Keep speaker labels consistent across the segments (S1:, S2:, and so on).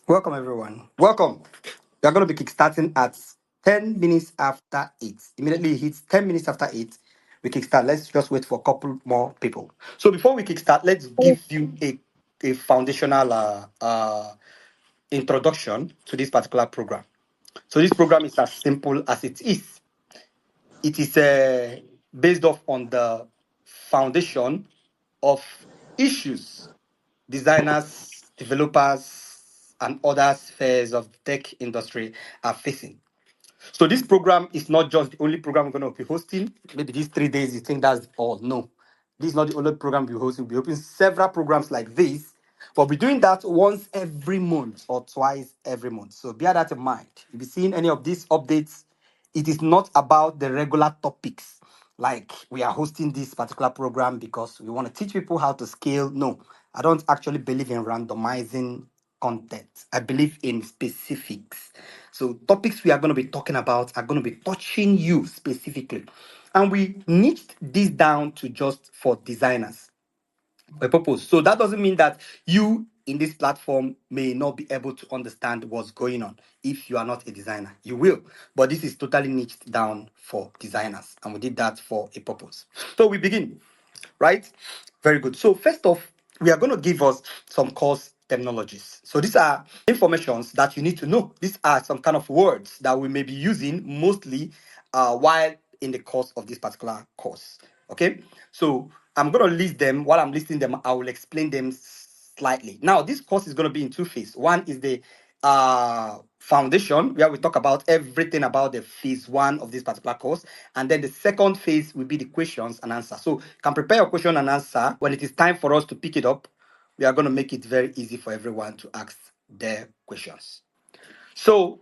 S1: Welcome, everyone. Welcome. We are going to be kickstarting at 10 minutes after 8. Immediately it hits 10 minutes after 8. We kickstart. Let's just wait for a couple more people. So before we kickstart, let's give you a foundational introduction to this particular program. So this program is as simple as it is. It is based off on the foundation of issues designers, developers, and other spheres of the tech industry are facing. So this program is not just the only program we're going to be hosting. Maybe these 3 days you think that's all. No, this is not the only program we're hosting. We'll be hosting several programs like this. But we're doing that once every month or twice every month. So bear that in mind. If you're seeing any of these updates, it is not about the regular topics. Like we are hosting this particular program because we want to teach people how to scale. No, I don't actually believe in randomizing content. I believe in specifics. So topics we are going to be talking about are going to be touching you specifically. And we niched this down to just for designers a purpose. So that doesn't mean that you in this platform may not be able to understand what's going on if you are not a designer. You will, but this is totally niched down for designers, and we did that for a purpose. So we begin, right? Very good. So first off, we are going to give us some course terminologies. So these are informations that you need to know. These are some kind of words that we may be using mostly while in the course of this particular course. Okay, so I'm going to list them. While I'm listing them, I will explain them slightly. Now, this course is going to be in two phases. One is the foundation, where we talk about everything about the phase one of this particular course, and then the second phase will be the questions and answers. So you can prepare your question and answer. When it is time for us to pick it up, we are going to make it very easy for everyone to ask their questions. So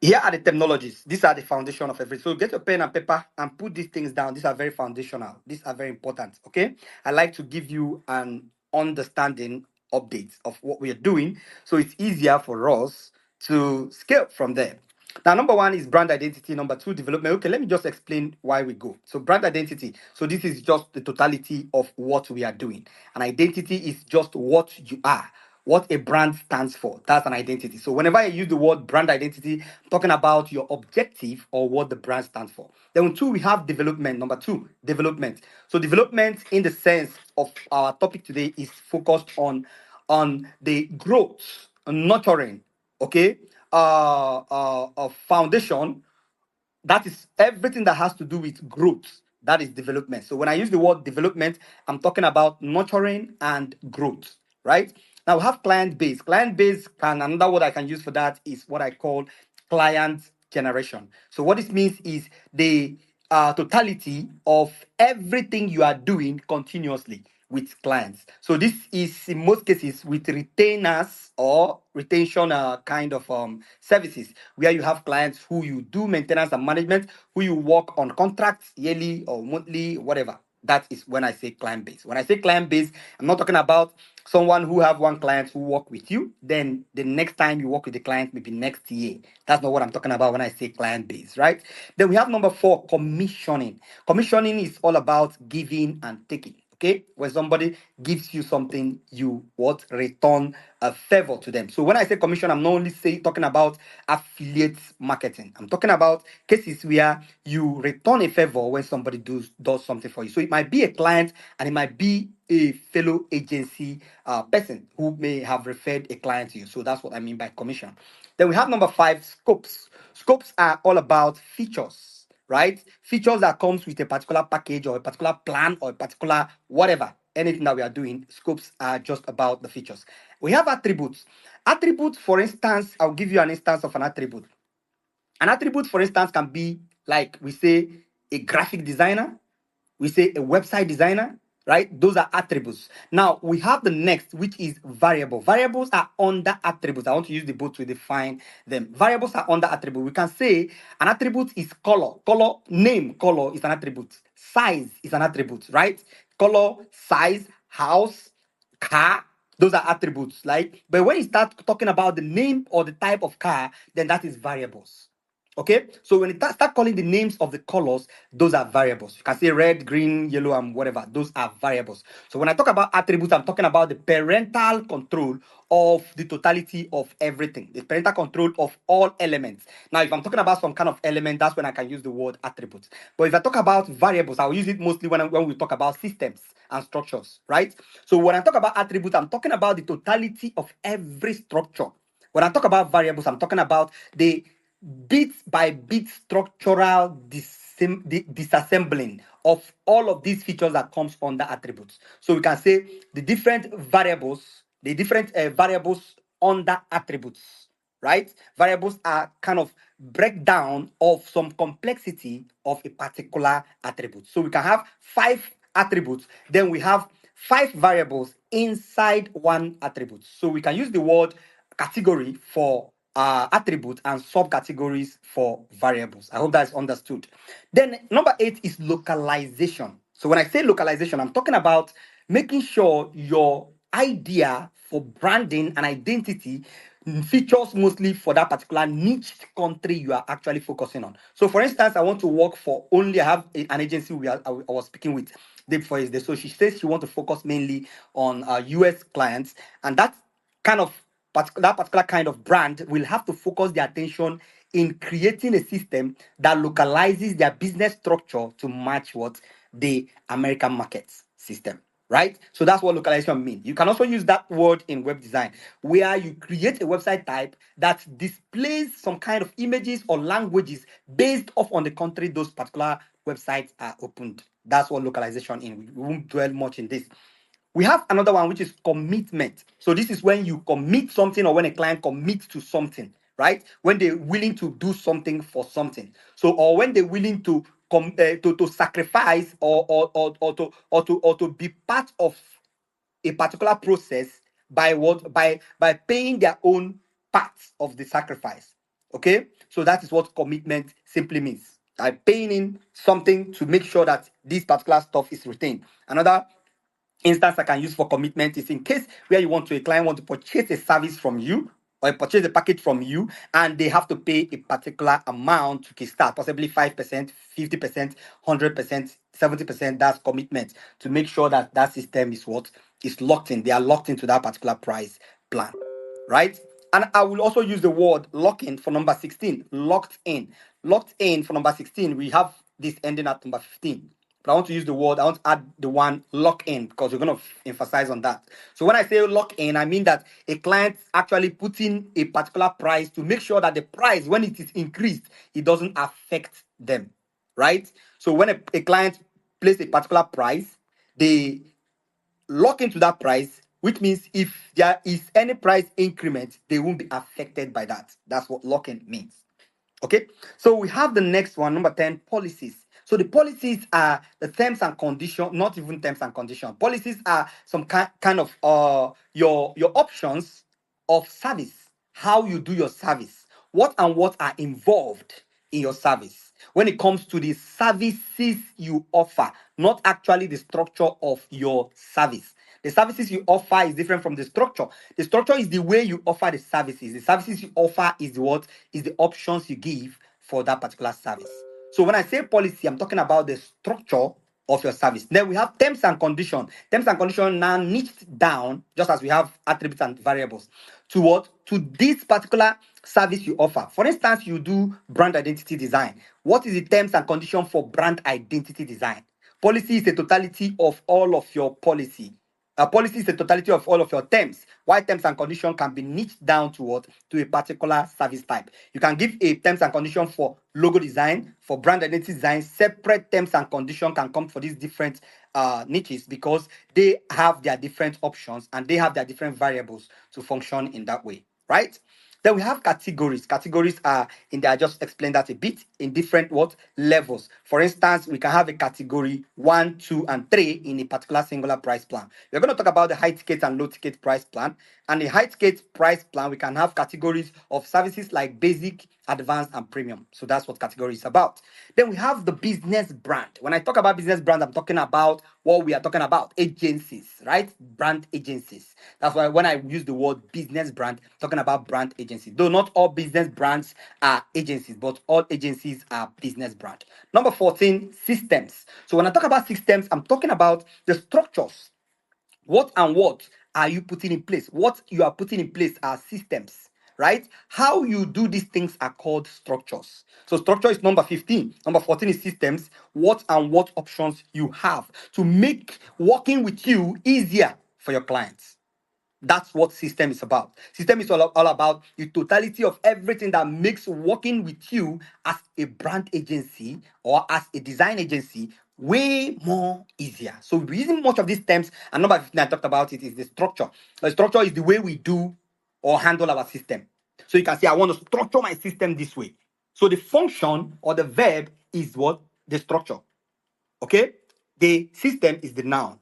S1: here are the terminologies. These are the foundation of everything. So get your pen and paper and put these things down. These are very foundational. These are very important. Okay. I like to give you an understanding update of what we are doing. So it's easier for us to scale from there. Now, number one is brand identity. Number two, development. Okay, let me just explain why we go. So, brand identity. So, this is just the totality of what we are doing. An identity is just what you are, what a brand stands for. That's an identity. So, whenever I use the word brand identity, I'm talking about your objective or what the brand stands for. Then, two, we have development. Number two, development. So, development in the sense of our topic today is focused on the growth, nurturing, okay, foundation. That is everything that has to do with growth. That is development. So when I use the word development, I'm talking about nurturing and growth, right? Now we have client base. Client base, and another word I can use for that is what I call client generation. So what this means is the totality of everything you are doing continuously with clients. So this is in most cases with retainers or retention kind of services where you have clients who you do maintenance and management, who you work on contracts yearly or monthly, whatever. That is when I say client base. When I say client base, I'm not talking about someone who have one client who work with you. Then the next time you work with the client, maybe next year. That's not what I'm talking about when I say client base, right? Then we have number four, commissioning. Commissioning is all about giving and taking. Okay, when somebody gives you something, you what return a favor to them. So when I say commission, I'm not only talking about affiliate marketing. I'm talking about cases where you return a favor when somebody does something for you. So it might be a client and it might be a fellow agency person who may have referred a client to you. So that's what I mean by commission. Then we have number five, scopes. Scopes are all about features, right? Features that comes with a particular package or a particular plan or a particular whatever. Anything that we are doing, scopes are just about the features. We have attributes. Attributes, for instance, I'll give you an instance of an attribute. An attribute, for instance, can be like we say a graphic designer, we say a website designer, right? Those are attributes. Now we have the next, which is variable. Variables are under attributes. I want to use the both to define them. Variables are under attribute. We can say an attribute is color. Color, name, color is an attribute. Size is an attribute, right? Color, size, house, car, those are attributes. Like, but when you start talking about the name or the type of car, then that is variables. Okay, so when you start calling the names of the colors, those are variables. You can say red, green, yellow, and whatever. Those are variables. So when I talk about attributes, I'm talking about the parental control of the totality of everything, the parental control of all elements. Now, if I'm talking about some kind of element, that's when I can use the word attributes. But if I talk about variables, I'll use it mostly when we talk about systems and structures, right? So when I talk about attributes, I'm talking about the totality of every structure. When I talk about variables, I'm talking about the bit by bit structural disassembling of all of these features that comes under attributes. So we can say the different variables under attributes, right? Variables are kind of breakdown of some complexity of a particular attribute. So we can have 5 attributes, then we have 5 variables inside one attribute. So we can use the word category for attributes and subcategories for variables. I hope that is understood. Then number 8 is localization. So when I say localization, I'm talking about making sure your idea for branding and identity features mostly for that particular niche country you are actually focusing on. So, for instance, I want to work for only, I have an agency I was speaking with day before yesterday. So she says she want to focus mainly on US clients, and that kind of that particular kind of brand will have to focus their attention in creating a system that localizes their business structure to match what the American market system, right? So that's what localization means. You can also use that word in web design, where you create a website type that displays some kind of images or languages based off on the country those particular websites are opened. That's what localization is. We won't dwell much in this. We have another one, which is commitment. So this is when you commit something or when a client commits to something, right? When they're willing to do something for something. So, or when they're willing to to sacrifice or to be part of a particular process by what by paying their own parts of the sacrifice. Okay, so that is what commitment simply means. By paying in something to make sure that this particular stuff is retained. Another instance I can use for commitment is in case where you want to a client want to purchase a service from you or purchase a package from you, and they have to pay a particular amount to kickstart, possibly 5%, 50%, 100%, 70%. That's commitment to make sure that that system is what is locked in. They are locked into that particular price plan, right? And I will also use the word lock in for number 16. Locked in. Locked in for number 16. We have this ending at number 15. But I want to use the word, I want to add the one lock in because we're going to emphasize on that. So when I say lock in, I mean that a client actually puts in a particular price to make sure that the price, when it is increased, it doesn't affect them, right? So when a client places a particular price, they lock into that price, which means if there is any price increment, they won't be affected by that. That's what locking means. Okay, so we have the next one, number 10, policies. So the policies are the terms and conditions, not even terms and conditions. Policies are some kind of your options of service, how you do your service, what and what are involved in your service when it comes to the services you offer, not actually the structure of your service. The services you offer is different from the structure. The structure is the way you offer the services. The services you offer is the what is the options you give for that particular service. So when I say policy, I'm talking about the structure of your service. Then we have terms and conditions. Terms and conditions now niched down, just as we have attributes and variables, to what? To this particular service you offer. For instance, you do brand identity design. What is the terms and condition for brand identity design? Policy is the totality of all of your policy. A policy is the totality of all of your terms. Why terms and conditions can be niched down to what? To a particular service type. You can give a terms and condition for logo design, for brand identity design. Separate terms and condition can come for these different niches because they have their different options and they have their different variables to function in that way, right? Then we have categories. Categories are in there. I just explained that a bit in different what levels. For instance, we can have a category 1, 2, and 3 in a particular singular price plan. We're going to talk about the high ticket and low ticket price plan. And the high ticket price plan, we can have categories of services like basic, advanced, and premium. So that's what category is about. Then we have the business brand. When I talk about business brand, I'm talking about what we are talking about, agencies, right? Brand agencies. That's why when I use the word business brand, talking about brand agency. Though not all business brands are agencies, but all agencies are business brand. Number 14, systems. So when I talk about systems, I'm talking about the structures. What and what are you putting in place? What you are putting in place are systems, right? How you do these things are called structures. So structure is number 15. Number 14 is systems. What and what options you have to make working with you easier for your clients. That's what system is about. System is all about the totality of everything that makes working with you as a brand agency or as a design agency way more easier. So we're using much of these terms, and number 15 I talked about it is the structure. The structure is the way we do or handle our system. So you can say, I want to structure my system this way. So the function or the verb is what? The structure. Okay? The system is the noun.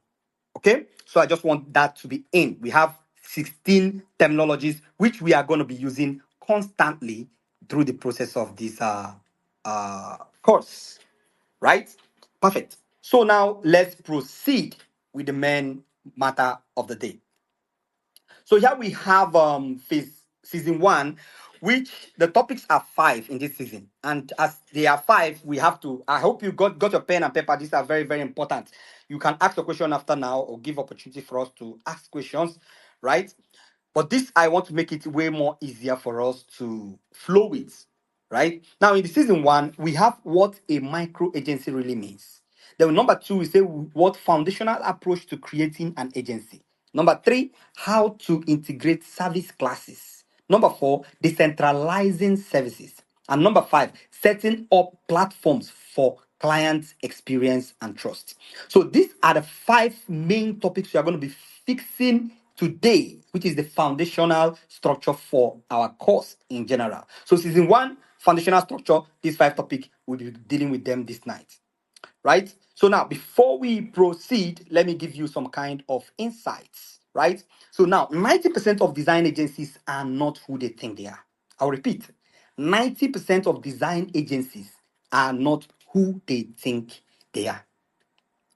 S1: Okay, so I just want that to be in. We have 16 terminologies which we are going to be using constantly through the process of this course, right? Perfect. So now let's proceed with the main matter of the day. So here we have season one, which the topics are five in this season. And as they are five, we have to. I hope you got your pen and paper. These are very, very important. You can ask a question after now or give opportunity for us to ask questions, right? But this I want to make it way more easier for us to flow with, right? Now in the season one, we have what a micro agency really means. Then number two, we say what foundational approach to creating an agency. Number three, how to integrate service classes. Number four, decentralizing services. And number five, setting up platforms for client experience and trust. So these are the five main topics we are going to be fixing today, which is the foundational structure for our course in general. So season one, foundational structure, these five topics, we'll be dealing with them this night, right? So now, before we proceed, let me give you some kind of insights, right? So now, 90% of design agencies are not who they think they are. I'll repeat, 90% of design agencies are not who they think they are.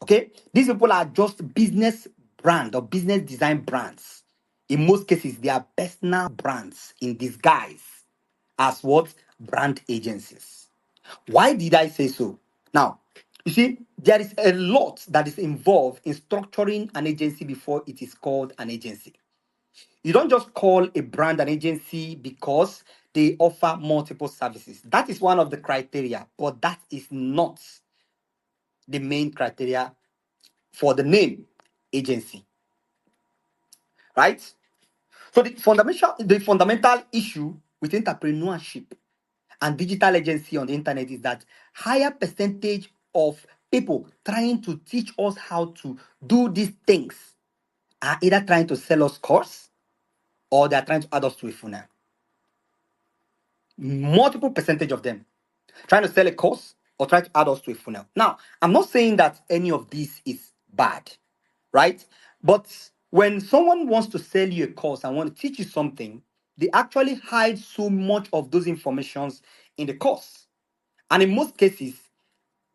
S1: Okay? These people are just business brand or business design brands. In most cases, they are personal brands in disguise as what? Brand agencies. Why did I say so? Now, you see, there is a lot that is involved in structuring an agency before it is called an agency. You don't just call a brand an agency because they offer multiple services. That is one of the criteria, but that is not the main criteria for the name agency, right? So the fundamental issue with entrepreneurship and digital agency on the internet is that higher percentage of people trying to teach us how to do these things are either trying to sell us course or they are trying to add us to a funnel. Multiple percentage of them trying to sell a course or trying to add us to a funnel. Now, I'm not saying that any of this is bad, right? But when someone wants to sell you a course and want to teach you something, they actually hide so much of those informations in the course. And in most cases,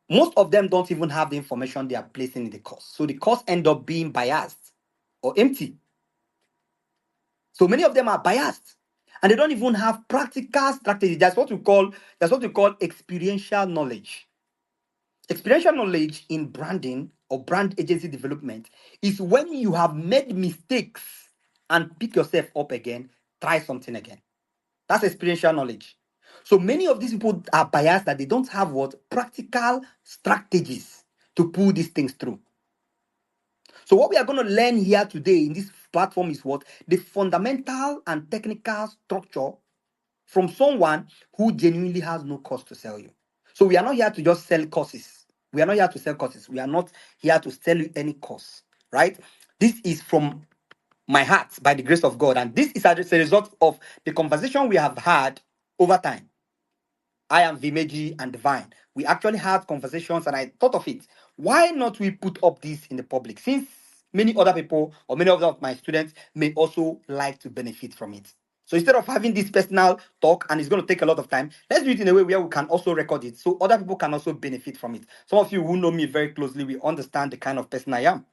S1: most of them don't even have the information they are placing in the course. So the course end up being biased or empty. So many of them are biased and they don't even have practical strategy. That's what we call experiential knowledge. Experiential knowledge in branding or brand agency development is when you have made mistakes and pick yourself up again, try something again. That's experiential knowledge. So many of these people are biased that they don't have what? Practical strategies to pull these things through. So what we are going to learn here today in this platform is what? The fundamental and technical structure from someone who genuinely has no cost to sell you. So we are not here to just sell courses. We are not here to sell courses. We are not here to sell you any course, right? This is from my heart by the grace of God. And this is as a result of the conversation we have had over time. I am Vimeji and Divine. We actually had conversations and I thought of it. Why not we put up this in the public? Since many other people or many of my students may also like to benefit from it. So instead of having this personal talk and it's going to take a lot of time, let's do it in a way where we can also record it so other people can also benefit from it. Some of you who know me very closely will understand the kind of person I am.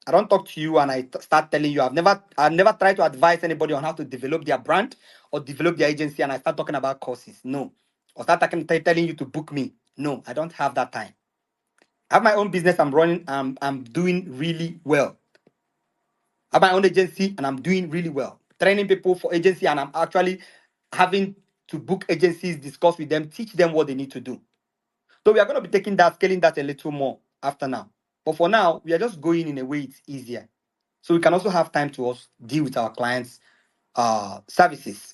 S1: I don't talk to you and start telling you I've never tried to advise anybody on how to develop their brand or develop their agency and I start talking about courses. No. Or start telling you to book me. No, I don't have that time. I have my own business I'm running. I'm doing really well. I have my own agency and I'm doing really well. Training people for agency and I'm actually having to book agencies, discuss with them, teach them what they need to do. So we are going to be taking that, scaling that a little more after now. But for now, we are just going in a way it's easier. So we can also have time to us deal with our clients' services.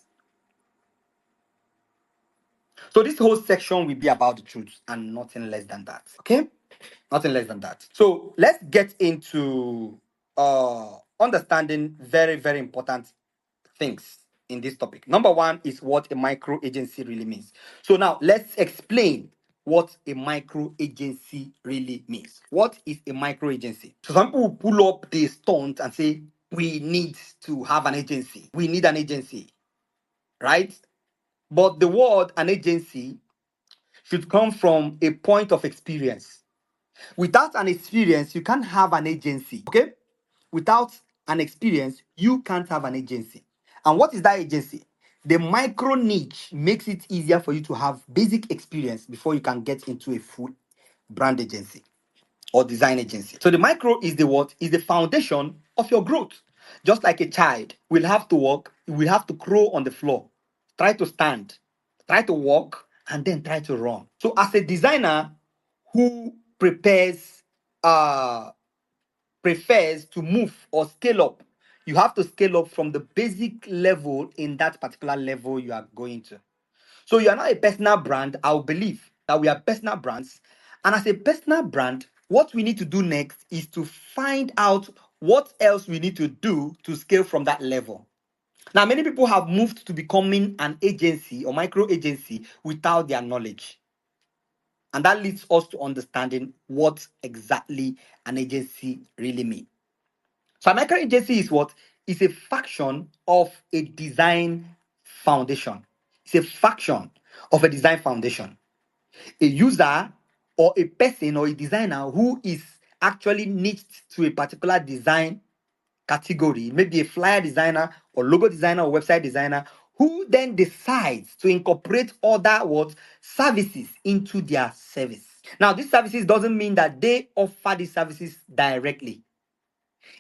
S1: So this whole section will be about the truth and nothing less than that. Okay? Nothing less than that. So let's get into understanding very, very important things in this topic. Number one is what a micro agency really means. So now let's explain what a micro agency really means. What is a micro agency? So some people pull up the stunt and say, we need to have an agency. We need an agency, right? But the word an agency should come from a point of experience. Without an experience, you can't have an agency. Okay? Without an experience, you can't have an agency. And what is that agency? The micro niche makes it easier for you to have basic experience before you can get into a full brand agency or design agency. So the micro is the what? Is the foundation of your growth. Just like a child will have to walk, will have to crawl on the floor, try to stand, try to walk, and then try to run. So as a designer who uh prefers to move or scale up, you have to scale up from the basic level in that particular level you are going to. So you are not a personal brand. I'll believe that we are personal brands. And as a personal brand, what we need to do next is to find out what else we need to do to scale from that level. Now, many people have moved to becoming an agency or micro agency without their knowledge. And that leads us to understanding what exactly an agency really means. So, a micro agency is what? Is a faction of a design foundation. It's a faction of a design foundation. A user or a person or a designer who is actually niched to a particular design category, maybe a flyer designer or logo designer or website designer, who then decides to incorporate other what services into their service. Now, these services doesn't mean that they offer these services directly.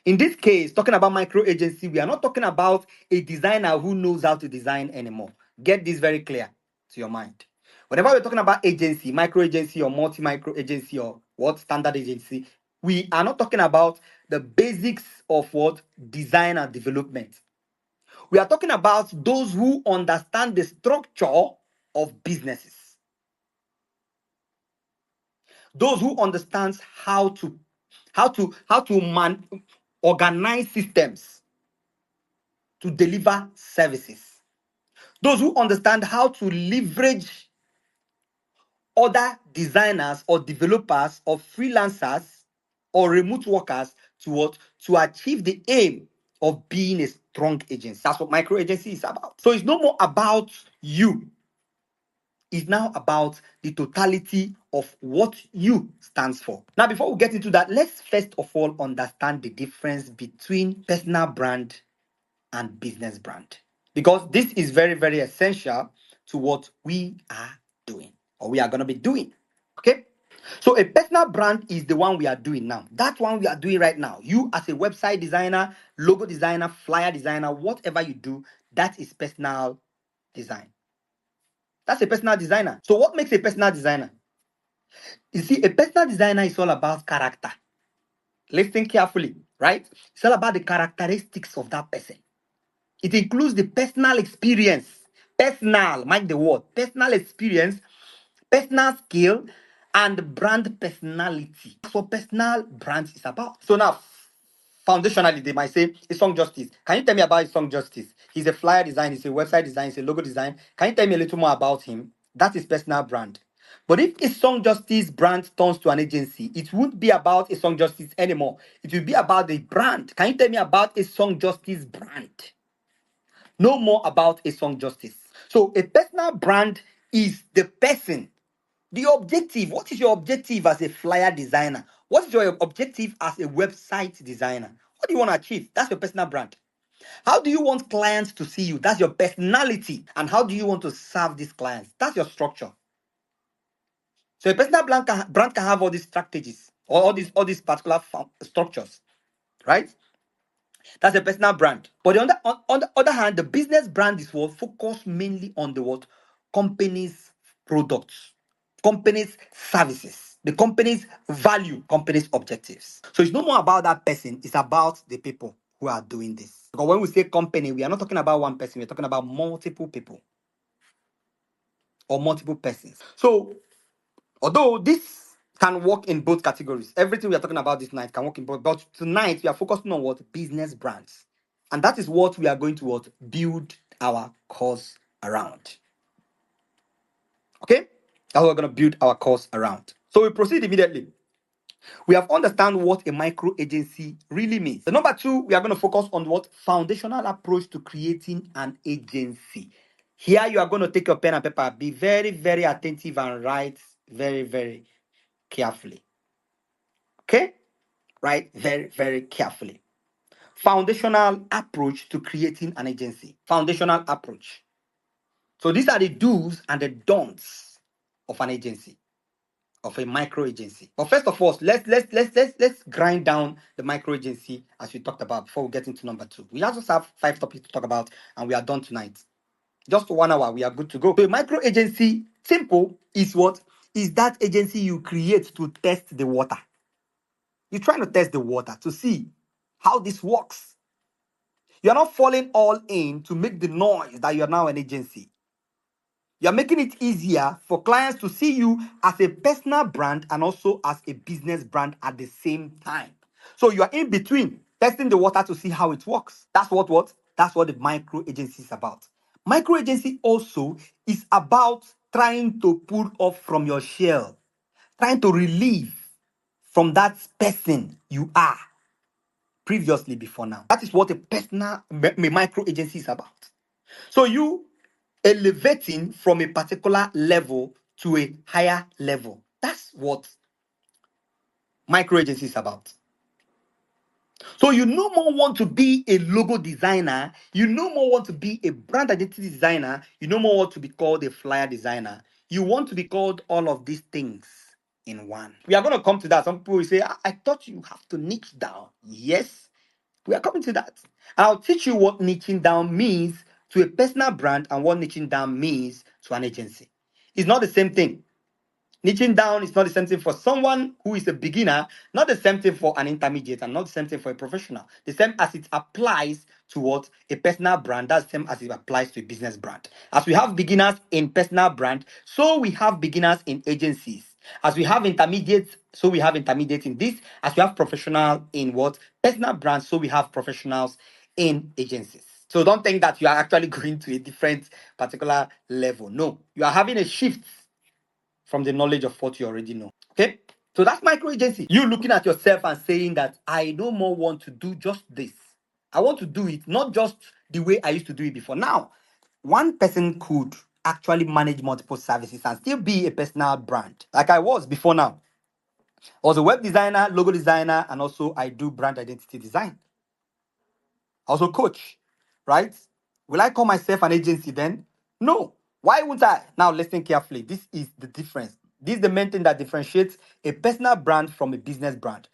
S1: In this case, talking about micro agency, we are not talking about a designer who knows how to design anymore. Get this very clear to your mind. Whenever we're talking about agency, micro agency or multi micro agency or what standard agency, we are not talking about the basics of what design and development. We are talking about those who understand the structure of businesses, those who understands how to organize systems to deliver services. Those who understand how to leverage other designers or developers or freelancers or remote workers to what? To achieve the aim of being a strong agency. That's what micro agency is about. So it's no more about you. It's now about the totality of what you stands for. Now, before we get into that, let's first of all understand the difference between personal brand and business brand. Because this is very, very essential to what we are doing or we are going to be doing. Okay? So a personal brand is the one we are doing now. That one we are doing right now. You as a website designer, logo designer, flyer designer, whatever you do, that is personal design. That's a personal designer. So what makes a personal designer? You see, a personal designer is all about character. Listen carefully, right? It's all about the characteristics of that person. It includes the personal experience, personal, mind the word, personal experience, personal skill, and brand personality. That's what personal brands is about. So now, foundationally, they might say, it's Song Justice. Can you tell me about his Song Justice? He's a flyer design, he's a website design, he's a logo design. Can you tell me a little more about him? That is personal brand. But if a Song Justice brand turns to an agency, it won't be about a Song Justice anymore. It will be about the brand. Can you tell me about a Song Justice brand? No more about a Song Justice. So a personal brand is the person. The objective. What is your objective as a flyer designer? What is your objective as a website designer? What do you want to achieve? That's your personal brand. How do you want clients to see you? That's your personality. And how do you want to serve these clients? That's your structure. So a personal brand can have all these strategies or all these particular structures, right? That's a personal brand. But on the other hand, the business brand is what focus mainly on the what company's products, company's services, the company's value, company's objectives. So it's no more about that person, it's about the people who are doing this. Because when we say company, we are not talking about one person, we're talking about multiple people or multiple persons. So although this can work in both categories, everything we are talking about this night can work in both. But tonight we are focusing on what business brands, and that is what we are going to what build our course around. Okay, that's what we're going to build our course around. So we proceed immediately. We have understand what a micro agency really means. The number two, we are going to focus on what foundational approach to creating an agency. Here you are going to take your pen and paper, be very, very attentive and write very, very carefully. Okay? Right? Very, very carefully. Foundational approach to creating an agency. Foundational approach. So these are the do's and the don'ts of an agency, of a micro agency. But first of all, let's grind down the micro agency as we talked about before we get into number two. We just have 5 topics to talk about, and we are done tonight. Just 1 hour, we are good to go. So a micro agency, simple, is what? Is that agency you create to test the water. You're trying to test the water to see how this works. You're not falling all in to make the noise that you're now an agency. You're making it easier for clients to see you as a personal brand and also as a business brand at the same time. So you are in between, testing the water to see how it works. That's what? That's what the micro agency is about. Micro agency also is about trying to pull off from your shell, trying to relieve from that person you are previously before now. That is what a personal micro agency is about. So you elevating from a particular level to a higher level. That's what micro agency is about. So you no more want to be a logo designer, you no more want to be a brand identity designer, you no more want to be called a flyer designer. You want to be called all of these things in one. We are going to come to that. Some people will say, I thought you have to niche down. Yes, we are coming to that. And I'll teach you what niching down means to a personal brand and what niching down means to an agency. It's not the same thing. Niching down is not the same thing for someone who is a beginner, not the same thing for an intermediate, and not the same thing for a professional. The same as it applies to what a personal brand, that's the same as it applies to a business brand. As we have beginners in personal brand, so we have beginners in agencies. As we have intermediates, so we have intermediates in this. As we have professional in what? Personal brands, so we have professionals in agencies. So don't think that you are actually going to a different particular level. No, you are having a shift from the knowledge of what you already know. Okay? So that's micro agency. You looking at yourself and saying that I no more want to do just this. I want to do it not just the way I used to do it before. Now, one person could actually manage multiple services and still be a personal brand like I was before now. I was a web designer, logo designer, and also I do brand identity design. I also coach, right? Will I call myself an agency then? No. Why would I? Now listen carefully. This is the difference. This is the main thing that differentiates a personal brand from a business brand,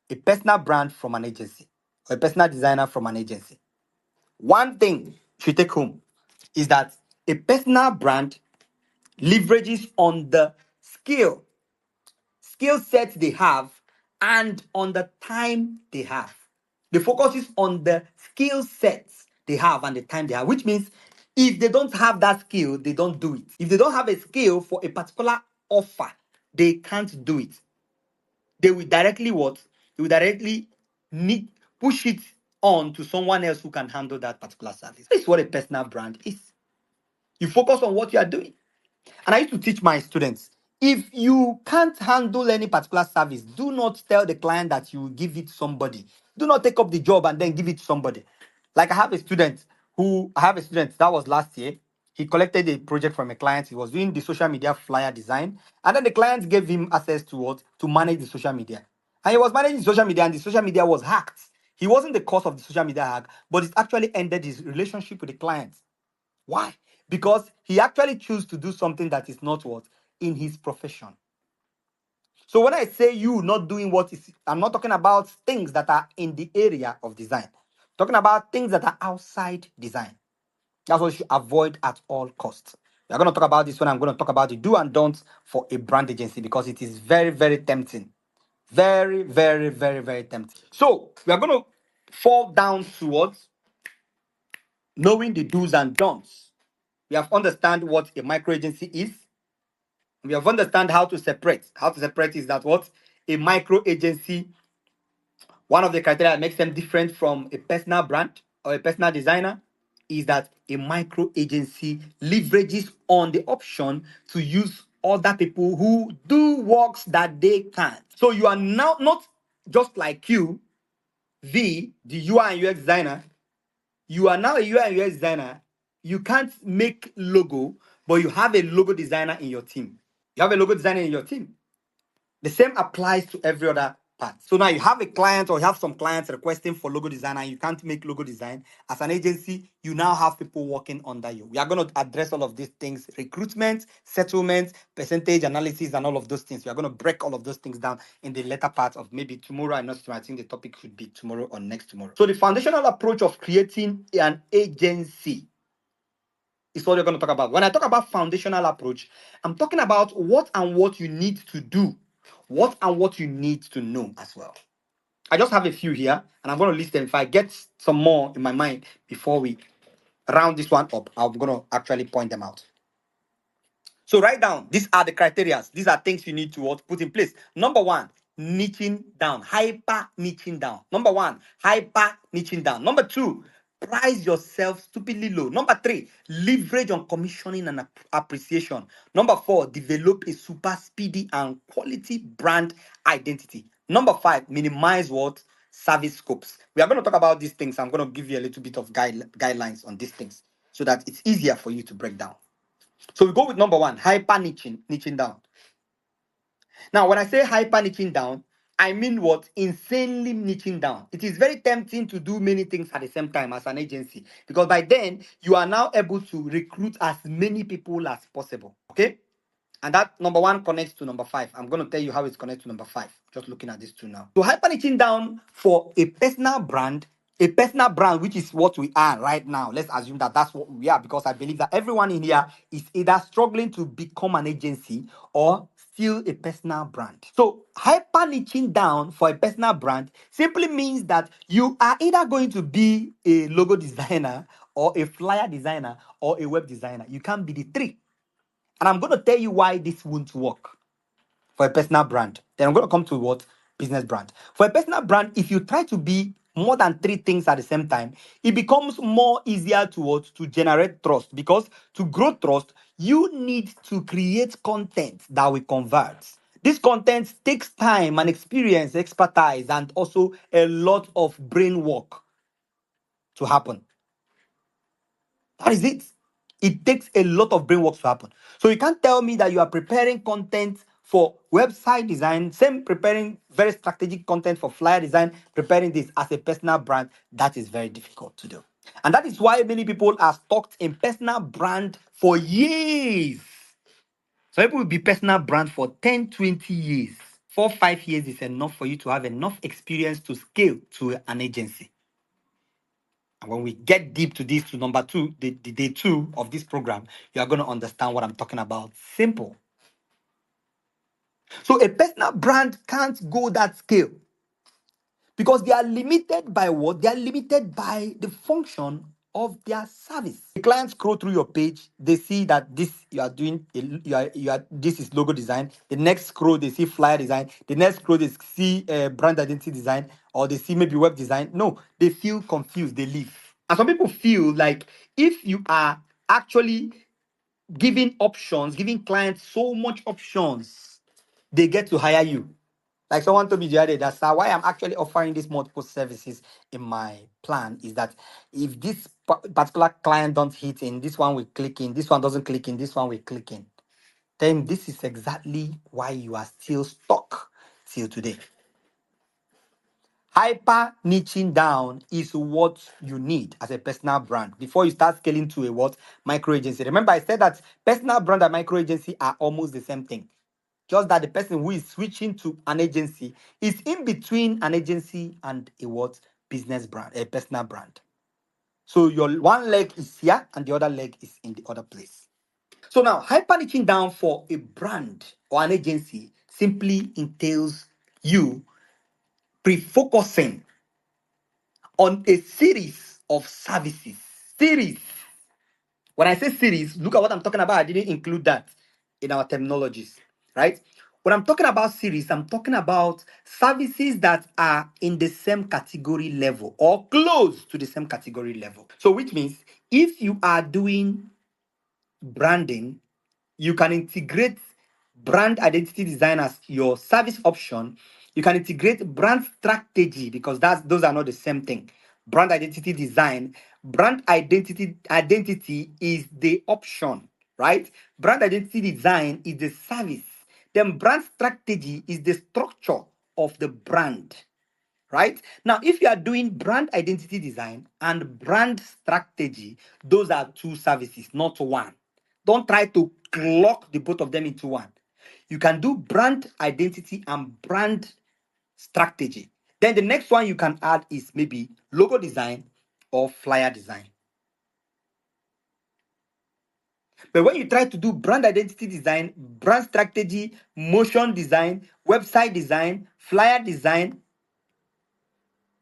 S1: a personal brand from an agency, or a personal designer from an agency. One thing you should take home is that a personal brand leverages on the skill set they have and on the time they have. The focus is on the skill sets they have and the time they have, which means if they don't have that skill, they don't do it. If they don't have a skill for a particular offer, they can't do it. They will directly what? They will directly need push it on to someone else who can handle that particular service. This is what a personal brand is. You focus on what you are doing. And I used to teach my students If you can't handle any particular service, do not tell the client that you will give it to somebody. Do not take up the job and then give it to somebody. Like I have a student that was last year. He collected a project from a client. He was doing the social media flyer design, and then the client gave him access to what to manage the social media. And he was managing social media, and the social media was hacked. He wasn't the cause of the social media hack, but it actually ended his relationship with the client. Why? Because he actually chose to do something that is not what in his profession. So when I say you not doing what is, I'm not talking about things that are in the area of design. I'm talking about things that are outside design. That's what you should avoid at all costs. We're going to talk about this when I'm going to talk about the do and don'ts for a brand agency because it is very, very tempting. Very, very, very, very tempting. So we are going to fall down towards knowing the do's and don'ts. We have understand what a micro agency is. We have understand how to separate. How to separate is that what a micro agency, one of the criteria that makes them different from a personal brand or a personal designer is that a micro agency leverages on the option to use other people who do works that they can. So you are now not just like you, the UI and UX designer. You are now a UI and UX designer. You can't make logo, but you have a logo designer in your team. You have a logo designer in your team. The same applies to every other part. So now you have a client or you have some clients requesting for logo design and you can't make logo design. As an agency, you now have people working under you. We are going to address all of these things: recruitment, settlement, percentage analysis, and all of those things. We are going to break all of those things down in the later part of maybe tomorrow and not tomorrow. I think the topic should be tomorrow or next tomorrow. So the foundational approach of creating an agency is what we're going to talk about. When I talk about foundational approach, I'm talking about what you need to do, what you need to know as well. I just have a few here, and I'm going to list them. If I get some more in my mind before we round this one up, I'm going to actually point them out. So write down, these are the criteria. These are things you need to put in place. Number one, niching down, hyper niching down. Number one, hyper niching down. Number two, price yourself stupidly low. Number three, leverage on commissioning and appreciation. Number four, develop a super speedy and quality brand identity. Number five, minimize what? Service scopes. We are going to talk about these things. I'm going to give you a little bit of guidelines on these things so that it's easier for you to break down. So we go with number one, hyper niching down. Now, when I say hyper niching down, I mean what? Insanely niching down. It is very tempting to do many things at the same time as an agency because by then you are now able to recruit as many people as possible. Okay? And that number one connects to number five. I'm going to tell you how it connects to number five. Just looking at these two now. So hyper niching down for a personal brand, which is what we are right now. Let's assume that that's what we are because I believe that everyone in here is either struggling to become an agency or still a personal brand. So hyper niching down for a personal brand simply means that you are either going to be a logo designer or a flyer designer or a web designer. You can't be the three. And I'm going to tell you why this won't work for a personal brand. Then I'm going to come to what? Business brand. For a personal brand, if you try to be more than three things at the same time, it becomes more easier to what? To generate trust. Because to grow trust, you need to create content that will convert. This content takes time and experience, expertise, and also a lot of brain work to happen. That is it. It takes a lot of brain work to happen. So you can't tell me that you are preparing content for website design, same preparing very strategic content for flyer design, preparing this as a personal brand. That is very difficult to do. And that is why many people are stuck in personal brand for years. So people will be personal brand for 10, 20 years. 4, 5 years is enough for you to have enough experience to scale to an agency. And when we get deep to this, to number two, the day two of this program, you are going to understand what I'm talking about. Simple. So a personal brand can't go that scale because they are limited by what? They are limited by the function of their service. The clients scroll through your page, they see that this you are doing, this is logo design. The next scroll, they see flyer design. The next scroll, they see brand identity design, or they see maybe web design. No, they feel confused. They leave. And some people feel like if you are actually giving options, giving clients so much options, they get to hire you. Like someone told me the other day, that's why I'm actually offering these multiple services in my plan. Is that if this particular client don't hit in, this one will click in, this one doesn't click in, this one will click in, then this is exactly why you are still stuck till today. Hyper niching down is what you need as a personal brand before you start scaling to a what micro agency. Remember, I said that personal brand and micro agency are almost the same thing. Just that the person who is switching to an agency is in between an agency and a what business brand, a personal brand. So your one leg is here and the other leg is in the other place. So now hyper niching down for a brand or an agency simply entails you pre-focusing on a series of services. Series. When I say series, look at what I'm talking about. I didn't include that in our terminologies, right? When I'm talking about series, I'm talking about services that are in the same category level or close to the same category level. So, which means if you are doing branding, you can integrate brand identity design as your service option. You can integrate brand strategy because those are not the same thing. Brand identity design, brand identity is the option, right? Brand identity design is the service. Then brand strategy is the structure of the brand, right? Now, if you are doing brand identity design and brand strategy, those are two services, not one. Don't try to clock the both of them into one. You can do brand identity and brand strategy. Then the next one you can add is maybe logo design or flyer design. But when you try to do brand identity design, brand strategy, motion design, website design, flyer design,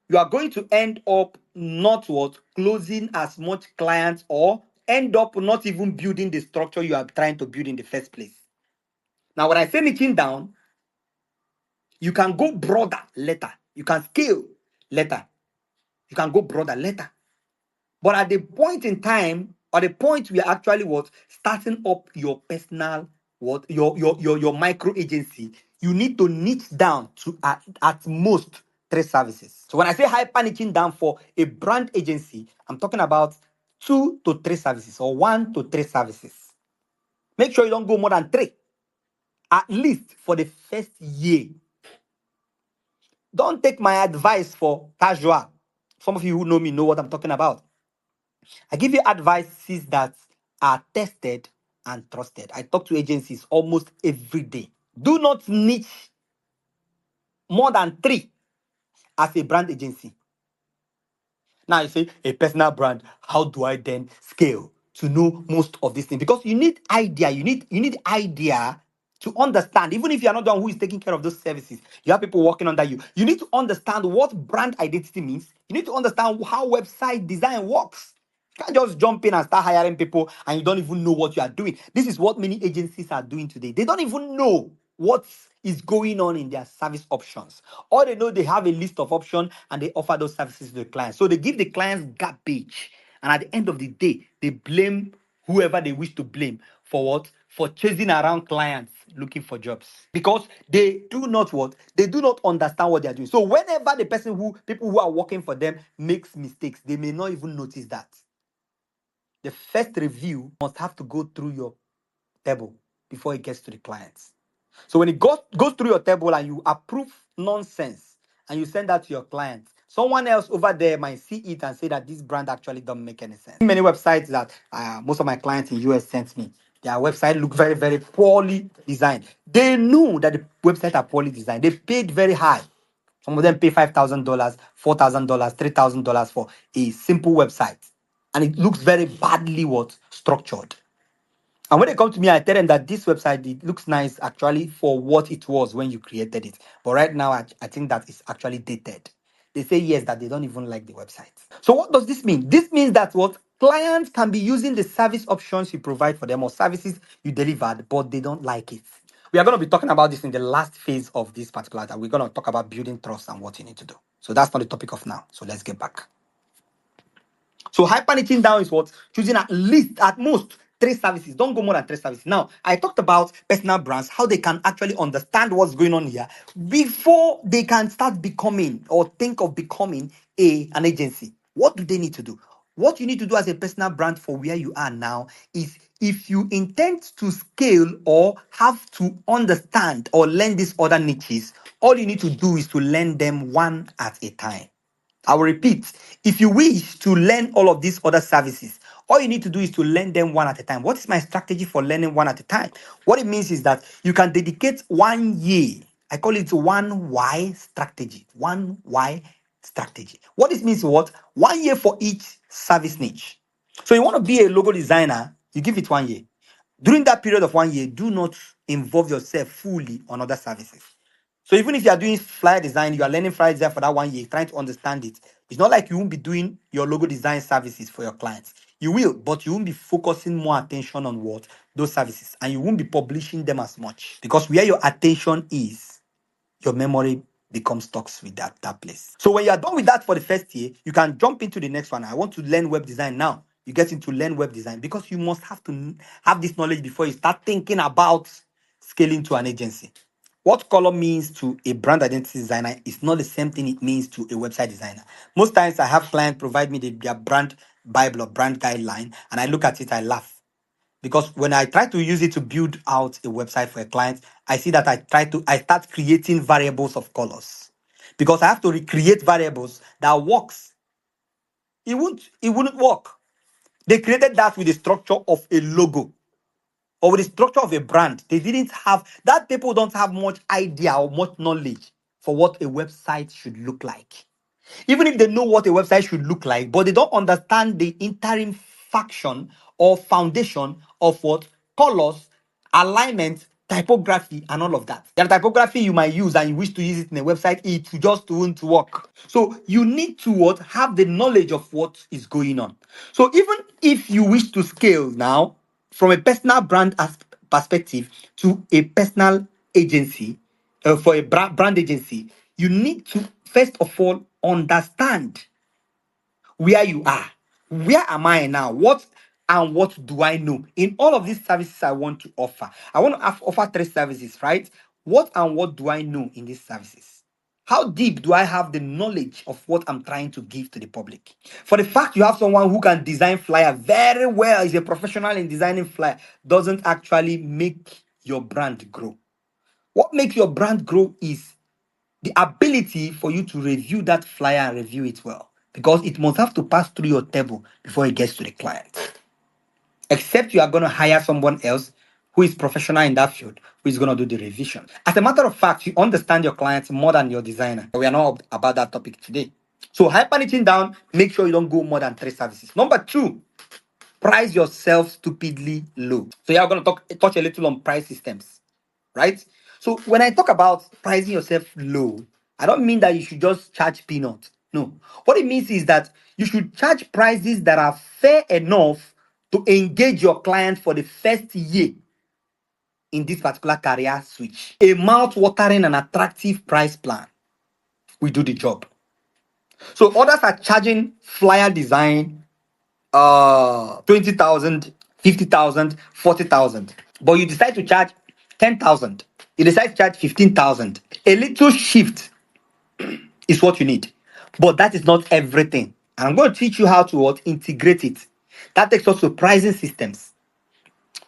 S1: you are going to end up not what closing as much clients or end up not even building the structure you are trying to build in the first place. Now, when I say niching down, you can go broader later. You can scale later. You can go broader later. But at the point in time, or the point we are actually what starting up your personal what your micro agency, you need to niche down to at most three services. So when I say hyper niching down for a brand agency, I'm talking about 2 to 3 services or 1 to 3 services. Make sure you don't go more than three, at least for the first year. Don't take my advice for casual. Some of you who know me know what I'm talking about. I give you advices that are tested and trusted. I talk to agencies almost every day. Do not niche more than three as a brand agency. Now you say a personal brand, how do I then scale to know most of these things? Because you need idea, you need idea to understand, even if you're not the one who is taking care of those services, you have people working under you. You need to understand what brand identity means. You need to understand how website design works. You can't just jump in and start hiring people and you don't even know what you are doing. This is what many agencies are doing today. They don't even know what is going on in their service options. All they know, they have a list of options and they offer those services to the clients. So they give the clients garbage. And at the end of the day, they blame whoever they wish to blame for what? For chasing around clients looking for jobs. Because they do not what? They do not understand what they are doing. So whenever the people who are working for them makes mistakes, they may not even notice that. The first review must have to go through your table before it gets to the clients. So when it goes through your table and you approve nonsense and you send that to your clients, someone else over there might see it and say that this brand actually don't make any sense. Many websites that most of my clients in US sent me, their website look very, very poorly designed. They knew that the websites are poorly designed. They paid very high. Some of them pay $5,000, $4,000, $3,000 for a simple website. And it looks very badly structured. And when they come to me, I tell them that this website, it looks nice actually for what it was when you created it. But right now, I think that it's actually dated. They say yes, that they don't even like the website. So what does this mean? This means that what clients can be using the service options you provide for them or services you delivered, but they don't like it. We are going to be talking about this in the last phase of this particular that we're going to talk about building trust and what you need to do. So that's not the topic of now. So let's get back. So hyper niching down is what? Choosing at least, at most, three services. Don't go more than three services. Now, I talked about personal brands, how they can actually understand what's going on here before they can start becoming or think of becoming an agency. What do they need to do? What you need to do as a personal brand for where you are now is, if you intend to scale or have to understand or learn these other niches, all you need to do is to learn them one at a time. I will repeat. If you wish to learn all of these other services, all you need to do is to learn them one at a time. What is my strategy for learning one at a time? What it means is that you can dedicate 1 year. I call it 1Y strategy. 1Y strategy. What this means is what? 1 year for each service niche. So you want to be a logo designer, you give it 1 year. During that period of 1 year, do not involve yourself fully on other services. So even if you are doing flyer design, you are learning flyer design for that 1 year, trying to understand it. It's not like you won't be doing your logo design services for your clients. You will, but you won't be focusing more attention on what those services, and you won't be publishing them as much, because where your attention is, your memory becomes stuck with that place. So when you are done with that for the first year, you can jump into the next one. I want to learn web design now. You get into learn web design, because you must have to have this knowledge before you start thinking about scaling to an agency. What color means to a brand identity designer is not the same thing it means to a website designer. Most times I have clients provide me their brand Bible or brand guideline, and I look at it, I laugh. Because when I try to use it to build out a website for a client, I see that I start creating variables of colors. Because I have to recreate variables that works. It wouldn't work. They created that with the structure of a logo or with the structure of a brand. They didn't have that. People don't have much idea or much knowledge for what a website should look like. Even if they know what a website should look like, but they don't understand the interim faction or foundation of what colors, alignment, typography, and all of that. The typography you might use and you wish to use it in a website, it just won't work. So you need to what have the knowledge of what is going on. So even if you wish to scale now from a personal brand perspective to a personal agency, for a brand agency, you need to first of all understand where you are. Where am I now? What do I know? In all of these services I want to offer, I want to offer three services, right? What do I know in these services? How deep do I have the knowledge of what I'm trying to give to the public? For the fact you have someone who can design flyer very well, is a professional in designing flyer, doesn't actually make your brand grow. What makes your brand grow is the ability for you to review that flyer and review it well, because it must have to pass through your table before it gets to the client. Except you are going to hire someone else who is professional in that field, who is going to do the revision. As a matter of fact, you understand your clients more than your designer. We are not about that topic today. So hyper niching down, make sure you don't go more than three services. Number two, price yourself stupidly low. So yeah, we're going to touch a little on price systems, right? So when I talk about pricing yourself low, I don't mean that you should just charge peanuts. No. What it means is that you should charge prices that are fair enough to engage your client for the first year in this particular career switch. A mouth-watering and attractive price plan will do the job. So others are charging flyer design 20,000, 50,000, 40,000. But you decide to charge 10,000. You decide to charge 15,000. A little shift is what you need. But that is not everything. And I'm going to teach you how to integrate it. That takes us to pricing systems.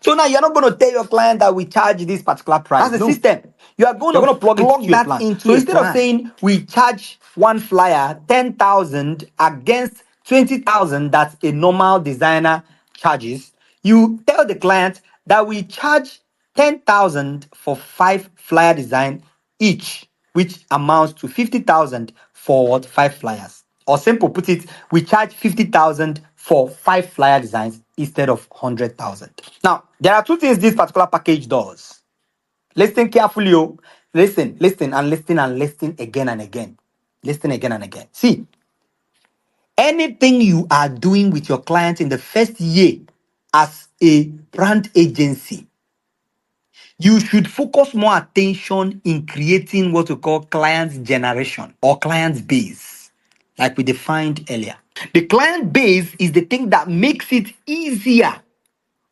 S1: So now you're not going to tell your client that we charge this particular price. That's the system. You're going to plug that into so instead of saying we charge one flyer 10,000 against 20,000 that a normal designer charges, you tell the client that we charge 10,000 for 5 flyer design each, which amounts to 50,000 for 5 flyers. Or simple put it, we charge 50,000 for 5 flyer designs instead of 100,000. Now, there are two things this particular package does. Listen carefully, oh. Listen, and listen again and again. Listen again and again. See, anything you are doing with your client in the first year as a brand agency, you should focus more attention in creating what we call client generation or client base, like we defined earlier. The client base is the thing that makes it easier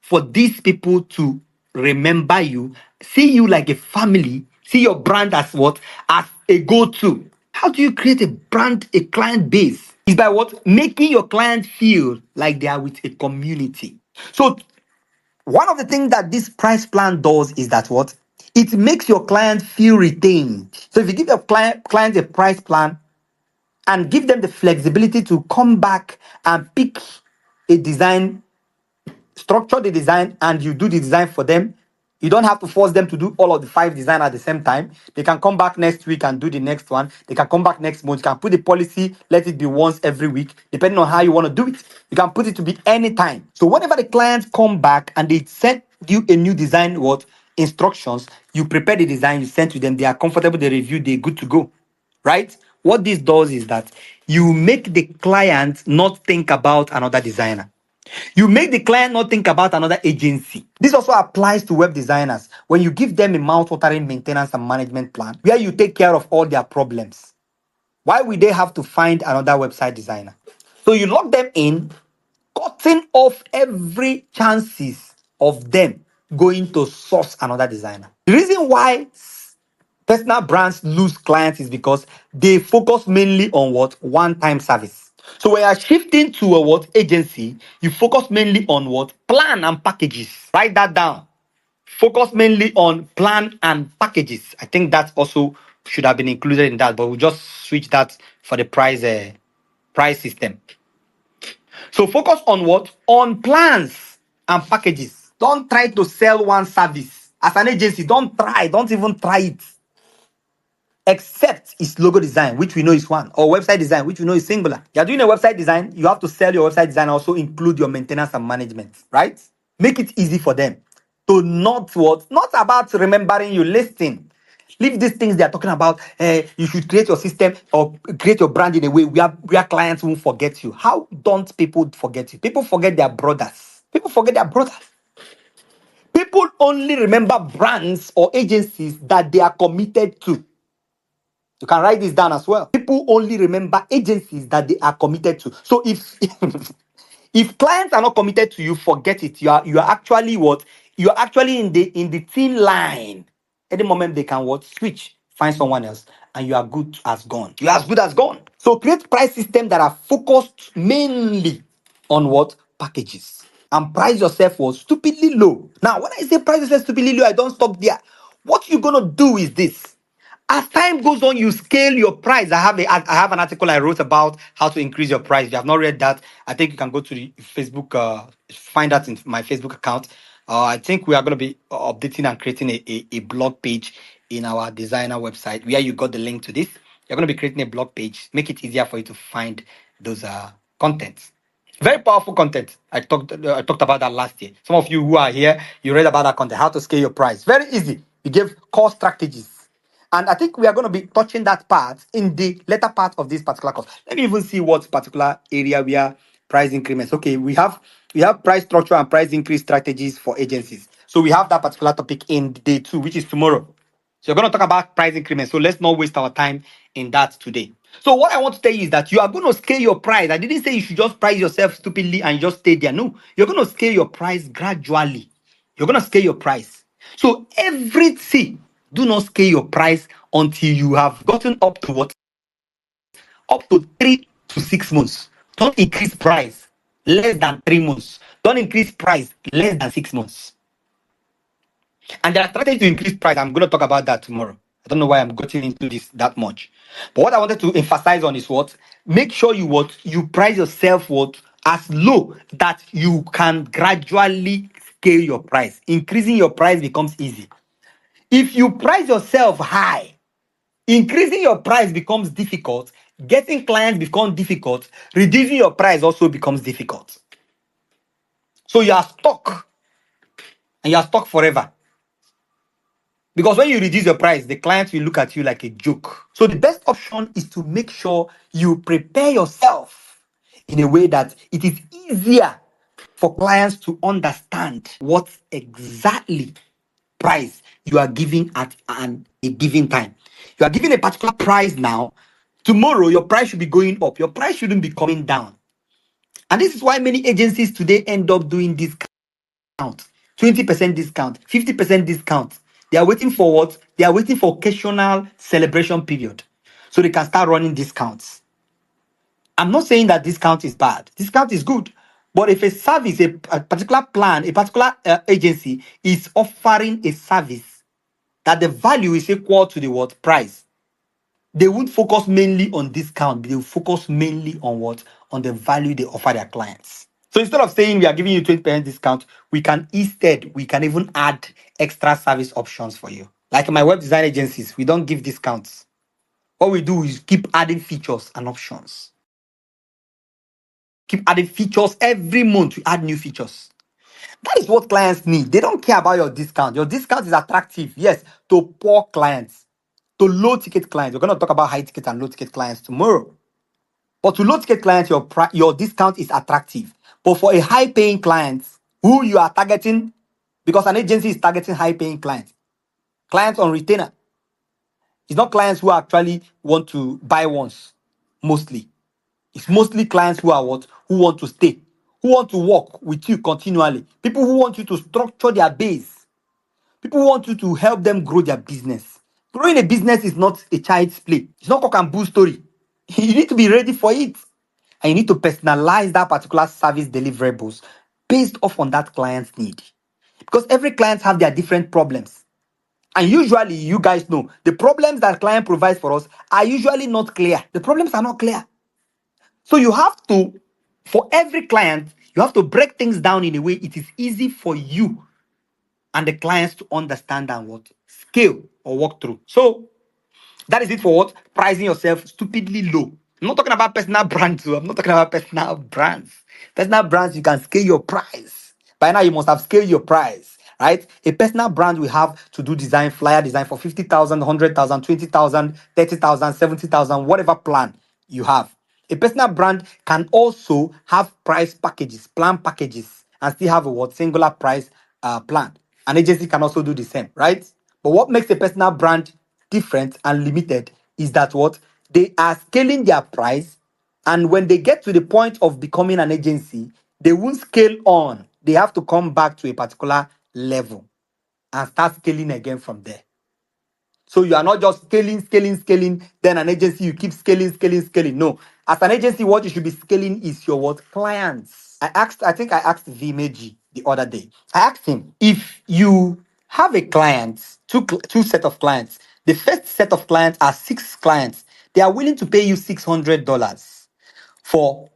S1: for these people to remember you, see you like a family, see your brand as what? As a go-to. How do you create a brand, a client base? Is by what? Making your client feel like they are with a community. So one of the things that this price plan does is that what? It makes your client feel retained. So if you give your client a price plan and give them the flexibility to come back and pick a design, structure the design, and you do the design for them. You don't have to force them to do all of the 5 design at the same time. They can come back next week and do the next one. They can come back next month. You can put the policy, let it be once every week, depending on how you want to do it. You can put it to be anytime. So whenever the clients come back and they send you a new design, what instructions, you prepare the design, you send to them, they are comfortable, they review, they're good to go. Right? What this does is that you make the client not think about another designer. You make the client not think about another agency. This also applies to web designers. When you give them a mouth-watering maintenance and management plan where you take care of all their problems, why would they have to find another website designer? So you lock them in, cutting off every chances of them going to source another designer. The reason why personal brands lose clients is because they focus mainly on what? One-time service. So when you're shifting to a what? Agency, you focus mainly on what? Plan and packages. Write that down. Focus mainly on plan and packages. I think that also should have been included in that, but we'll just switch that for the price system. So focus on what? On plans and packages. Don't try to sell one service. As an agency, don't even try it. Except it's logo design, which we know is one, or website design, which we know is singular. You're doing a website design, you have to sell your website design, also include your maintenance and management, right? Make it easy for them to not what? Not about remembering you, listing. Leave these things they are talking about. You should create your system or create your brand in a way where clients won't forget you. How don't people forget you? People forget their brothers. People forget their brothers. People only remember brands or agencies that they are committed to. You can write this down as well. People only remember agencies that they are committed to. So if if clients are not committed to you, forget it. You are actually what? You are actually in the thin line. At the moment they can what? Switch, find someone else, and you are good as gone. You are as good as gone. So create price systems that are focused mainly on what? Packages. And price yourself was stupidly low. Now, when I say price yourself stupidly low, I don't stop there. What you're gonna do is this. As time goes on, you scale your price. I have an article I wrote about how to increase your price. If you have not read that, I think you can go to the Facebook, find that in my Facebook account. I think we are going to be updating and creating a blog page in our designer website where you got the link to this. You're going to be creating a blog page, make it easier for you to find those contents. Very powerful content. I talked about that last year. Some of you who are here, you read about that content, how to scale your price. Very easy. We gave core strategies. And I think we are going to be touching that part in the later part of this particular course. Let me even see what particular area where price increments. Okay, we have price structure and price increase strategies for agencies. So we have that particular topic in day 2, which is tomorrow. So you're going to talk about price increments. So let's not waste our time in that today. So what I want to tell you is that you are going to scale your price. I didn't say you should just price yourself stupidly and just stay there. No, you're going to scale your price gradually. You're going to scale your price. So everything, do not scale your price until you have gotten up to what? Up to 3 to 6 months. Don't increase price less than 3 months. Don't increase price less than 6 months. And there are strategies to increase price. I'm going to talk about that tomorrow. I don't know why I'm getting into this that much. But what I wanted to emphasize on is what? Make sure you price yourself what? As low that you can gradually scale your price. Increasing your price becomes easy. If you price yourself high, increasing your price becomes difficult. Getting clients becomes difficult. Reducing your price also becomes difficult. So you are stuck. And you are stuck forever. Because when you reduce your price, the clients will look at you like a joke. So the best option is to make sure you prepare yourself in a way that it is easier for clients to understand what exactly price you are giving at a given time. You are giving a particular price now. Tomorrow, your price should be going up. Your price shouldn't be coming down. And this is why many agencies today end up doing this discount, 20% discount, 50% discount. They are waiting for what? They are waiting for occasional celebration period. So they can start running discounts. I'm not saying that discount is bad. Discount is good. But if a service, a particular plan, a particular agency is offering a service that the value is equal to the what price, they won't focus mainly on discount. They will focus mainly on what? On the value they offer their clients. So instead of saying we are giving you 20% discount, we can even add extra service options for you. Like in my web design agencies, we don't give discounts. What we do is keep adding features and options. Keep adding features every month. We add new features. That is what clients need. They don't care about your discount. Your discount is attractive, yes, to poor clients, to low ticket clients. We're going to talk about high ticket and low ticket clients tomorrow. But to low ticket clients, your discount is attractive. But for a high paying client who you are targeting, because an agency is targeting high paying clients, clients on retainer, it's not clients who actually want to buy once, mostly. It's mostly clients who are what? Who want to stay, who want to work with you continually. People who want you to structure their base. People who want you to help them grow their business. Growing a business is not a child's play. It's not cock and bull story. You need to be ready for it. And you need to personalize that particular service deliverables based off on that client's need. Because every client have their different problems. And usually, you guys know, the problems that client provides for us are usually not clear. The problems are not clear. So you have to, for every client, you have to break things down in a way it is easy for you and the clients to understand and what scale or walk through. So that is it for what? Pricing yourself stupidly low. I'm not talking about personal brands. I'm not talking about personal brands. Personal brands, you can scale your price. By now, you must have scaled your price, right? A personal brand will have to do design, flyer design for 50,000, 100,000, 20,000, 30,000, 70,000, whatever plan you have. A personal brand can also have price packages, plan packages, and still have a what? Singular price plan. An agency can also do the same, right? But what makes a personal brand different and limited is that what? They are scaling their price, and when they get to the point of becoming an agency, they won't scale on. They have to come back to a particular level and start scaling again from there. So you are not just scaling. Then an agency, you keep scaling. No. As an agency, what you should be scaling is your what? Clients. I think I asked Vimeji the other day. I asked him, if you have a client, two set of clients, the first set of clients are 6 clients. They are willing to pay you $600 for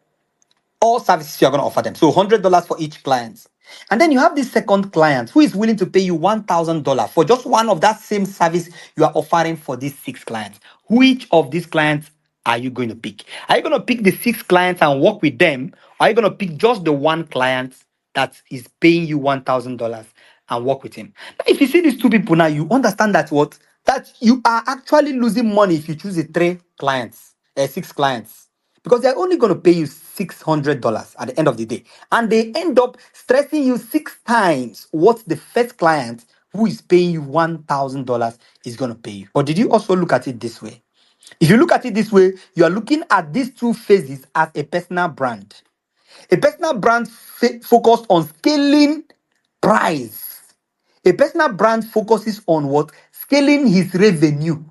S1: all services you're going to offer them. So $100 for each client. And then you have this second client who is willing to pay you $1,000 for just one of that same service you are offering for these 6 clients. Which of these clients are you going to pick? Are you going to pick the 6 clients and work with them? Or are you going to pick just the one client that is paying you $1,000 and work with him? Now, if you see these two people now, you understand that what? That you are actually losing money if you choose the 6 clients, because they're only going to pay you $600 at the end of the day. And they end up stressing you 6 times what the first client who is paying you $1,000 is going to pay you. But did you also look at it this way? If you look at it this way, you are looking at these two phases as a personal brand. A personal brand focused on scaling price. A personal brand focuses on what? Scaling his revenue.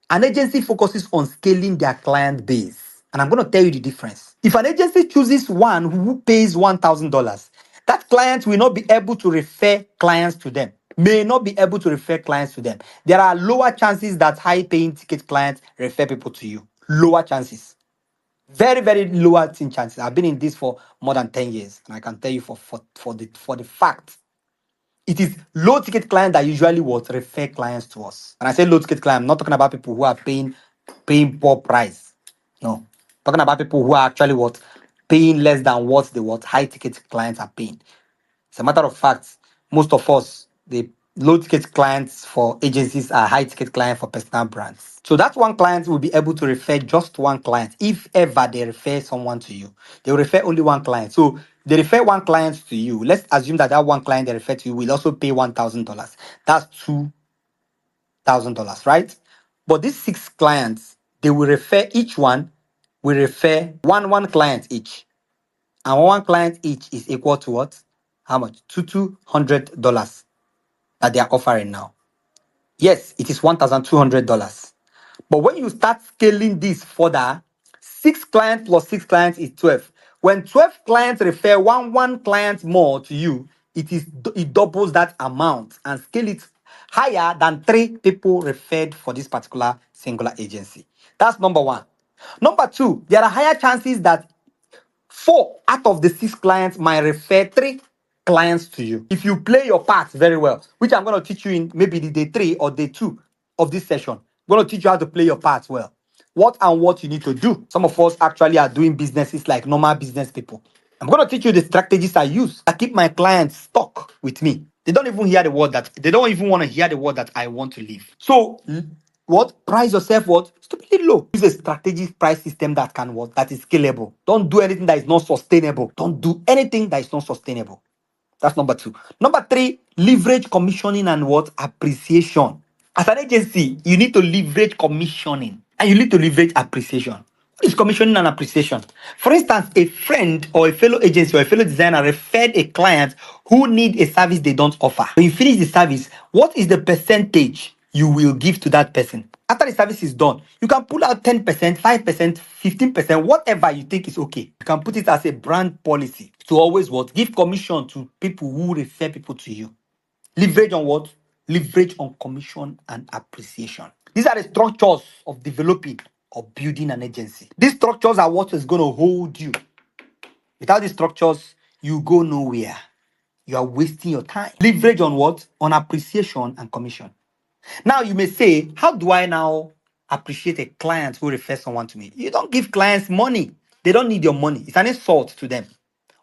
S1: An agency focuses on scaling their client base. And I'm going to tell you the difference. If an agency chooses one who pays $1,000, that client will not be able to refer clients to them. May not be able to refer clients to them. There are lower chances that high paying ticket clients refer people to you. Lower chances. Very, very lower chances. I've been in this for more than 10 years. And I can tell you for the fact it is low ticket clients that usually what refer clients to us. And I say low ticket client, I'm not talking about people who are paying poor price. No. Talking about people who are actually what paying less than what the what high ticket clients are paying. As a matter of fact, most of us, the low ticket clients for agencies are high ticket clients for personal brands. So that one client will be able to refer just one client. If ever they refer someone to you, they will refer only one client. So they refer one client to you. Let's assume that that one client they refer to you will also pay $1,000. That's $2,000, right? But these 6 clients, they will refer each one will refer one client each. And one client each is equal to what? how much? $200 that they are offering now. Yes, it is $1,200. But when you start scaling this further, 6 clients plus 6 clients is 12. When 12 clients refer one client more to you, it doubles that amount and scale it higher than 3 people referred for this particular singular agency. That's number one. Number two, there are higher chances that 4 out of the 6 clients might refer 3 clients to you. If you play your part very well, which I'm going to teach you in maybe the day 3 or day 2 of this session, I'm going to teach you how to play your part well. What you need to do. Some of us actually are doing businesses like normal business people. I'm going to teach you the strategies I use. I keep my clients stuck with me. They don't even hear the word that they don't even want to hear the word that I want to leave. So what? Price yourself what? Stupidly low. Use a strategic price system that can what? That is scalable. Don't do anything that is not sustainable. Don't do anything that is not sustainable. That's number two. Number three, leverage commissioning and what? Appreciation. As an agency, you need to leverage commissioning and you need to leverage appreciation. What is commissioning and appreciation? For instance, a friend or a fellow agency or a fellow designer referred a client who need a service they don't offer. When you finish the service, what is the percentage you will give to that person? After the service is done, you can pull out 10%, 5%, 15%, whatever you think is okay. You can put it as a brand policy to always what? Give commission to people who refer people to you. Leverage on what? Leverage on commission and appreciation. These are the structures of developing or building an agency. These structures are what is going to hold you. Without these structures, you go nowhere. You are wasting your time. Leverage on what? On appreciation and commission. Now you may say, how do I now appreciate a client who refers someone to me? You don't give clients money. They don't need your money. It's an insult to them.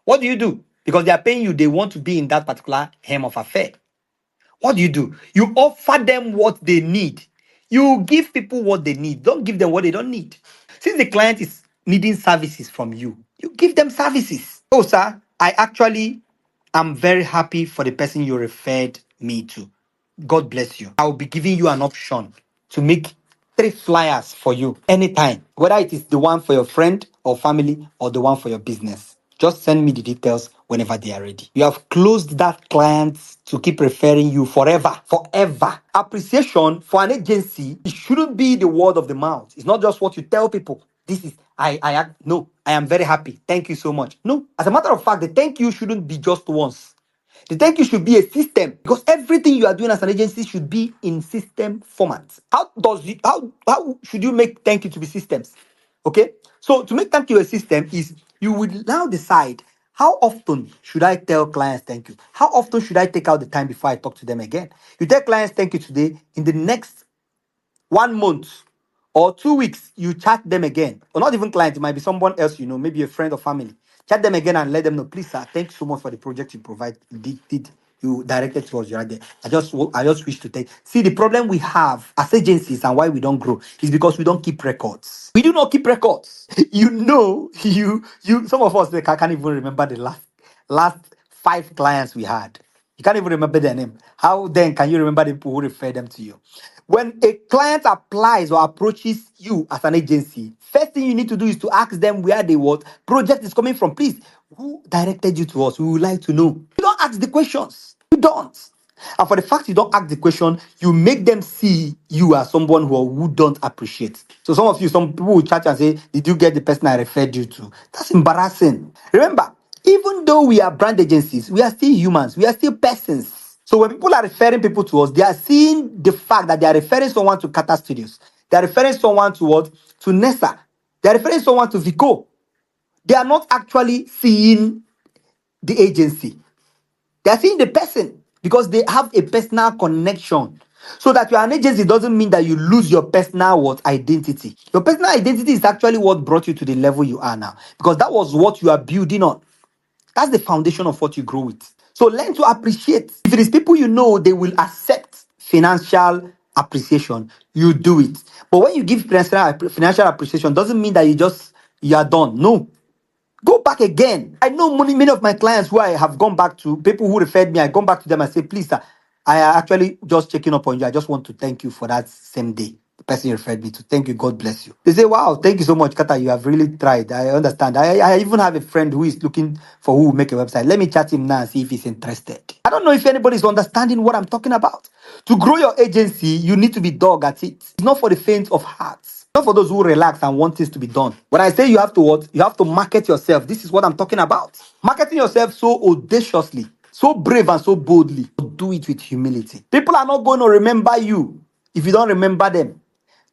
S1: What do? Because they are paying you, they want to be in that particular hem of affair. What do? You offer them what they need. You give people what they need. Don't give them what they don't need. Since the client is needing services from you, you give them services. Oh, sir, I actually am very happy for the person you referred me to. God bless you. I'll be giving you an option to make 3 flyers for you anytime, whether it is the one for your friend or family or the one for your business. Just send me the details whenever they are ready. You have closed that client to keep referring you forever. Forever. Appreciation for an agency, it shouldn't be the word of the mouth. It's not just what you tell people. This is, no, I am very happy. Thank you so much. No. As a matter of fact, the thank you shouldn't be just once. The thank you should be a system because everything you are doing as an agency should be in system format. How should you make thank you to be systems? Okay, so to make thank you a system is you would now decide how often should I tell clients thank you? How often should I take out the time before I talk to them again? You tell clients thank you today, in the next 1 month or 2 weeks, you chat them again. Or not even client, it might be someone else, maybe a friend or family. Chat them again and let them know, please, sir, thanks so much for the project you did you directed towards you right there. I just wish to take. See, the problem we have as agencies and why we don't grow is because we don't keep records. We do not keep records. Some of us they can't even remember the last 5 clients we had. You can't even remember their name. How then can you remember the people who refer them to you? When a client applies or approaches you as an agency, first thing you need to do is to ask them where the what project is coming from. Please, who directed you to us? We would like to know. You don't ask the questions. You don't. And for the fact you don't ask the question, you make them see you as someone who don't appreciate. So some people will chat and say, did you get the person I referred you to? That's embarrassing. Remember, even though we are brand agencies, we are still humans. We are still persons. So when people are referring people to us, they are seeing the fact that they are referring someone to Kata Studios. They are referring someone to what? To Nessa. They are referring someone to Vico. They are not actually seeing the agency. They are seeing the person because they have a personal connection. So that you are an agency doesn't mean that you lose your personal what identity. Your personal identity is actually what brought you to the level you are now. Because that was what you are building on. That's the foundation of what you grow with. So learn to appreciate. If it is people you know, they will accept financial appreciation. You do it. But when you give financial appreciation, doesn't mean that you are done. No. Go back again. I know many of my clients who I have gone back to, people who referred me, I gone back to them and say, please, sir, I am actually just checking up on you. I just want to thank you for that same day. the person you referred me to. Thank you. God bless you. They say, wow, thank you so much, Kata. You have really tried. I understand. I even have a friend who is looking for who will make a website. Let me chat him now and see if he's interested. I don't know if anybody is understanding what I'm talking about. To grow your agency, you need to be dog at it. It's not for the faint of heart. Not for those who relax and want things to be done. When I say you have to what? You have to market yourself. This is what I'm talking about. Marketing yourself so audaciously, so brave and so boldly. Do it with humility. People are not going to remember you if you don't remember them.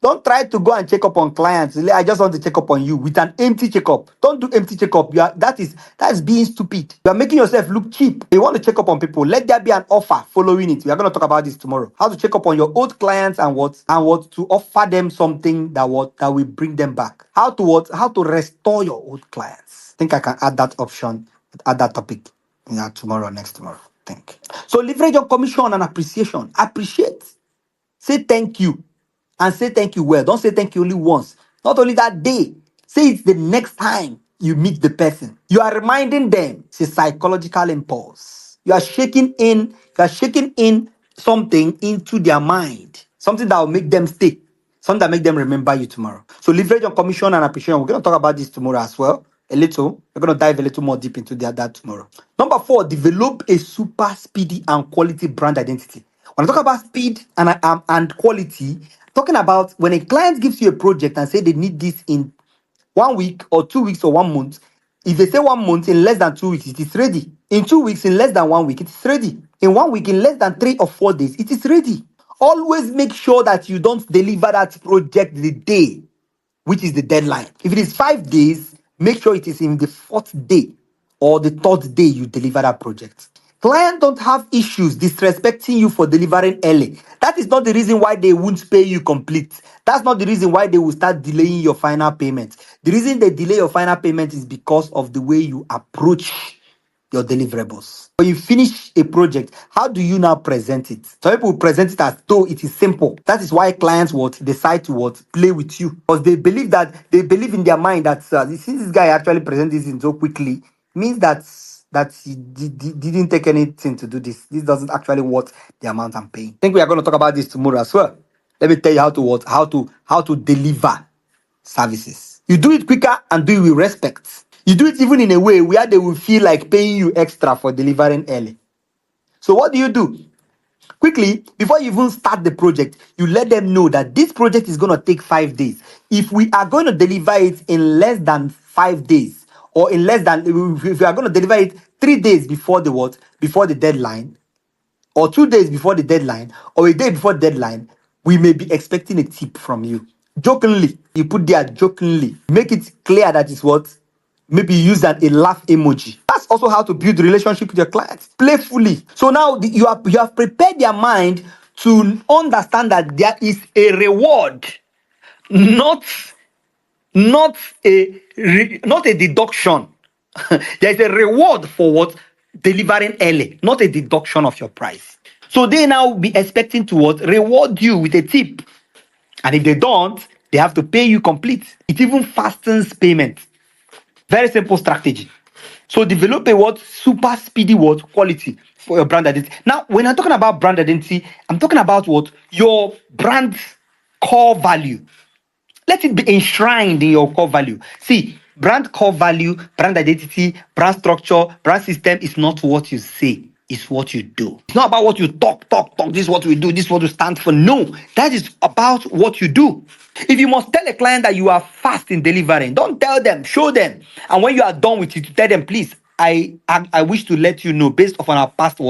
S1: Don't try to go and check up on clients. I just want to check up on you with an empty checkup. Don't do empty checkup. That is being stupid. You are making yourself look cheap. You want to check up on people. Let there be an offer following it. We are going to talk about this tomorrow. How to check up on your old clients and what to offer them something that will bring them back. How to restore your old clients. I think I can add that option, add that topic tomorrow, next tomorrow. Think. So leverage your commission and appreciation. Appreciate. Say thank you. And say thank you well. Don't say thank you only once. Not only that day. Say it the next time you meet the person. You are reminding them it's a psychological impulse. You are shaking in something into their mind. Something that will make them stay. Something that make them remember you tomorrow. So leverage on commission and appreciation. We're going to talk about this tomorrow as well. A little. We're going to dive a little more deep into that tomorrow. Number 4, develop a super speedy and quality brand identity. When I talk about speed and quality, talking about when a client gives you a project and say they need this in 1 week or 2 weeks or 1 month, if they say 1 month, in less than 2 weeks, it is ready. In 2 weeks, in less than 1 week, it is ready. In 1 week, in less than 3 or 4 days, it is ready. Always make sure that you don't deliver that project the day, which is the deadline. If it is 5 days, make sure it is in the 4th day or the 3rd day you deliver that project. Clients don't have issues disrespecting you for delivering early. That is not the reason why they won't pay you complete. That's not the reason why they will start delaying your final payment. The reason they delay your final payment is because of the way you approach your deliverables. When you finish a project, how do you now present it? Some people present it as though it is simple. That is why clients decide to play with you, because they believe in their mind that since this guy actually presents this in so quickly, means that he didn't take anything to do this. This doesn't actually worth the amount I'm paying. I think we are going to talk about this tomorrow as well. Let me tell you how to deliver services. You do it quicker and do it with respect. You do it even in a way where they will feel like paying you extra for delivering early. So what do? Quickly, before you even start the project, you let them know that this project is going to take 5 days. If we are going to deliver it in less than 5 days, or if we are going to deliver it 3 days before the deadline, or 2 days before the deadline, or a day before the deadline, we may be expecting a tip from you. Jokingly, you put there jokingly. Make it clear that it's what? Maybe use a laugh emoji. That's also how to build relationship with your clients. Playfully. So now you have prepared their mind to understand that there is a reward, not not not a deduction. There is a reward for what? Delivering early, not a deduction of your price. So they now be expecting to what? Reward you with a tip. And if they don't, they have to pay you complete. It even fastens payment. Very simple strategy. So develop a what? Super speedy what? Quality for your brand identity. Now, when I'm talking about brand identity, I'm talking about what? Your brand core value. Let it be enshrined in your core value. See, brand core value, brand identity, brand structure, brand system is not what you say, it's what you do. It's not about what you talk. This is what we do, this is what we stand for. No, that is about what you do. If you must tell a client that you are fast in delivering, don't tell them, show them. And when you are done with it, you tell them, please, I wish to let you know, based upon our past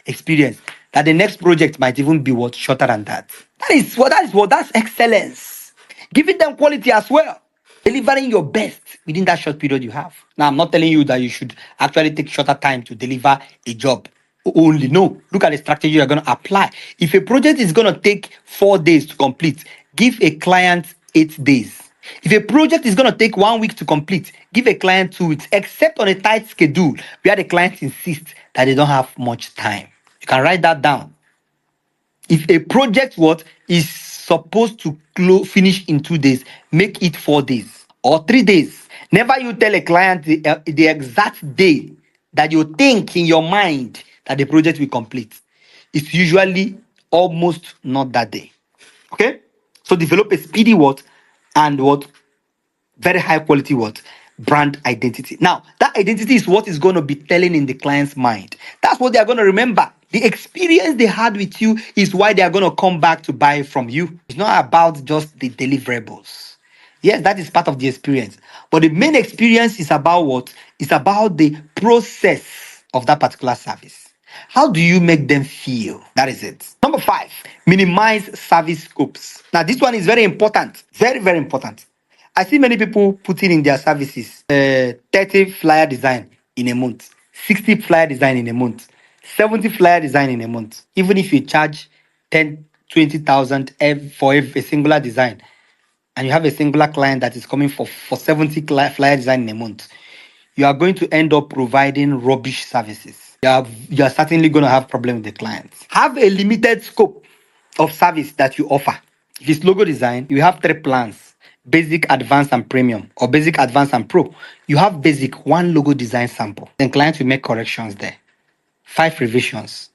S1: experience, that the next project might even be shorter than that. That's excellence. Giving them quality as well. Delivering your best within that short period you have. Now, I'm not telling you that you should actually take shorter time to deliver a job. Only no. Look at the strategy you're going to apply. If a project is going to take 4 days to complete, give a client 8 days. If a project is going to take 1 week to complete, give a client 2 weeks, except on a tight schedule where the client insists that they don't have much time. You can write that down. If a project is supposed to finish in 2 days, make it 4 days or 3 days. Never you tell a client the exact day that you think in your mind that the project will complete. It's usually almost not that day. Okay? So develop a speedy what and what very high quality what brand identity. Now that identity is what is going to be telling in the client's mind. That's what they are going to remember. The experience they had with you is why they are going to come back to buy from you. It's not about just the deliverables. Yes, that is part of the experience, but the main experience is about what? It's about the process of that particular service. How do you make them feel? That is it. Number 5, minimize service scopes. Now this one is very important, very very important. I see many people putting in their services 30 flyer design in a month, 60 flyer design in a month, 70 flyer design in a month. Even if you charge 10, 20,000 for a singular design, and you have a singular client that is coming for 70 flyer design in a month, you are going to end up providing rubbish services. You are certainly going to have problem with the clients. Have a limited scope of service that you offer. If it's logo design, you have 3 plans: basic, advanced, and premium, or basic, advanced, and pro. You have basic, 1 logo design sample. Then clients will make corrections there. 5 revisions.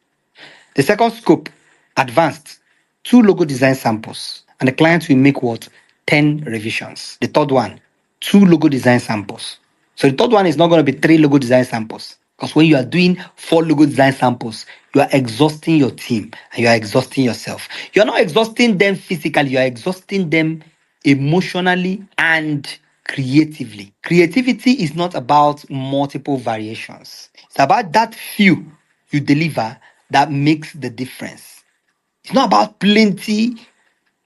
S1: The second scope, advanced, 2 logo design samples. And the client will make what? 10 revisions. The third one, 2 logo design samples. So the third one is not going to be 3 logo design samples. Because when you are doing 4 logo design samples, you are exhausting your team and you are exhausting yourself. You are not exhausting them physically, you are exhausting them emotionally and creatively. Creativity is not about multiple variations, it's about that few you deliver that makes the difference. It's not about plenty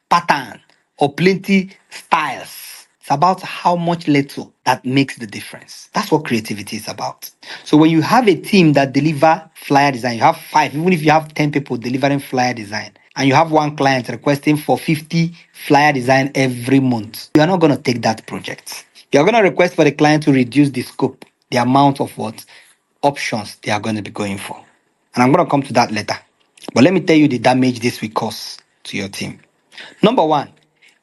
S1: pattern or plenty styles. It's about how much little that makes the difference. That's what creativity is about. So when you have a team that deliver flyer design, you have 5, even if you have 10 people delivering flyer design, and you have 1 client requesting for 50 flyer design every month, you are not going to take that project. You are going to request for the client to reduce the scope, the amount of what options they are going to be going for. And I'm going to come to that later. But let me tell you the damage this will cause to your team. Number 1,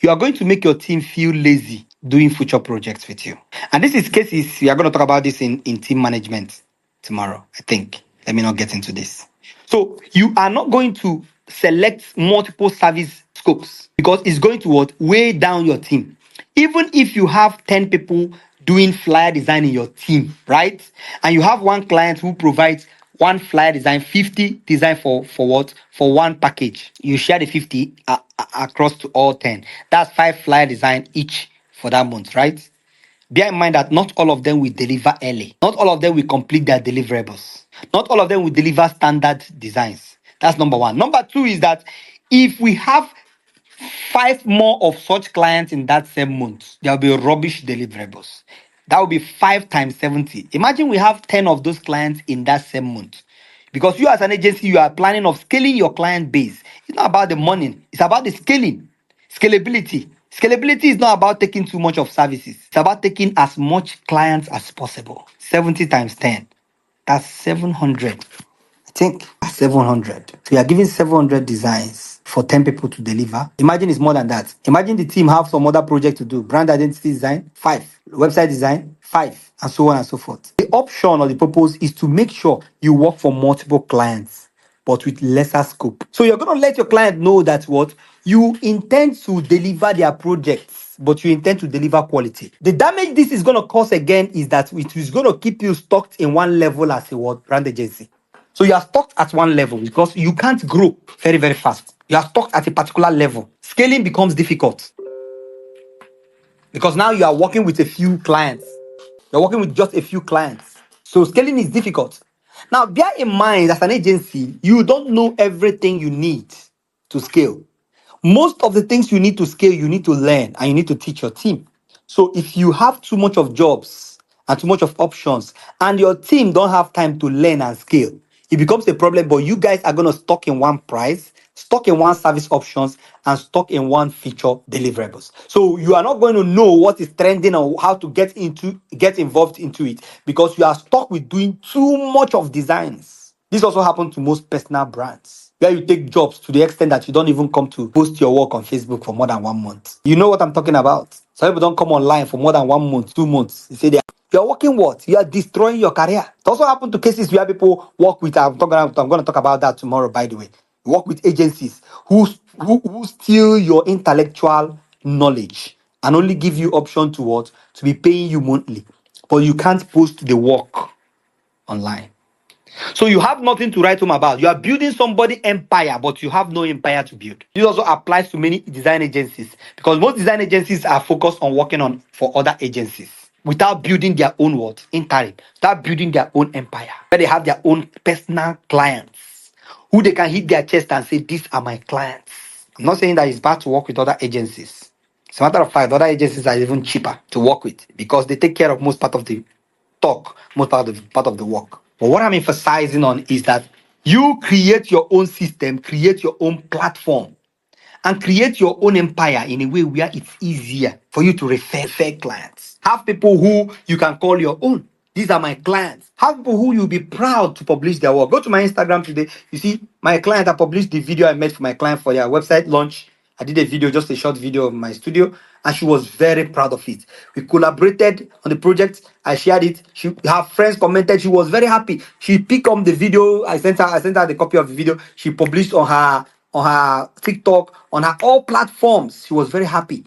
S1: you are going to make your team feel lazy doing future projects with you. And this is cases, we are going to talk about this in team management tomorrow, I think. Let me not get into this. So you are not going to select multiple service scopes because it's going to what? Weigh down your team. Even if you have 10 people doing flyer design in your team, right? And you have 1 client who provides 1 flyer design, 50 design for what? For 1 package. You share the 50 across to all 10. That's 5 flyer design each for that month, right? Bear in mind that not all of them will deliver early. Not all of them will complete their deliverables. Not all of them will deliver standard designs. That's number 1. Number 2 is that if we have 5 more of such clients in that same month, there will be rubbish deliverables. That will be 5 times 70. Imagine we have 10 of those clients in that same month. Because you as an agency, you are planning of scaling your client base. It's not about the money. It's about the scaling. Scalability. Scalability is not about taking too much of services. It's about taking as much clients as possible. 70 times 10. That's 700. I think that's 700. So you are giving 700 designs for 10 people to deliver. Imagine it's more than that. Imagine the team have some other project to do. Brand identity design, 5. Website design, 5. And so on and so forth. The option or the purpose is to make sure you work for multiple clients, but with lesser scope. So you're going to let your client know that what? You intend to deliver their projects, but you intend to deliver quality. The damage this is going to cause again is that it is going to keep you stuck in one level as a what? Brand agency. So you are stuck at one level because you can't grow very, very fast. You are stuck at a particular level. Scaling becomes difficult because now you are working with a few clients. You're working with just a few clients. So scaling is difficult. Now, bear in mind, as an agency, you don't know everything you need to scale. Most of the things you need to scale, you need to learn and you need to teach your team. So if you have too much of jobs and too much of options and your team don't have time to learn and scale, it becomes a problem. But you guys are going to stuck in one price, stuck in one service options, and stuck in one feature deliverables. So you are not going to know what is trending or how to get involved into it because you are stuck with doing too much of designs. This also happens to most personal brands where you take jobs to the extent that you don't even come to post your work on Facebook for more than 1 month. You know what I'm talking about? Some people don't come online for more than 1 month, 2 months. They say you're working what? You are destroying your career. It also happened to cases where people work with, I'm going to talk about that tomorrow, by the way. You work with agencies who who steal your intellectual knowledge and only give you option to what? To be paying you monthly. But you can't post the work online. So you have nothing to write home about. You are building somebody empire, but you have no empire to build. This also applies to many design agencies because most design agencies are focused on working on for other agencies without building their own what? Interim. Without building their own empire. Where they have their own personal clients who they can hit their chest and say, these are my clients. I'm not saying that it's bad to work with other agencies. As a matter of fact, other agencies are even cheaper to work with because they take care of most part of the most part of the work. But what I'm emphasizing on is that you create your own system, create your own platform, and create your own empire in a way where it's easier for you to refer clients. Have people who you can call your own. These are my clients. Have people who you'll be proud to publish their work. Go to my Instagram today. You see, my client, I published the video I made for my client for their website launch. I did a video, just a short video of my studio, and she was very proud of it. We collaborated on the project. I shared it. Her friends commented. She was very happy. She picked up the video. I sent her the copy of the video. She published on her TikTok, on her all platforms. She was very happy.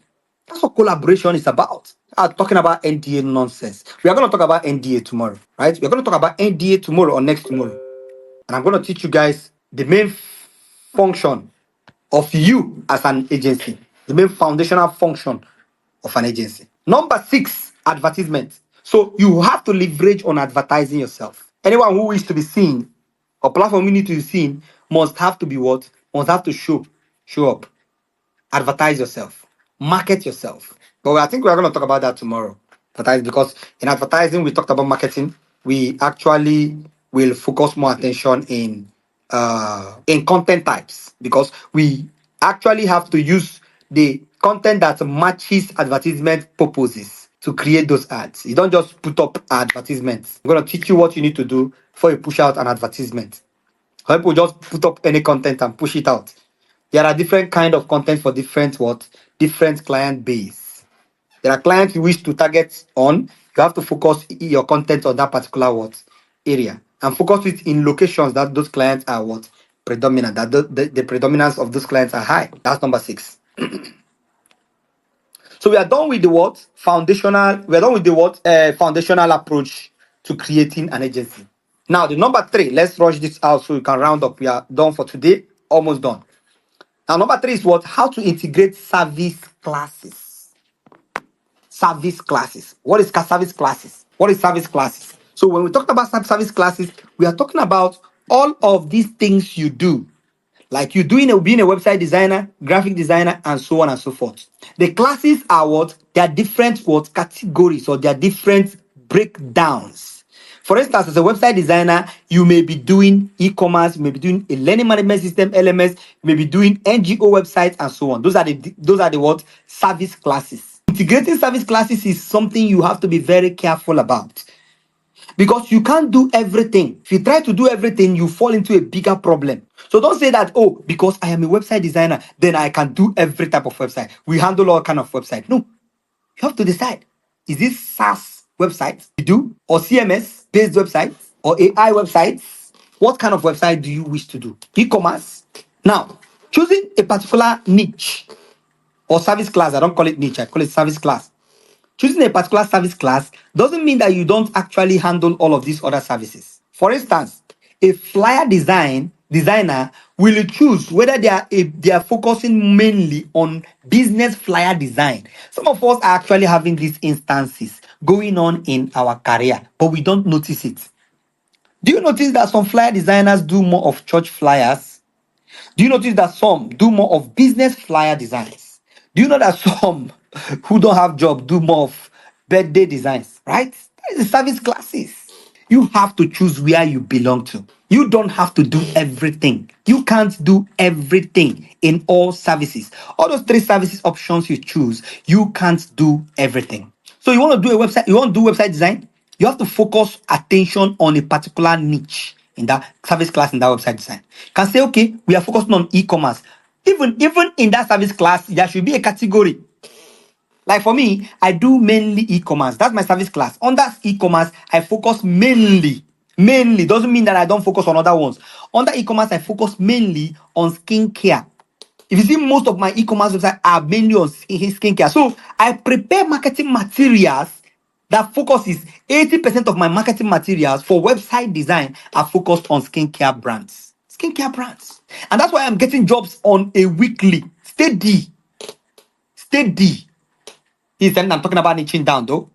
S1: That's what collaboration is about. I'm talking about NDA nonsense. We are going to talk about NDA tomorrow, right? We're going to talk about NDA tomorrow or next tomorrow. And I'm going to teach you guys the main function of you as an agency, the main foundational function of an agency. Number 6, advertisement. So you have to leverage on advertising yourself. Anyone who wishes to be seen or platform you need to be seen must have to be what? Must have to show up. Advertise yourself, market yourself. But I think we're going to talk about that tomorrow. Advertise, because in advertising we talked about marketing. We actually will focus more attention in content types because we actually have to use the content that matches advertisement purposes to create those ads. You don't just put up advertisements. I'm going to teach you what you need to do before you push out an advertisement. Some people just put up any content and push it out. There are different kind of content for different client base. There are clients you wish to target on. You have to focus your content on that particular area and focus it in locations that those clients are predominant. That the predominance of those clients are high. That's number 6. So we are done with the foundational. We are done with the foundational approach to creating an agency. Now the number 3. Let's rush this out so we can round up. We are done for today. Almost done. Now, number 3 is what? How to integrate service classes. Service classes. What is service classes? What is service classes? So when we talk about service classes, we are talking about all of these things you do. Like you being a website designer, graphic designer, and so on and so forth. The classes are what? They are different categories or they are different breakdowns. For instance, as a website designer, you may be doing e-commerce, you may be doing a learning management system, LMS, you may be doing NGO websites, and so on. Those are the what? Service classes. Integrating service classes is something you have to be very careful about. Because you can't do everything. If you try to do everything, you fall into a bigger problem. So don't say that, oh, because I am a website designer, then I can do every type of website. We handle all kind of website. No, you have to decide. Is this SaaS websites you do, or CMS-based websites, or AI websites? What kind of website do you wish to do? E-commerce? Now, choosing a particular niche or service class, I don't call it niche, I call it service class. Choosing a particular service class doesn't mean that you don't actually handle all of these other services. For instance, a flyer designer will choose whether they are focusing mainly on business flyer design. Some of us are actually having these instances going on in our career, but we don't notice it. Do you notice that some flyer designers do more of church flyers? Do you notice that some do more of business flyer designs? Do you know that some who don't have job do more of birthday designs, right? That is the service classes. You have to choose where you belong to. You don't have to do everything. You can't do everything in all services. All those 3 services options you choose, you can't do everything. So you want to do a website, you want to do website design, you have to focus attention on a particular niche in that service class in that website design. You can say, okay, we are focusing on e-commerce. Even in that service class, there should be a category. Like for me, I do mainly e-commerce. That's my service class. Under e-commerce, I focus mainly. Mainly doesn't mean that I don't focus on other ones. Under e-commerce, I focus mainly on skincare. If you see, most of my e-commerce websites are mainly on skincare. So I prepare marketing materials that focuses 80% of my marketing materials for website design are focused on skincare brands. Skincare brands. And that's why I'm getting jobs on a weekly. Steady. Steady. This is I'm talking about niching down though.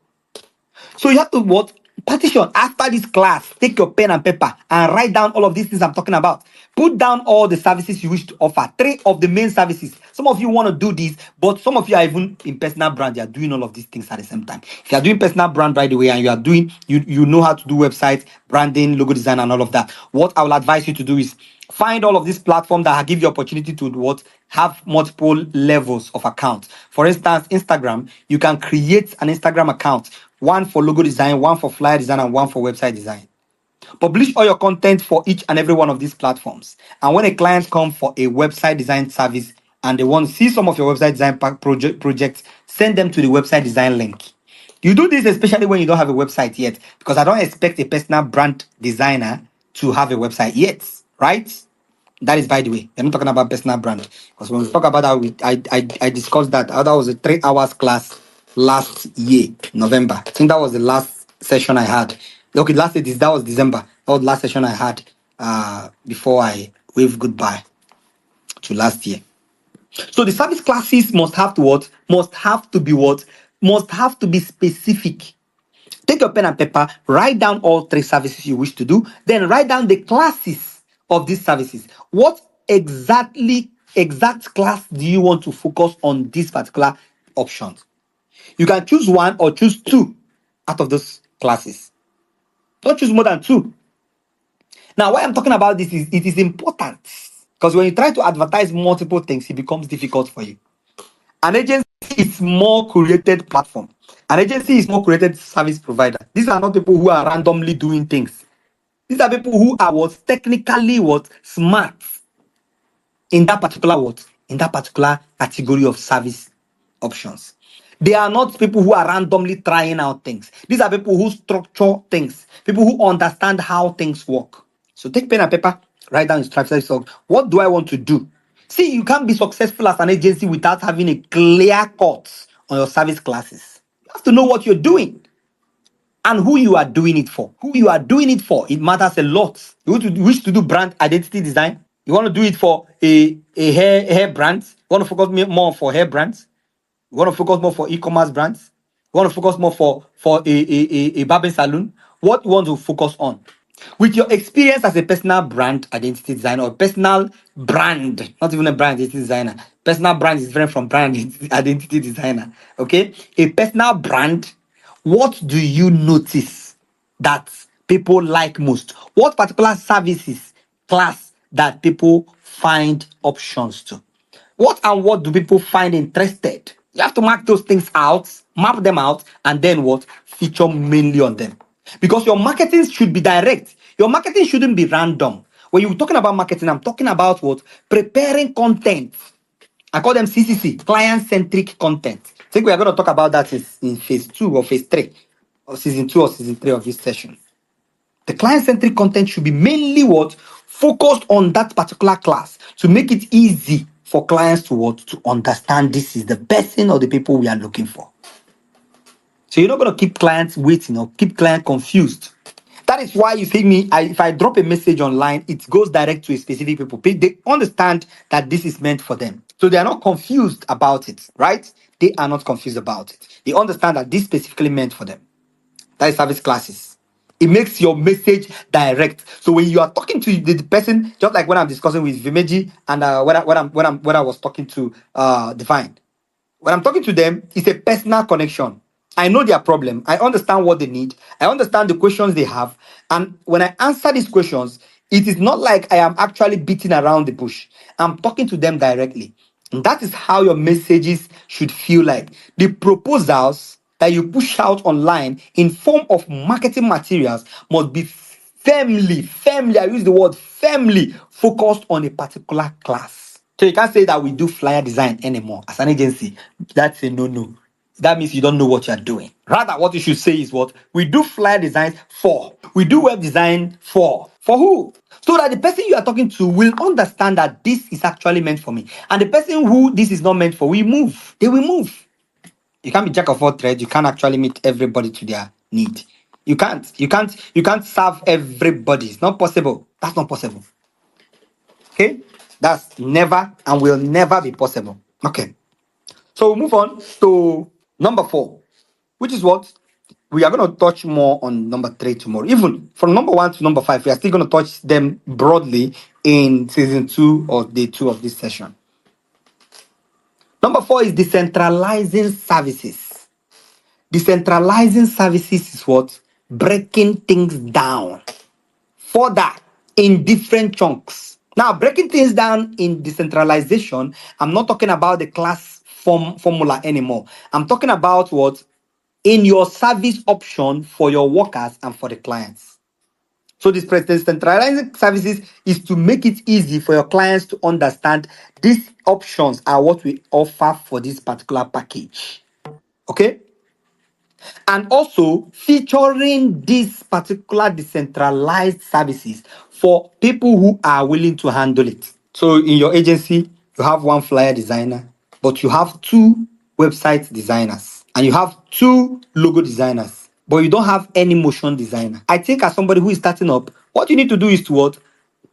S1: So you have to what? Partition. After this class, take your pen and paper and write down all of these things I'm talking about. Put down all the services you wish to offer. 3 of the main services. Some of you want to do this, but some of you are even in personal brand. You are doing all of these things at the same time. If you are doing personal brand right away and you are doing, you know how to do websites, branding, logo design, and all of that. What I will advise you to do is find all of these platforms that give you opportunity to what have multiple levels of accounts. For instance, Instagram, you can create an Instagram account, one for logo design, one for flyer design, and one for website design. Publish all your content for each and every one of these platforms. And when a client comes for a website design service and they want to see some of your website design projects, send them to the website design link. You do this especially when you don't have a website yet, because I don't expect a personal brand designer to have a website yet, right? That is, by the way, I'm not talking about personal brand, because when we talk about that, I discussed that. That was a 3 hours class last year, November. I think that was the last session I had. Okay, that was December. That was the last session I had before I wave goodbye to last year. So the service classes must have to what? Must have to be what? Must have to be specific. Take your pen and paper, write down all 3 services you wish to do, then write down the classes of these services. What exact class do you want to focus on these particular options? You can choose 1 or choose 2 out of those classes. Don't choose more than 2. Now, why I'm talking about this is it is important, because when you try to advertise multiple things, it becomes difficult for you. An agency is more curated platform. An agency is more curated service provider. These are not people who are randomly doing things. These are people who are technically smart in that particular in that particular category of service options. They are not people who are randomly trying out things. These are people who structure things, people who understand how things work. So take pen and paper, write down your strategy. So what do I want to do? See, you can't be successful as an agency without having a clear cut on your service classes. You have to know what you're doing and who you are doing it for. Who you are doing it for, it matters a lot. You wish to do brand identity design. You want to do it for a hair brand. You want to focus more for hair brands. You want to focus more for e-commerce brands. You want to focus more for a barbering salon. What you want to focus on? With your experience as a personal brand identity designer or personal brand, not even a brand identity designer. Personal brand is different from brand identity designer. Okay? A personal brand, what do you notice that people like most? What particular services class that people find options to? What do people find interested? You have to mark those things out, map them out, and then what? Feature mainly on them. Because your marketing should be direct. Your marketing shouldn't be random. When you're talking about marketing, I'm talking about what? Preparing content. I call them CCC, client-centric content. I think we are going to talk about that in phase 2 or phase 3, or season 2 or season 3 of this session. The client-centric content should be mainly what? Focused on that particular class to make it easy for clients to what? To understand this is the person or the people we are looking for. So you're not going to keep clients waiting or keep clients confused. That is why you see me, if I drop a message online, it goes direct to a specific people. They understand that this is meant for them. So they are not confused about it, right? They are not confused about it. They understand that this specifically meant for them. That is service classes. It makes your message direct. So when you are talking to the person, just like when I'm discussing with Vimeji and when I was talking to Divine, when I'm talking to them, it's a personal connection. I know their problem. I understand what they need. I understand the questions they have. And when I answer these questions, it is not like I am actually beating around the bush. I'm talking to them directly. And that is how your messages should feel like. The proposals that you push out online in form of marketing materials must be firmly, I use the word firmly, focused on a particular class. So you can't say that we do flyer design anymore as an agency. That's a no. That means you don't know what you're doing. Rather, what you should say is what? We do flyer designs for. We do web design for. For who? so that the person you are talking to will understand that this is actually meant for me. And the person who this is not meant for will move. They will move. You can't be jack of all trades. You can't actually meet everybody to their need. You can't. You can't serve everybody. It's not possible. That's not possible. Okay? That's never and will never be possible. Okay. So we'll move on to number 4, which is what we are going to touch more on number 3 tomorrow. Even from number 1 to number 5, we are still going to touch them broadly in season 2 or day 2 of this session. Number 4 is decentralizing services. Decentralizing services is what? Breaking things down further in different chunks. Now, breaking things down in decentralization, I'm not talking about the class formula anymore. I'm talking about what? In your service option for your workers and for the clients. So this decentralizing services is to make it easy for your clients to understand these options are what we offer for this particular package. Okay? And also featuring these particular decentralized services for people who are willing to handle it. So in your agency, you have one flyer designer, but you have 2 website designers and you have 2 logo designers, but you don't have any motion designer. I think as somebody who is starting up, what you need to do is to what?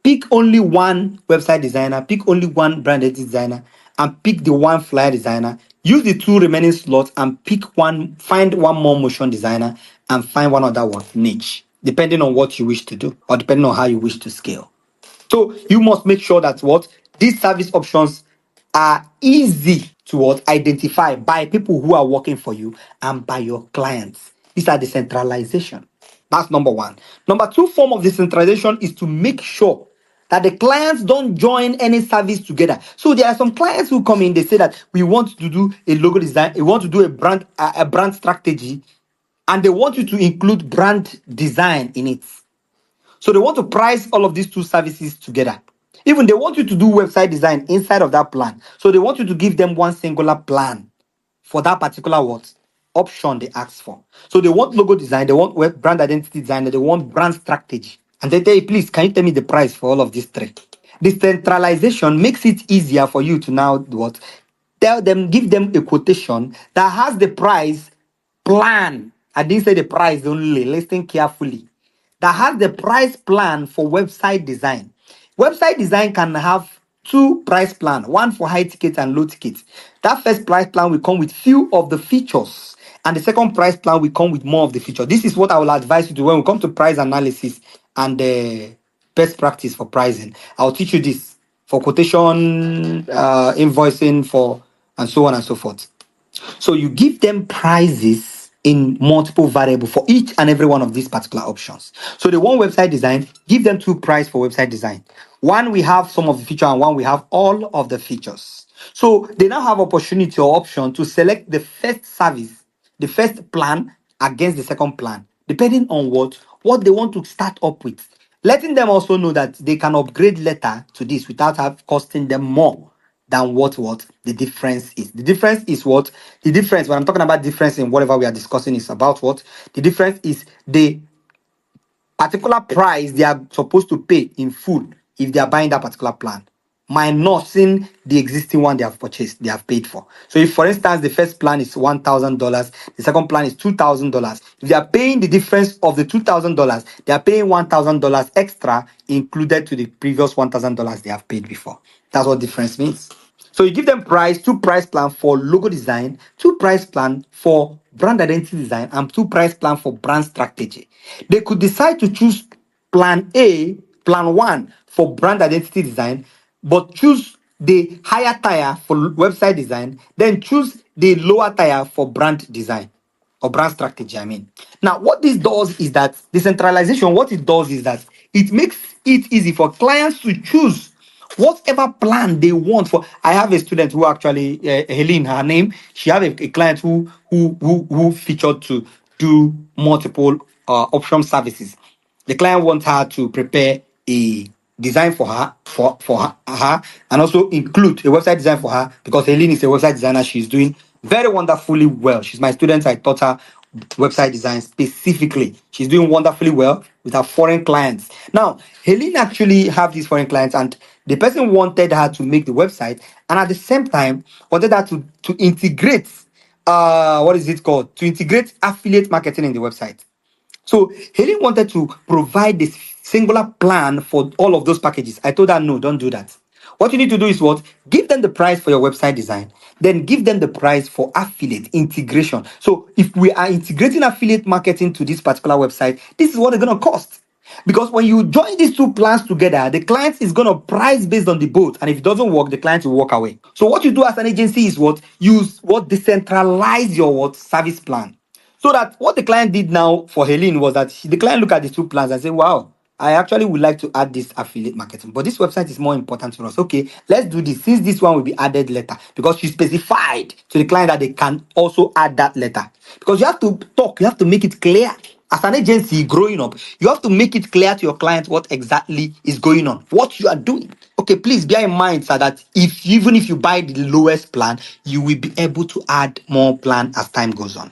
S1: Pick only one website designer, pick only one brand designer, and pick the one flyer designer. Use the 2 remaining slots and pick one, find one more motion designer and find one other one niche, depending on what you wish to do or depending on how you wish to scale. So you must make sure that what these service options are easy to what identify by people who are working for you and by your clients. These are decentralization. That's number 1. Number 2 form of decentralization is to make sure that the clients don't join any service together. So there are some clients who come in, they say that we want to do a logo design, we want to do a brand strategy, and they want you to include brand design in it. So they want to price all of these 2 services together. Even they want you to do website design inside of that plan. So they want you to give them one singular plan for that particular what option they ask for. So they want logo design, they want web brand identity design, they want brand strategy. And they say, please, can you tell me the price for all of these 3? Decentralization makes it easier for you to now what? Tell them, give them a quotation that has the price plan. I didn't say the price only, listen carefully. That has the price plan for website design. Website design can have 2 price plan, one for high ticket and low ticket. That first price plan will come with few of the features, and the second price plan will come with more of the features. This is what I will advise you to when we come to price analysis and best practice for pricing. I'll teach you this for quotation, invoicing, for and so on and so forth. So you give them prices in multiple variables for each and every one of these particular options. So the one website design, give them 2 price for website design. One we have some of the feature and one we have all of the features. So they now have opportunity or option to select the first service, the first plan against the second plan, depending on what they want to start up with. Letting them also know that they can upgrade later to this without costing them more than what the difference is. The difference is what? The difference, when I'm talking about difference in whatever we are discussing, is about what? The difference is the particular price they are supposed to pay in full if they are buying that particular plan, minusing the existing one they have purchased, they have paid for. So if, for instance, the first plan is $1,000, the second plan is $2,000, if they are paying the difference of the $2,000, they are paying $1,000 extra included to the previous $1,000 they have paid before. That's what difference means. So you give them price, 2 price plan for logo design, 2 price plan for brand identity design, and 2 price plan for brand strategy. They could decide to choose plan A, plan 1 for brand identity design, but choose the higher tier for website design, then choose the lower tier for brand design or brand strategy, I mean. Now, what this does is that decentralization, what it does is that it makes it easy for clients to choose whatever plan they want. For I have a student who actually, Helene, her name, she have a client who featured to do multiple option services. The client wants her to prepare a design for her, her, and also include a website design for her because Helene is a website designer. She's doing very wonderfully well. She's my student. I taught her website design specifically. She's doing wonderfully well with her foreign clients. Now, Helene actually have these foreign clients, and the person wanted her to make the website, and at the same time wanted her to integrate what is it called? To integrate affiliate marketing in the website. So Helen wanted to provide this singular plan for all of those packages. I told her, no, don't do that. What you need to do is what? Give them the price for your website design, then give them the price for affiliate integration. So if we are integrating affiliate marketing to this particular website, this is what it's going to cost. Because when you join these two plans together, the client is going to price based on the both. And if it doesn't work, the client will walk away. So what you do as an agency is what? Use what? Decentralize your what? Service plan. So that what the client did now for Helene was that the client looked at the two plans and said, wow, I actually would like to add this affiliate marketing, but this website is more important to us. Okay, let's do this since this one will be added later, because she specified to the client that they can also add that later. Because you have to talk, you have to make it clear. As an agency growing up, you have to make it clear to your client what exactly is going on, what you are doing. Okay, please bear in mind, sir, that if even if you buy the lowest plan, you will be able to add more plan as time goes on.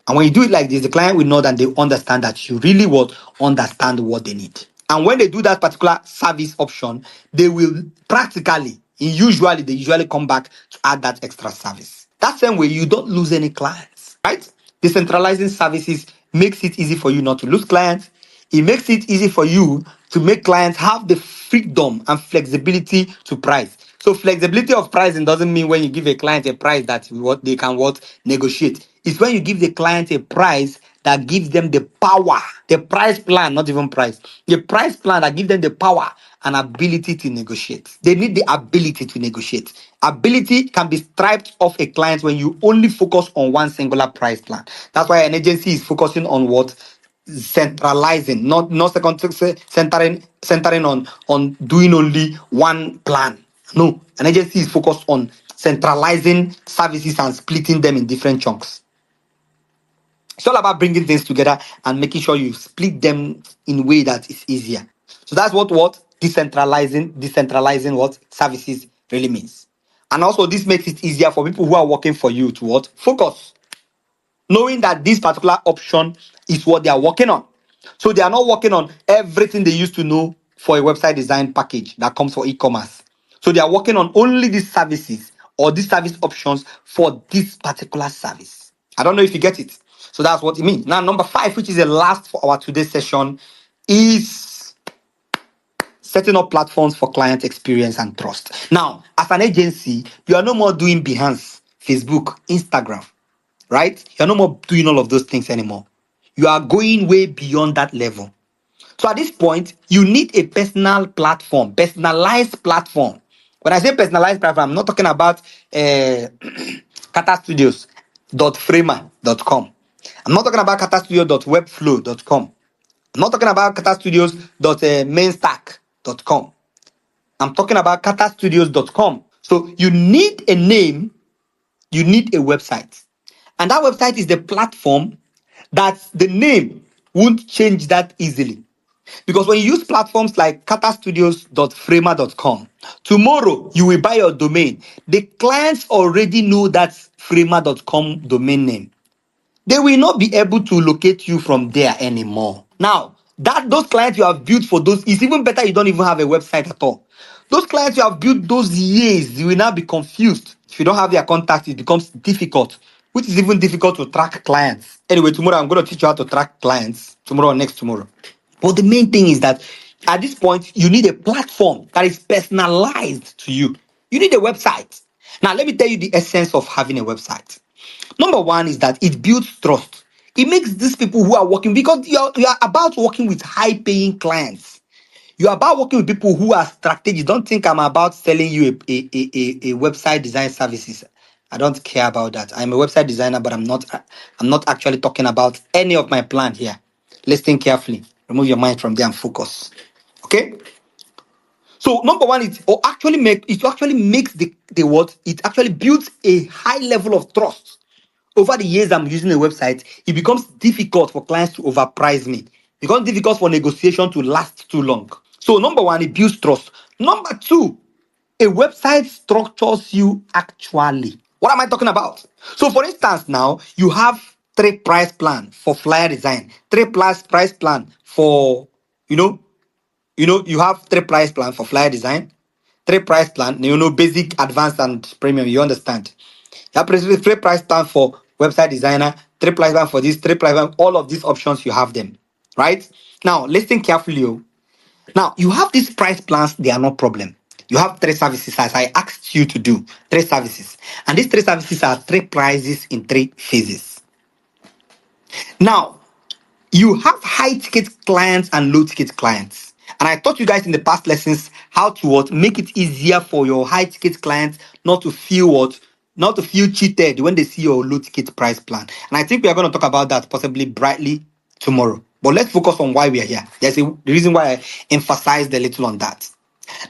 S1: And when you do it like this, the client will know that they understand that you really will understand what they need. And when they do that particular service option, they will practically, they usually come back to add that extra service. That same way, you don't lose any clients, right? Decentralizing services makes it easy for you not to lose clients. It makes it easy for you to make clients have the freedom and flexibility to price. So flexibility of pricing doesn't mean when you give a client a price that what they can what negotiate. It's when you give the client a price that gives them the power, the price plan, not even price, the price plan that gives them the power and ability to negotiate. They need the ability to negotiate. Ability can be stripped off a client when you only focus on one singular price plan. That's why an agency is focusing on what? Centralizing, not centering on doing only one plan. No, an agency is focused on centralizing services and splitting them in different chunks. It's all about bringing things together and making sure you split them in a way that is easier. So that's what decentralizing what services really means. And also this makes it easier for people who are working for you to what? Focus, knowing that this particular option is what they are working on. So they are not working on everything they used to know for a website design package that comes for e-commerce. So they are working on only these services or these service options for this particular service. I don't know if you get it. So that's what it means. Now, number 5, which is the last for our today's session, is setting up platforms for client experience and trust. Now, as an agency, you are no more doing Behance, Facebook, Instagram, right? You're no more doing all of those things anymore. You are going way beyond that level. So at this point, you need a personal platform, personalized platform. When I say personalized platform, I'm not talking about katastudios.framer.com. I'm not talking about katastudio.webflow.com. I'm not talking about katastudios.mainstack.com. I'm talking about katastudios.com. So you need a name, you need a website. And that website is the platform that the name won't change that easily. Because when you use platforms like katastudios.framer.com, tomorrow you will buy your domain. The clients already know that framer.com domain name. They will not be able to locate you from there anymore. Now, that those clients you have built for those, it's even better you don't even have a website at all. Those clients you have built those years, you will now be confused. If you don't have their contact, it becomes difficult, which is even difficult to track clients. Anyway, tomorrow I'm going to teach you how to track clients, tomorrow or next tomorrow. But the main thing is that at this point, you need a platform that is personalized to you. You need a website. Now, let me tell you the essence of having a website. Number one is that it builds trust. It makes these people who are working, because you are about working with high paying clients. You are about working with people who are strategic. Don't think I'm about selling you a website design services. I don't care about that. I'm a website designer, but I'm not actually talking about any of my plan here. Listen carefully. Remove your mind from there and focus. Okay? So number one, it actually makes the what? It actually builds a high level of trust. Over the years I'm using a website, it becomes difficult for clients to overprice me. It becomes difficult for negotiation to last too long. So number one, it builds trust. Number two, a website structures you actually. What am I talking about? So for instance, now you have three price plan for flyer design, three plus price plan for, you know, you have three price plan for flyer design, three price plan, basic, advanced, and premium. You understand? You have three price plan for website designer, three price plan for this, three price plan. All of these options you have them, right? Now listen carefully. Now you have these price plans; they are no problem. You have three services as I asked you to do, three services, and these three services are three prices in three phases. Now you have high ticket clients and low ticket clients. And I taught you guys in the past lessons how to make it easier for your high ticket clients not to feel not to feel cheated when they see your low ticket price plan. And I think we are going to talk about that possibly brightly tomorrow. But let's focus on why we are here. There's the reason why I emphasized a little on that.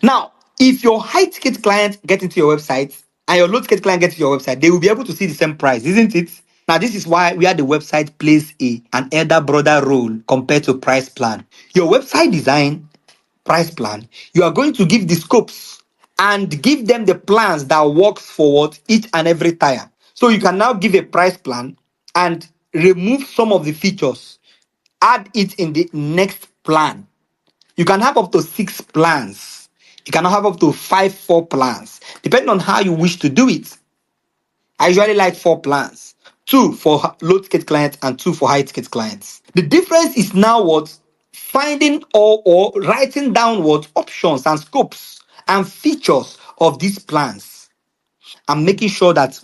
S1: Now, if your high ticket client get into your website and your low ticket client gets to your website, they will be able to see the same price, isn't it? Now, this is where the website plays an elder brother role compared to price plan. Your website design price plan, you are going to give the scopes and give them the plans that works for each and every tire. So you can now give a price plan and remove some of the features, add it in the next plan. You can have up to 6 plans. You can have up to 4 plans, depending on how you wish to do it. I usually like 4 plans, 2 for low ticket clients and 2 for high ticket clients. The difference is now finding or writing down options and scopes and features of these plans and making sure that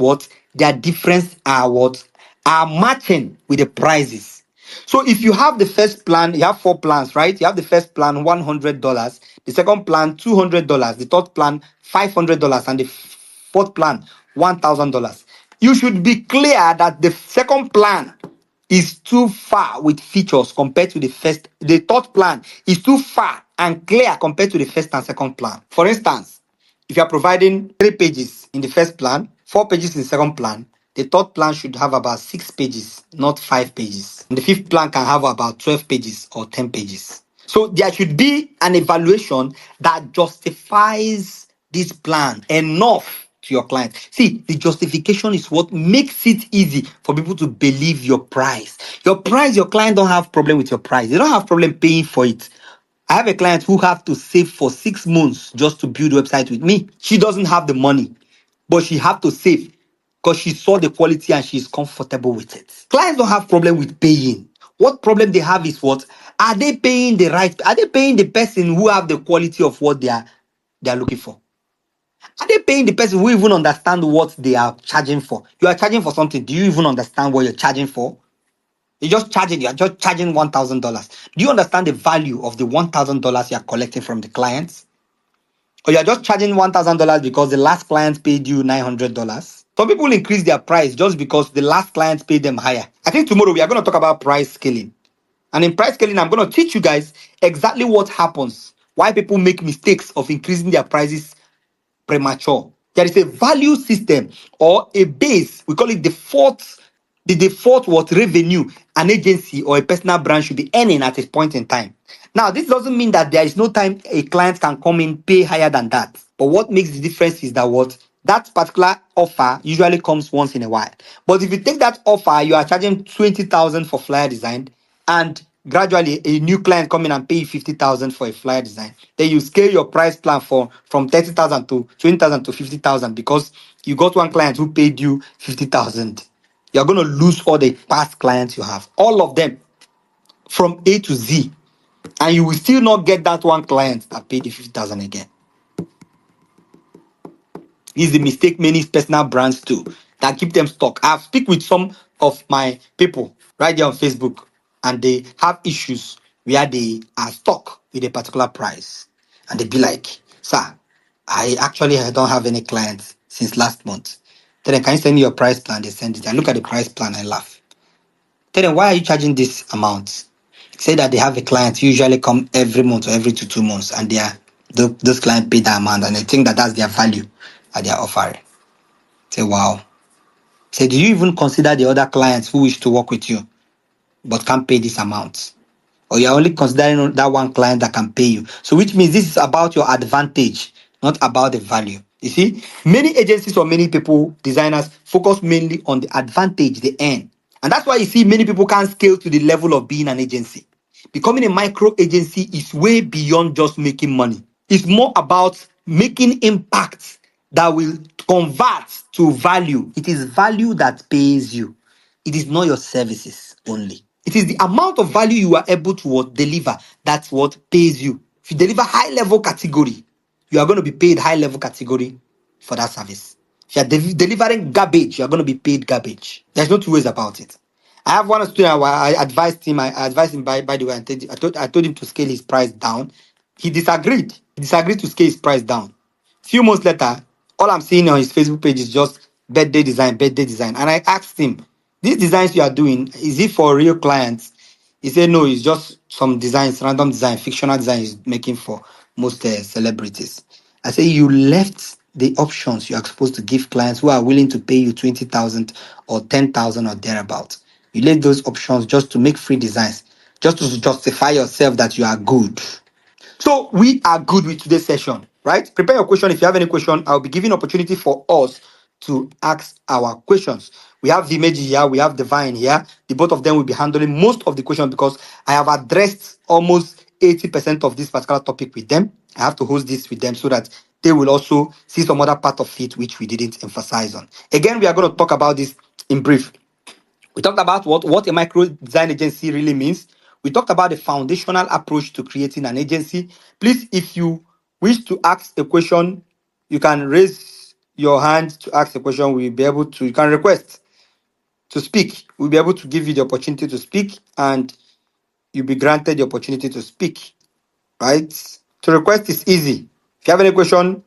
S1: their difference are matching with the prices. So if you have the first plan, you have 4 plans, right? You have the first plan $100, the second plan $200, the third plan $500, and the fourth plan $1,000. You should be clear that the second plan is too far with features compared to the first. The third plan is too far and clear compared to the first and second plan. For instance, if you are providing 3 pages in the first plan, 4 pages in the second plan, the third plan should have about 6 pages, not 5 pages. And the fifth plan can have about 12 pages or 10 pages. So there should be an evaluation that justifies this plan enough to your client. See, the justification is what makes it easy for people to believe your price. Your price, your client don't have problem with your price. They don't have problem paying for it. I have a client who have to save for 6 months just to build a website with me. She doesn't have the money, but she have to save because she saw the quality and she's comfortable with it. Clients don't have problem with paying. What problem they have is are they paying the right? Are they paying the person who have the quality of what they are looking for? Are they paying the person who even understand what they are charging for? You are charging for something. Do you even understand what you're charging for? You are just charging $1,000. Do you understand the value of the $1,000 you are collecting from the clients? Or you are just charging $1,000 because the last client paid you $900? Some people increase their price just because the last client paid them higher. I think tomorrow we are going to talk about price scaling. And in price scaling, I'm going to teach you guys exactly what happens, why people make mistakes of increasing their prices premature. There is a value system or a base. We call it the default revenue an agency or a personal brand should be earning at a point in time. Now, this doesn't mean that there is no time a client can come in, pay higher than that. But what makes the difference is that that particular offer usually comes once in a while. But if you take that offer, you are charging 20,000 for flyer design, and gradually a new client come in and pay you 50,000 for a flyer design. Then you scale your price plan from 30,000 to 20,000 to 50,000 because you got one client who paid you 50,000. You're going to lose all the past clients you have, all of them from A to Z, and you will still not get that one client that paid you 50,000 again. This is the mistake many personal brands do that keep them stuck. I've speak with some of my people right there on Facebook, and they have issues where they are stuck with a particular price, and they be like, "Sir, I don't have any clients since last month." Then can you send me your price plan? They send it. I look at the price plan, I laugh. Tell them, why are you charging this amount? Say that they have a client who usually come every month or every 2 months, and those clients pay that amount, and they think that that's their value that they are offering. Say, wow. Say, do you even consider the other clients who wish to work with you but can't pay this amount? Or you're only considering that one client that can pay you? So which means this is about your advantage, not about the value. You see, many agencies or many people, designers, focus mainly on the advantage they earn And that's why you see many people can't scale to the level of being an agency. Becoming a micro agency is way beyond just making money. It's more about making impact that will convert to value. It is value that pays you. It is not your services only. It is the amount of value you are able to deliver that's what pays you. If you deliver high level category, you are going to be paid high level category for that service. If you are delivering garbage, you are going to be paid garbage. There's no two ways about it. I have one student. I advised him. I advised him by the way. I told him to scale his price down. He disagreed. He disagreed to scale his price down. Few months later, all I'm seeing on his Facebook page is just birthday design, birthday design. And I asked him, these designs you are doing, is it for real clients? He said, no, it's just some designs, random design, fictional design he's making for most celebrities. I say, you left the options you are supposed to give clients who are willing to pay you 20,000 or 10,000 or thereabout. You left those options just to make free designs, just to justify yourself that you are good. So we are good with today's session, right? Prepare your question. If you have any question, I'll be giving opportunity for us to ask our questions. We have Vimeji here, we have Divine here. The both of them will be handling most of the questions because I have addressed almost 80% of this particular topic with them. I have to host this with them so that they will also see some other part of it which we didn't emphasize on. Again, we are going to talk about this in brief. We talked about what a micro design agency really means. We talked about the foundational approach to creating an agency. Please, if you wish to ask a question, you can raise your hand to ask a question. We'll be able to, you can request to speak. We'll be able to give you the opportunity to speak and you'll be granted the opportunity to speak, right? To request is easy. If you have any question,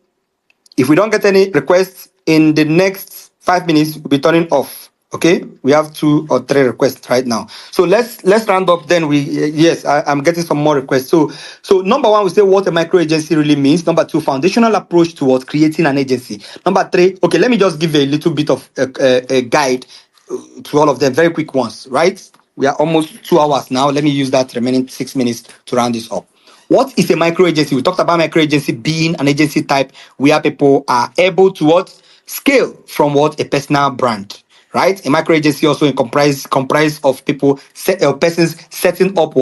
S1: if we don't get any requests in the next 5 minutes, we'll be turning off. Okay, we have 2 or 3 requests right now. So let's round up. Then yes, I'm getting some more requests. So number 1, we say what a micro agency really means. Number 2, foundational approach towards creating an agency. Number 3, okay, let me just give a little bit of a guide to all of them, very quick ones. Right, we are almost 2 hours now. Let me use that remaining 6 minutes to round this up. What is a micro agency? We talked about micro agency being an agency type where people are able to scale from a personal brand, right? A micro agency also comprise of people persons setting up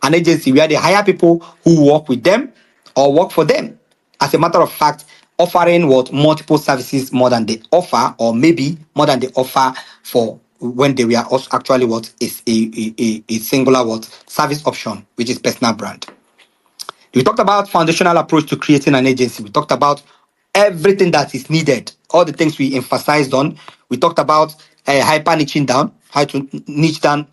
S1: an agency where they hire people who work with them or work for them. As a matter of fact, offering multiple services more than they offer, or maybe more than they offer for when they were also actually is a singular service option, which is personal brand. We talked about foundational approach to creating an agency. We talked about everything that is needed, all the things we emphasized on. We talked about hyper niching down, how to niche down,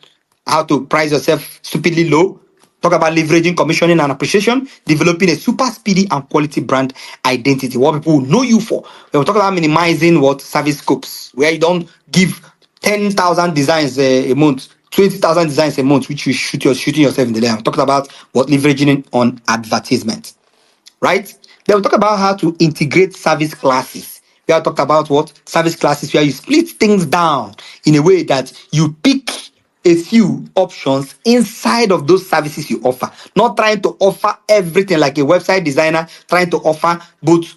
S1: how to price yourself stupidly low. Talk about leveraging commissioning and appreciation, developing a super speedy and quality brand identity, what people will know you for. We talk about minimizing service scopes, where you don't give 10,000 designs a month, 20,000 designs a month, which you're shooting yourself in the leg. I'm talking about leveraging on advertisement, right? Then we talk about how to integrate service classes. We have talked about service classes where you split things down in a way that you pick a few options inside of those services you offer, not trying to offer everything like a website designer trying to offer both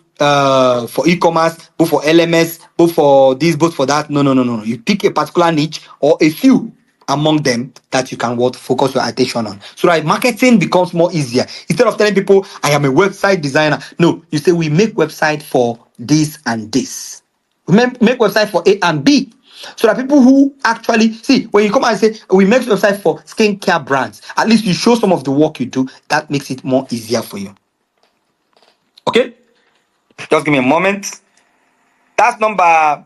S1: for e-commerce, both for LMS, both for this, both for that. No. You pick a particular niche or a few among them that you can focus your attention on, so that marketing becomes more easier. Instead of telling people I am a website designer, no, you say we make website for this and this. We make website for A and B, so that people who actually see, when you come and say we make website for skincare brands, at least you show some of the work you do. That makes it more easier for you. Okay, just give me a moment. That's number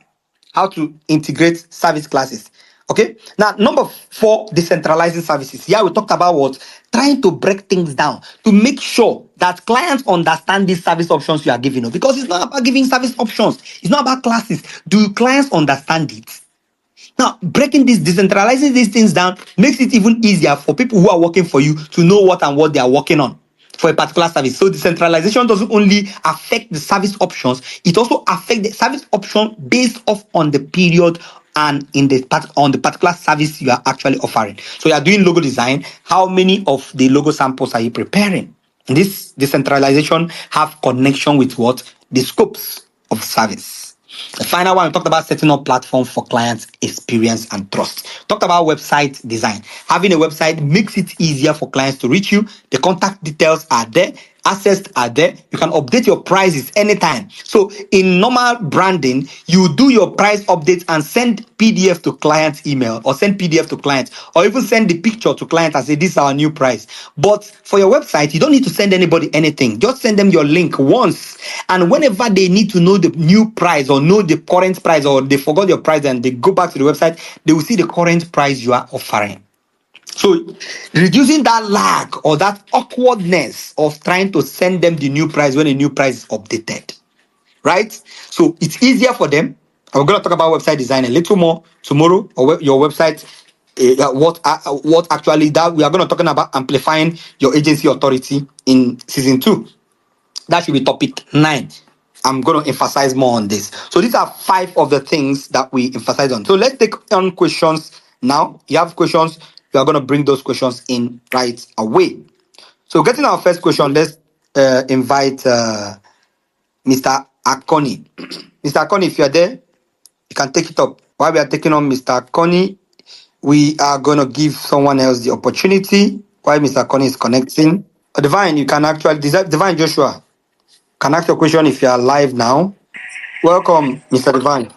S1: how to integrate service classes. Okay, now number 4, decentralizing services. Here we talked about trying to break things down to make sure that clients understand these service options you are giving, because it's not about giving service options, it's not about classes. Do clients understand it? Now, breaking this, decentralizing these things down makes it even easier for people who are working for you to know what they are working on for a particular service. So decentralization doesn't only affect the service options, it also affects the service option based off on the period and on the particular service you are actually offering. So you are doing logo design. How many of the logo samples are you preparing? This decentralization have connection with the scopes of service. The final one, we talked about setting up platform for clients experience and trust. Talked about website design. Having a website makes it easier for clients to reach you. The contact details are there, access are there. You can update your prices anytime. So in normal branding, you do your price updates and send PDF to clients email, or send PDF to clients, or even send the picture to clients and say this is our new price. But for your website, you don't need to send anybody anything. Just send them your link once, and whenever they need to know the new price or know the current price, or they forgot your price and they go back to the website, they will see the current price you are offering. So reducing that lag or that awkwardness of trying to send them the new price when the new price is updated, right? So it's easier for them. We're going to talk about website design a little more tomorrow, or your website. What actually that we are going to talking about amplifying your agency authority in season 2. That should be topic 9. I'm going to emphasize more on this. So these are 5 of the things that we emphasize on. So let's take on questions now. You have questions, you are going to bring those questions in right away. So getting our first question, let's invite Mr. Akoni. Mr. Akoni, if you're there, you can take it up. While we are taking on Mr. Akoni, we are going to give someone else the opportunity while Mr. Akoni is connecting. Divine, you can actually, Divine Joshua, can ask your question if you are live now. Welcome, Mr. Divine.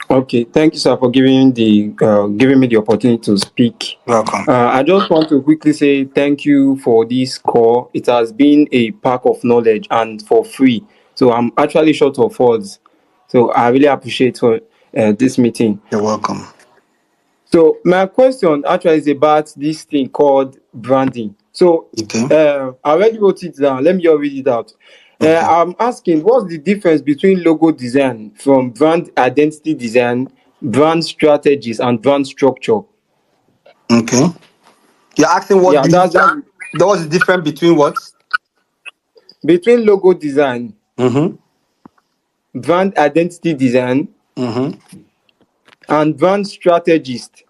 S2: Okay, thank you, sir, for giving me the opportunity to speak.
S1: Welcome.
S2: I just want to quickly say thank you for this call. It has been a pack of knowledge and for free. So I'm actually short of words. So I really appreciate for this meeting.
S1: You're welcome.
S2: So my question actually is about this thing called branding. So
S1: Okay.
S2: I already wrote it down. Let me just read it out.
S1: Okay.
S2: I'm asking, what's the difference between logo design from brand identity design, brand strategies, and brand structure?
S1: Okay. You're asking
S2: Yeah,
S1: what's the difference between what?
S2: between logo design,
S1: Mm-hmm.
S2: brand identity design,
S1: Mm-hmm.
S2: and brand strategist.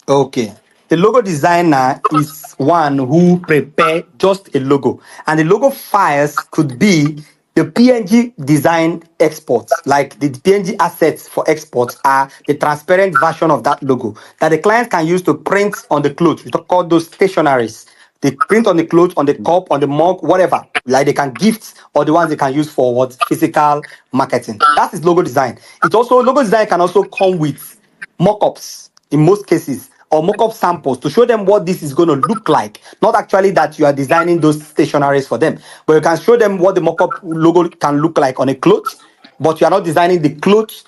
S1: Okay. The logo designer is one who prepare just a logo, and the logo files could be the PNG design exports, like the PNG assets for exports are the transparent version of that logo that the client can use to print on the clothes. We call those stationaries. They print on the clothes, on the cup, on the mug, whatever. Like they can gift, or the ones they can use for what physical marketing. That is logo design. It's also logo design can also come with mock-ups in most cases, or mock-up samples to show them what this is going to look like. Not actually that you are designing those stationaries for them, but you can show them what the mock-up logo can look like on a cloth, but you are not designing the clothes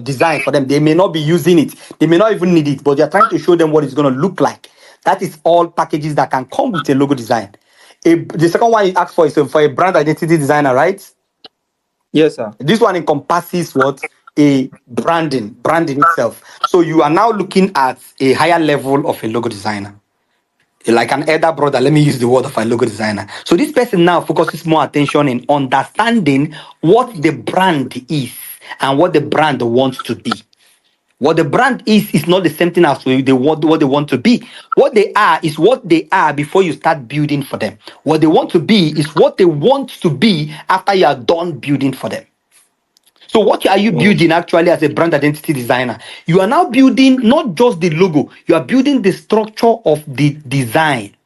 S1: design for them. They may not be using it, they may not even need it, but you're trying to show them what it's going to look like. That is all packages that can come with a logo design. The second one you asked for is for a brand identity designer, right?
S2: Yes, sir.
S1: This one encompasses what? A branding itself. So you are now looking at a higher level of a logo designer, like an elder brother. Let me use the word of a logo designer. So this person now focuses more attention in understanding what the brand is and what the brand wants to be. What the brand is not the same thing as what they want to be. What they are is what they are before you start building for them. What they want to be is what they want to be after you are done building for them. So what are you
S2: Oh,
S1: building actually as a brand identity designer? You are now building not just the logo, you are building the structure of the design.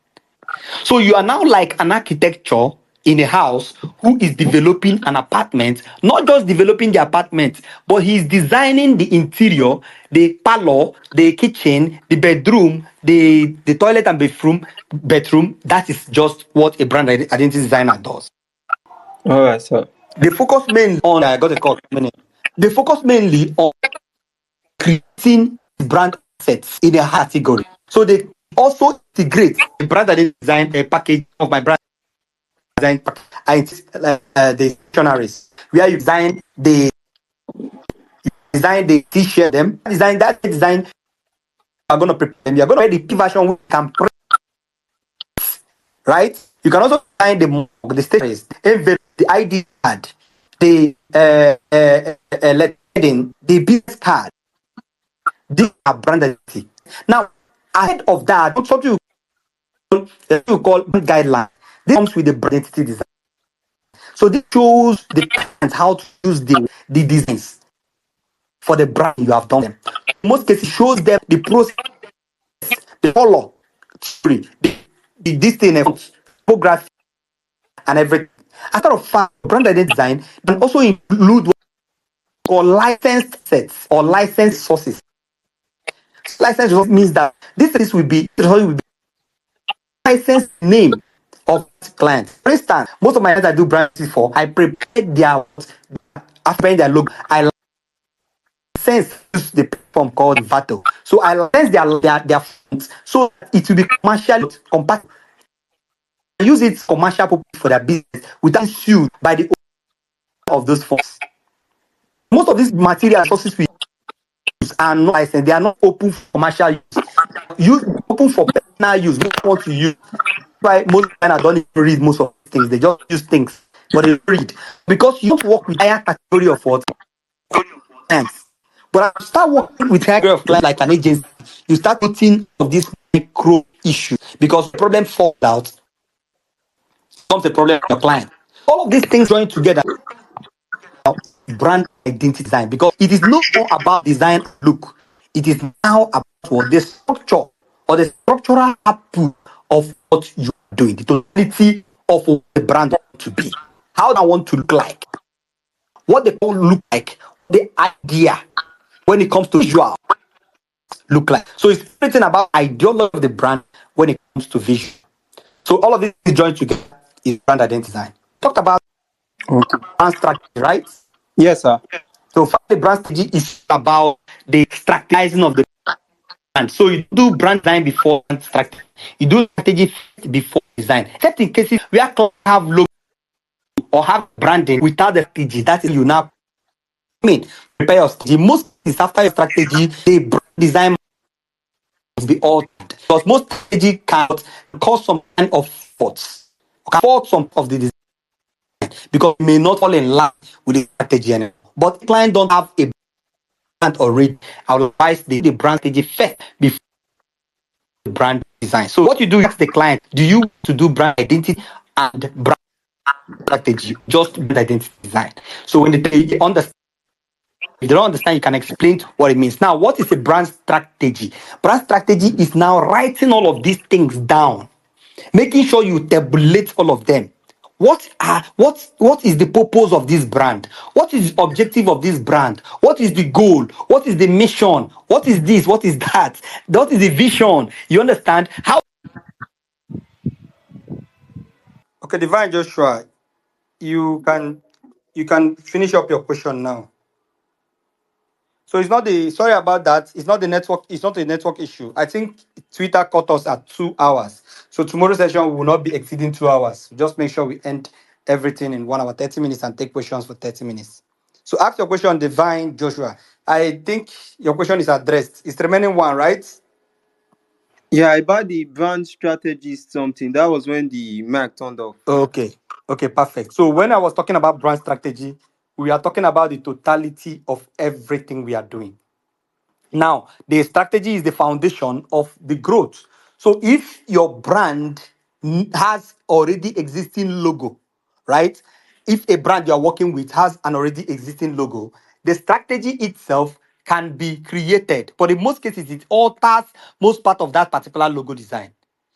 S1: So you are now like an architecture in a house who is developing an apartment, not just developing the apartment, but he's designing the interior, the parlor, the kitchen, the bedroom, the toilet and bedroom. That is just what a brand identity designer does.
S2: all right, sir.
S1: They focus mainly on I got a call. They focus mainly on creating brand assets in a category. So they also integrate the brand that they design a package of my brand design the dictionaries where you design the t-shirt them design are going to prepare them. You're going to create the version we can print, right? You can also design the mug, the stationaries, envelope, the ID card, the the business card. These are brand identity. Now, ahead of that, something you call guideline. This comes with the brand identity design. So this shows the clients how to use the designs for the brand you have done them. In most cases, it shows them the process, the color, theory, this thing, typography, and everything. As a matter of fact, brand identity design can also include what we call licensed sets or licensed sources. Licensed source means that this will be licensed name of clients. For instance, most of my clients I do brands for, I prepare their after preparing their logo. I license use the platform called Vato. So I license their fonts so that it will be commercially compatible. Use it commercial purpose for their business without being sued by the owner of those fonts. Most of these material sources we use are not licensed, they are not open for commercial use open for personal use. Most want to use. Why most designers don't even read most of these things, they just use things, but they read because you don't work with higher category of what clients. But I start working with higher category of clients like an agency, you start putting of this micro issue because the problem falls out becomes a problem for your client. All of these things join together brand identity design because it is no more about design and look. It is now about what the structure or the structural output of what you are doing, the totality of what the brand want to be, how I want to look like, what they all look like, the idea when it comes to visual look like. So it's everything about ideology of the brand when it comes to vision. So all of this is joined together is brand identity design. Talked about
S2: Okay.
S1: brand strategy, right?
S2: Yes, sir.
S1: So finally, brand strategy is about the strategizing of the brand. So you do brand design before brand strategy. You do strategy before design. Except in cases where clients have logo or have branding without the strategy, that is you now prepare your strategy. Most is after your strategy, the brand design must be altered because most strategy can cause some kind of faults. Can fault some of the design because it may not fall in line with the strategy anymore. But client don't have a brand already. I will advise the brand strategy first before the brand design. So what you do, you ask the client, do you want to do brand identity and brand strategy, just brand identity design? So when they understand, if they don't understand, you can explain what it means. Now, what is a brand strategy? Brand strategy is now writing all of these things down, making sure you tabulate all of them. What is the purpose of this brand? What is the objective of this brand? What is the goal? What is the mission? What is this? What is that? What is the vision? You understand how? Okay, Divine Joshua, you can you can finish up your question now. So it's not the sorry about that. It's not the network. It's not a network issue. I think Twitter cut us at 2 hours. So tomorrow's session will not be exceeding 2 hours. Just make sure we end everything in 1 hour, 30 minutes, and take questions for 30 minutes. So ask your question, Divine Joshua. I think your question is addressed. It's the remaining one, right?
S2: Yeah, about the brand strategy something. That was when the mic turned off.
S1: Okay. Okay, perfect. So when I was talking about brand strategy, we are talking about the totality of everything we are doing. Now, the strategy is the foundation of the growth. So if your brand has already existing logo, right? If a brand you're working with has an already existing logo, the strategy itself can be created. But in most cases, it alters most part of that particular logo design.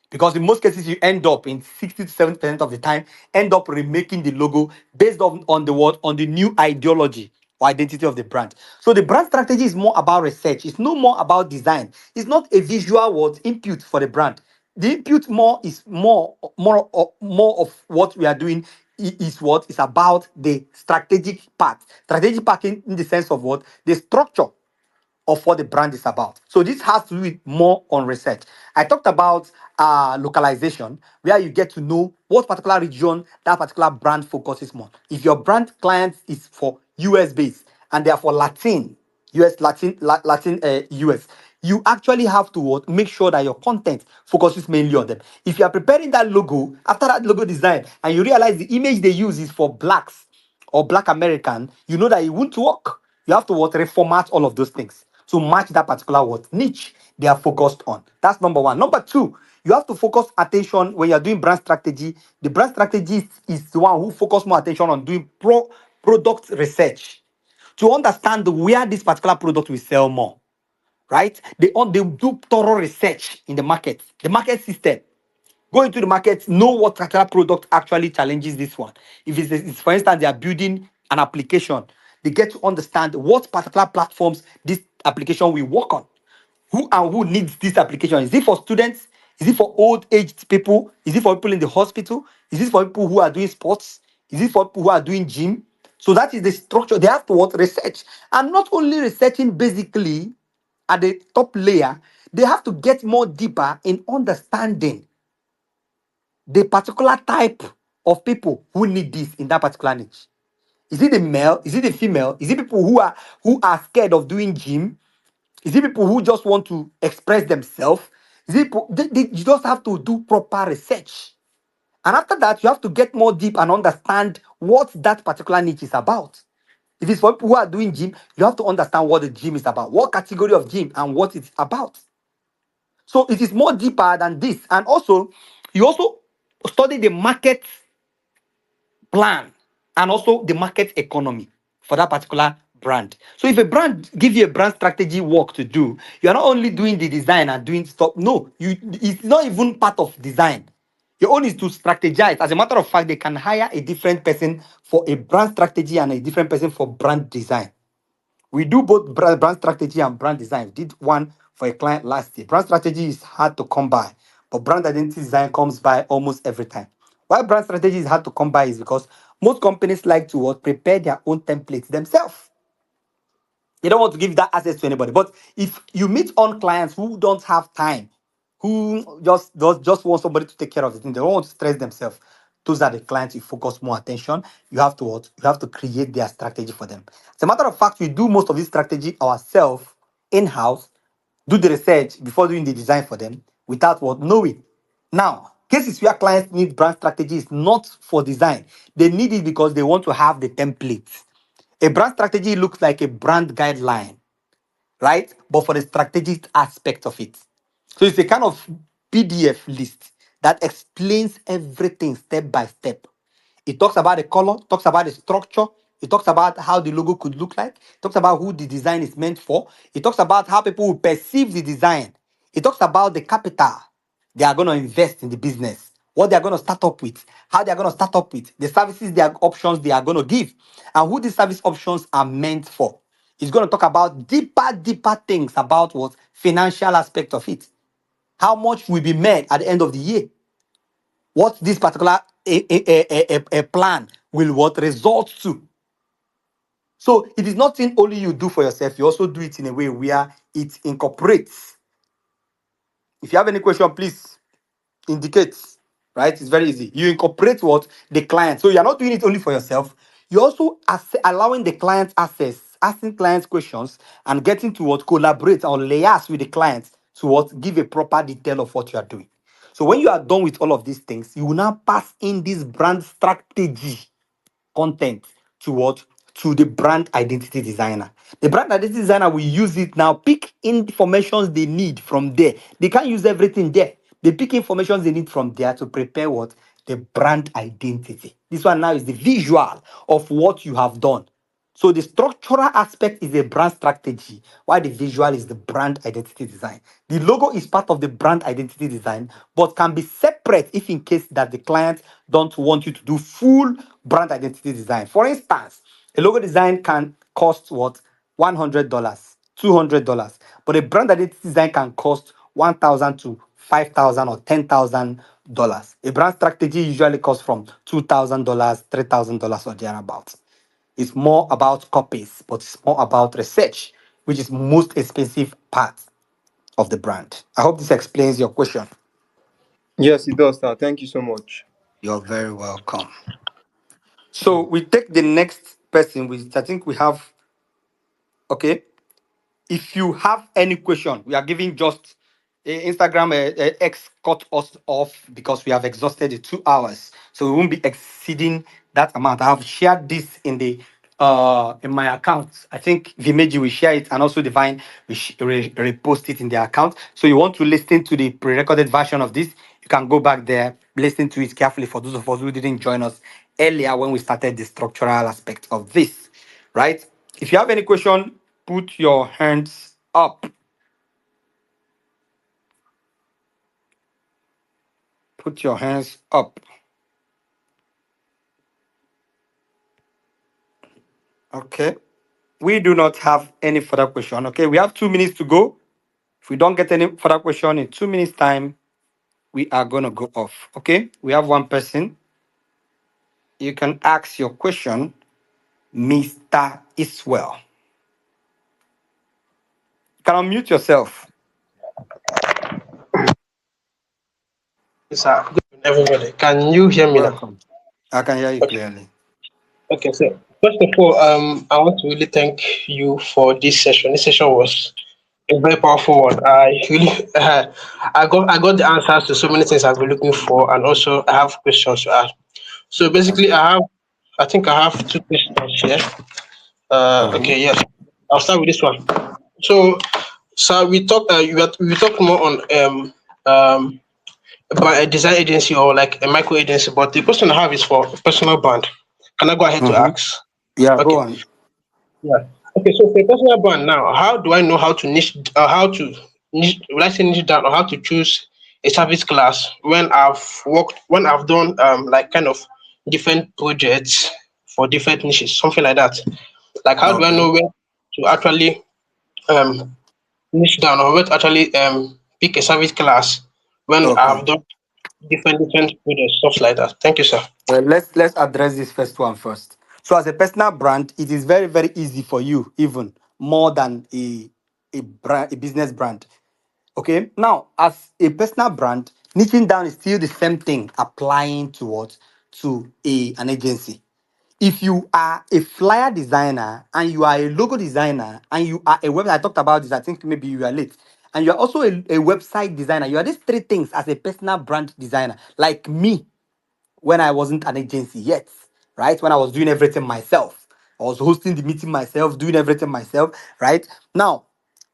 S1: Because in most cases, you end up in 60 to 70% of the time, end up remaking the logo based on the what on the new ideology or identity of the brand. So the brand strategy is more about research. It's no more about design. It's not a visual what input for the brand. The input more is more of what we are doing is what is about the strategic part. Strategic part in the sense of what the structure of what the brand is about. So this has to do with more on research. I talked about localization, where you get to know what particular region that particular brand focuses on. If your brand client is for US based and they are for Latin, US, you actually have to make sure that your content focuses mainly on them. If you are preparing that logo, after that logo design, and you realize the image they use is for blacks or black American, you know that it won't work. You have to reformat all of those things to match that particular niche they are focused on. That's number one. Number two, you have to focus attention when you're doing brand strategy. The brand strategist is the one who focus more attention on doing product research to understand where this particular product will sell more, right? They do thorough research in the market system. Go into the market, know what particular product actually challenges this one. If for instance, they are building an application, they get to understand what particular platforms this application will work on. Who and who needs this application? Is it for students? Is it for old aged people? Is it for people in the hospital? Is it for people who are doing sports? Is it for people who are doing gym? So that is the structure. They have to what research. And not only researching basically at the top layer, they have to get more deeper in understanding the particular type of people who need this in that particular niche. Is it the male? Is it the female? Is it people who are scared of doing gym? Is it people who just want to express themselves? Is it you just have to do proper research. And after that, you have to get more deep and understand what that particular niche is about. If it's for people who are doing gym, you have to understand what the gym is about, what category of gym and what it's about. So it is more deeper than this. And also, you also study the market plan and also the market economy for that particular brand. So if a brand gives you a brand strategy work to do, you are not only doing the design and doing stuff. No, it's not even part of design. Your own is to strategize. As a matter of fact, they can hire a different person for a brand strategy and a different person for brand design. We do both brand strategy and brand design. We did one for a client last year. Brand strategy is hard to come by, but brand identity design comes by almost every time. Why brand strategy is hard to come by is because most companies like to prepare their own templates themselves. They don't want to give that access to anybody. But if you meet on clients who don't have time, who just want somebody to take care of the thing, they don't want to stress themselves. Those are the clients you focus more attention. You have to what? You have to create their strategy for them. As a matter of fact, we do most of this strategy ourselves in-house, do the research before doing the design for them without what knowing. Now, cases where clients need brand strategy is not for design. They need it because they want to have the templates. A brand strategy looks like a brand guideline, right? But for the strategic aspect of it. So it's a kind of PDF list that explains everything step by step. It talks about the color, talks about the structure, it talks about how the logo could look like, it talks about who the design is meant for, it talks about how people will perceive the design, it talks about the capital they are going to invest in the business, what they are going to start up with, how they are going to start up with, the services, their options they are going to give, and who these service options are meant for. It's going to talk about deeper things about what financial aspect of it. How much will be made at the end of the year? What this particular a plan will what result to. So it is not thing only you do for yourself, you also do it in a way where it incorporates. If you have any question, please indicate. Right? It's very easy. You incorporate what the client. So you're not doing it only for yourself. You're also allowing the client access, asking clients questions, and getting to what collaborate or liaise with the clients to what give a proper detail of what you are doing. So when you are done with all of these things, you will now pass in this brand strategy content to what? To the brand identity designer. The brand identity designer will use it now, pick informations they need from there. They can't use everything there. They pick informations they need from there to prepare what? The brand identity. This one now is the visual of what you have done. So the structural aspect is a brand strategy, while the visual is the brand identity design. The logo is part of the brand identity design, but can be separate if in case that the client don't want you to do full brand identity design. For instance, a logo design can cost what? $100, $200, but a brand identity design can cost 1,000 to 5,000 or $10,000. A brand strategy usually costs from $2,000, $3,000 or thereabouts. It's more about copies, but it's more about research, which is most expensive part of the brand. I hope this explains your question.
S2: Yes, it does, sir. Thank you so much.
S1: You're very welcome. So we take the next person, which I think we have. Okay. If you have any question, we are giving just Instagram X cut us off because we have exhausted the 2 hours, so we won't be exceeding that amount. I have shared this in my account. I think Vimeji will share it, and also Divine will repost it in their account. So you want to listen to the pre-recorded version of this, you can go back there listen to it carefully for those of us who didn't join us earlier when we started the structural aspect of this, right? If you have any question, put your hands up. Put your hands up. Okay. We do not have any further question. Okay. We have 2 minutes to go. If we don't get any further question in 2 minutes' time, we are going to go off. Okay. We have one person. You can ask your question, Mr. Iswell. You can unmute yourself.
S3: Yes, sir. Good evening, everybody. Can you hear me now?
S1: Welcome. I can hear you
S3: Okay.
S1: clearly.
S3: Okay. So first of all, I want to really thank you for this session. This session was a very powerful one. I really, I got the answers to so many things I've been looking for, and also I have questions to ask. So basically,
S1: Okay.
S3: I think I have two questions here.
S1: Mm-hmm.
S3: Okay. Yes. I'll start with this one. So, we talked more on by a design agency or like a micro agency, but the question I have is for a personal brand. Can I go ahead to
S1: Mm-hmm.
S3: ask?
S1: Yeah, go
S3: Okay.
S1: on.
S3: Yeah. Okay. So for a personal brand now, how do I know how to will I say niche down, or how to choose a service class when I've done like kind of different projects for different niches, something like that. Like how do I
S1: Okay.
S3: know where to actually um niche down, or where to actually pick a service class when
S1: Okay.
S3: I've done different projects, stuff like that. Thank you, sir.
S1: Well, let's address this first one first. So, as a personal brand, it is very very easy for you, even more than a business brand. Okay. Now, as a personal brand, niching down is still the same thing applying to what to a an agency. If you are a flyer designer and you are a logo designer and you are a web, I talked about this. I think maybe you are late. And you are also a website designer. You are these three things as a personal brand designer, like me when I wasn't an agency yet, right? When I was doing everything myself. I was hosting the meeting myself, doing everything myself, right? Now,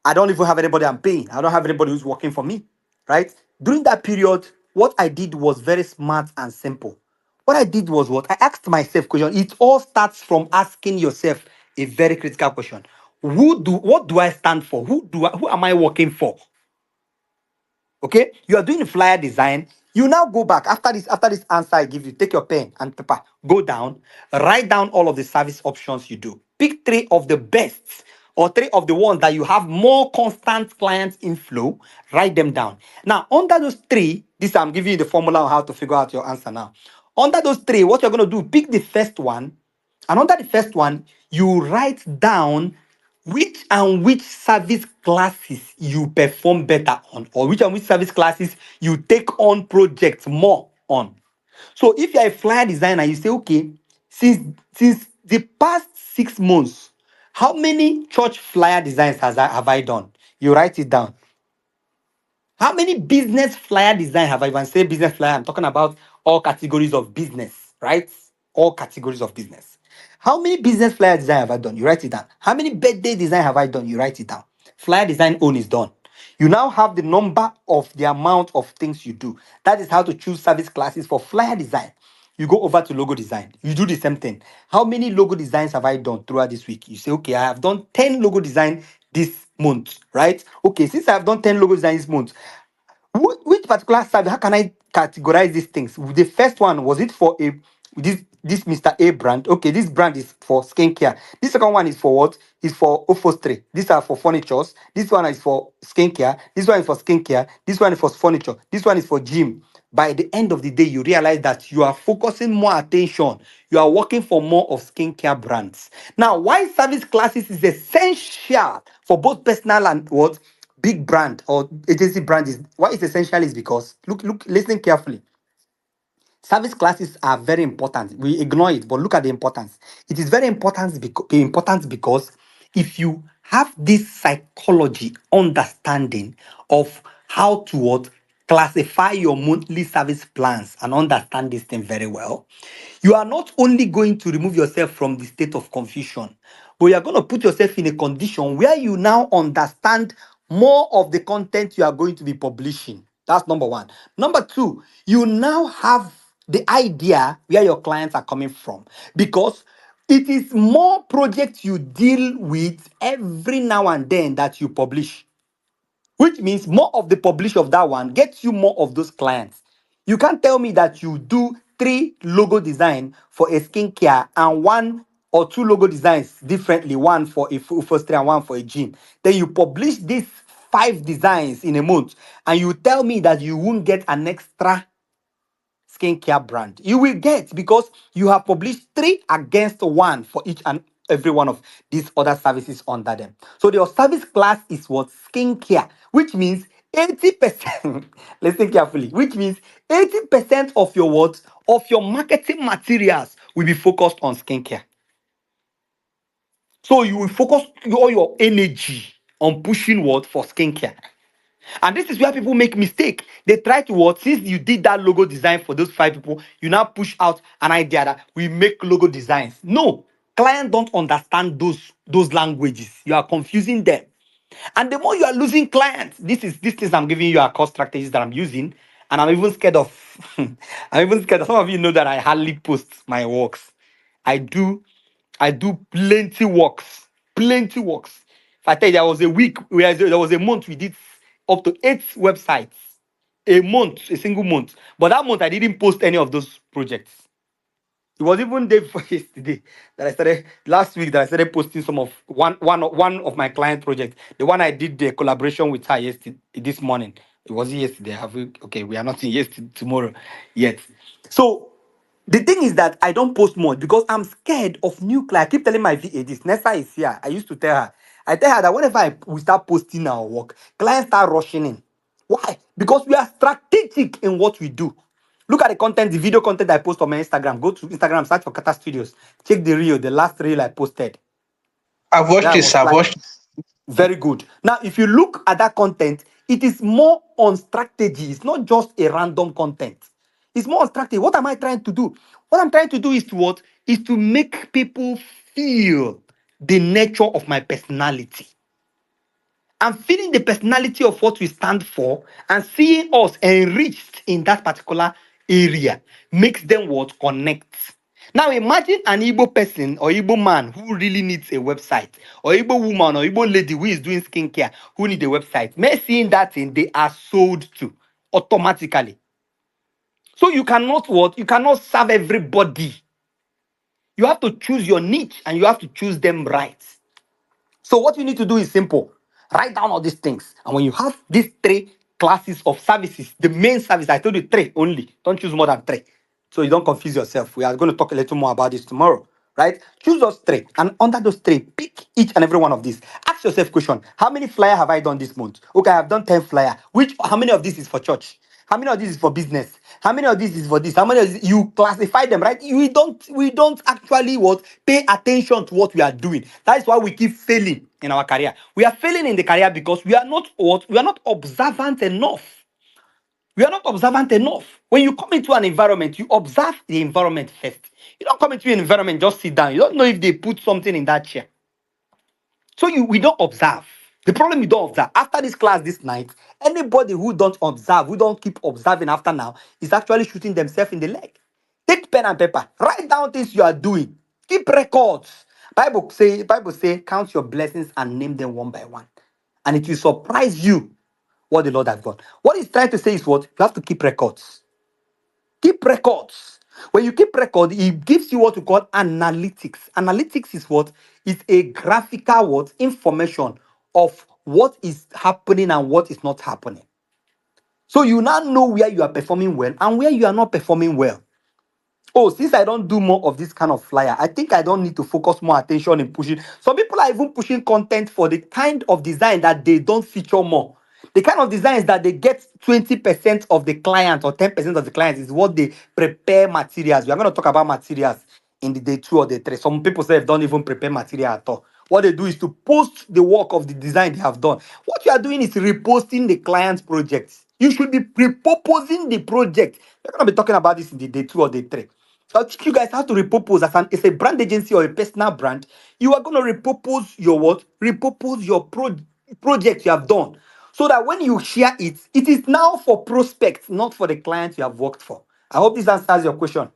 S1: I don't even have anybody I'm paying. I don't have anybody who's working for me, right? During that period, what I did was very smart and simple. What I did was what? I asked myself question. It all starts from asking yourself a very critical question. What do I stand for? Who am I working for? Okay, you are doing flyer design. You now go back after this answer I give you. Take your pen and paper, go down, write down all of the service options you do. Pick three of the best or three of the ones that you have more constant client inflow. Write them down. Now, under those three, this I'm giving you the formula on how to figure out your answer now. Under those three, what you're going to do, pick the first one, and under the first one, you write down which service classes you perform better on, or which service classes you take on projects more on. So if you're a flyer designer, you say, okay, since the past 6 months, how many church flyer designs have I done? You write it down. How many business flyer design have I even say business flyer? I'm talking about all categories of business, right? All categories of business. How many business flyer design have I done? You write it down. How many birthday design have I done? You write it down. Flyer design own is done. You now have the number of the amount of things you do. That is how to choose service classes for flyer design. You go over to logo design. You do the same thing. How many logo designs have I done throughout this week? You say, okay, I have done 10 logo design this month, right? Okay, since I have done 10 logo design this month, which particular service? How can I categorize these things? The first one, was it for a this Mr. A brand? Okay, this brand is for skincare. This second one is for what? Is for upholstery. These are for furnitures. This one is for skincare. This one is for skincare. This one is for furniture. This one is for gym. By the end of the day, you realize that you are focusing more attention. You are working for more of skincare brands. Now, why service classes is essential for both personal and what? Big brand or agency brand is why it's essential is because look, listen carefully. Service classes are very important. We ignore it, but look at the importance. It is very important because if you have this psychology understanding of how to what classify your monthly service plans and understand this thing very well, you are not only going to remove yourself from the state of confusion, but you are going to put yourself in a condition where you now understand more of the content you are going to be publishing. That's number one. Number two, you now have the idea where your clients are coming from because it is more projects you deal with every now and then that you publish, which means more of the publish of that one gets you more of those clients. You can't tell me that you do three logo design for a skincare and one or two logo designs differently, one for a first and one for a gym. Then you publish these five designs in a month, and you tell me that you won't get an extra skincare brand. You will get because you have published three against one for each and every one of these other services under them. So your service class is what? Skincare, which means 80%. Listen carefully, which means 80% of your what? Of your marketing materials will be focused on skincare. So you will focus all your energy on pushing what? For skincare. And this is where people make mistake. They try to what? Since you did that logo design for those five people, you now push out an idea that we make logo designs. No, clients don't understand those languages. You are confusing them. And the more you are losing clients, this is I'm giving you a cost strategies that I'm using, and I'm even scared of. I'm even scared. Some of you know that I hardly post my works. I do, I do plenty works, plenty works. If I tell you, there was a week where there was a month we did up to 8 websites, a month, a single month. But that month I didn't post any of those projects. It was even day before yesterday that I started last week that I started posting some of one of my client projects. The one I did the collaboration with her yesterday this morning. It was yesterday. Have we okay, we are not in yesterday tomorrow yet. So the thing is that I don't post much because I'm scared of new clients. I keep telling my VA this. Nessa is here. I used to tell her. I tell her that whenever we start posting our work, clients start rushing in. Why? Because we are strategic in what we do. Look at the content, the video content I post on my Instagram. Go to Instagram, search for Kata Studios. Check the reel, the last reel I posted.
S3: I've watched
S1: That
S3: this.
S1: was
S3: I've
S1: like
S3: watched.
S1: very good. Now, if you look at that content, it is more on strategy. It's not just a random content. It's more on strategy. What am I trying to do? What I'm trying to do is to what? Is to make people feel the nature of my personality. And feeling the personality of what we stand for and seeing us enriched in that particular area makes them what? Connect. Now imagine an Igbo person or Igbo man who really needs a website, or Igbo woman or Igbo lady who is doing skincare who need a website. May seeing that thing, they are sold to automatically. So you cannot what? You cannot serve everybody. You have to choose your niche and you have to choose them right. So what you need to do is simple. Write down all these things. And when you have these three classes of services, the main service, I told you three only. Don't choose more than three. So you don't confuse yourself. We are going to talk a little more about this tomorrow. Right? Choose those three. And under those three, pick each and every one of these. Ask yourself question. How many flyer have I done this month? Okay, I've done 10 flyer. How many of this is for church? How many of this is for business? How many of this is for this? How many of this, you classify them, right? We don't actually what pay attention to what we are doing. That is why we keep failing in our career. We are failing in the career because we are not what we are not observant enough. We are not observant enough. When you come into an environment, you observe the environment first. You don't come into an environment, just sit down. You don't know if they put something in that chair. So we don't observe. The problem you don't observe. After this class this night, anybody who don't observe, who don't keep observing after now, is actually shooting themselves in the leg. Take pen and paper. Write down things you are doing. Keep records. Bible say, count your blessings and name them one by one. And it will surprise you what the Lord has done. What he's trying to say is what? You have to keep records. Keep records. When you keep record, it gives you what we call analytics. Analytics is what? Is a graphical what? Information of what is happening and what is not happening. So you now know where you are performing well and where you are not performing well. Oh, since I don't do more of this kind of flyer, I think I don't need to focus more attention in pushing. Some people are even pushing content for the kind of design that they don't feature more. The kind of designs that they get 20% of the client or 10% of the clients is what they prepare materials. We are going to talk about materials in the day two or day three. Some people say don't even prepare material at all. What they do is to post the work of the design they have done. What you are doing is reposting the client's projects. You should be repurposing the project. We're going to be talking about this in the day two or day three. So I'll teach you guys how to repurpose as a brand agency or a personal brand. You are going to repurpose your what? Repurpose your project you have done. so that when you share it, it is now for prospects, not for the clients you have worked for. I hope this answers your question.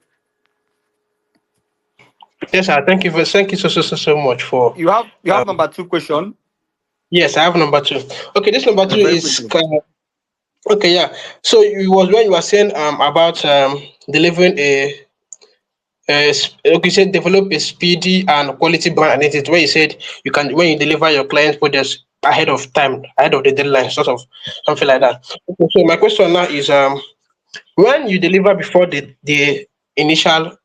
S3: Yes, sir. Thank you so much for.
S1: You have
S3: Um,
S1: number two question.
S3: yes, I have number two. Okay, this number
S1: Yeah,
S3: two
S1: very
S3: is
S1: quickly.
S3: okay. Yeah. So it was when you were saying about delivering okay, you said develop a speedy and quality brand identity. Where you said you can when you deliver your clients' projects ahead of time, ahead of the deadline, sort of something like that. Okay, so my question now is when you deliver before the initial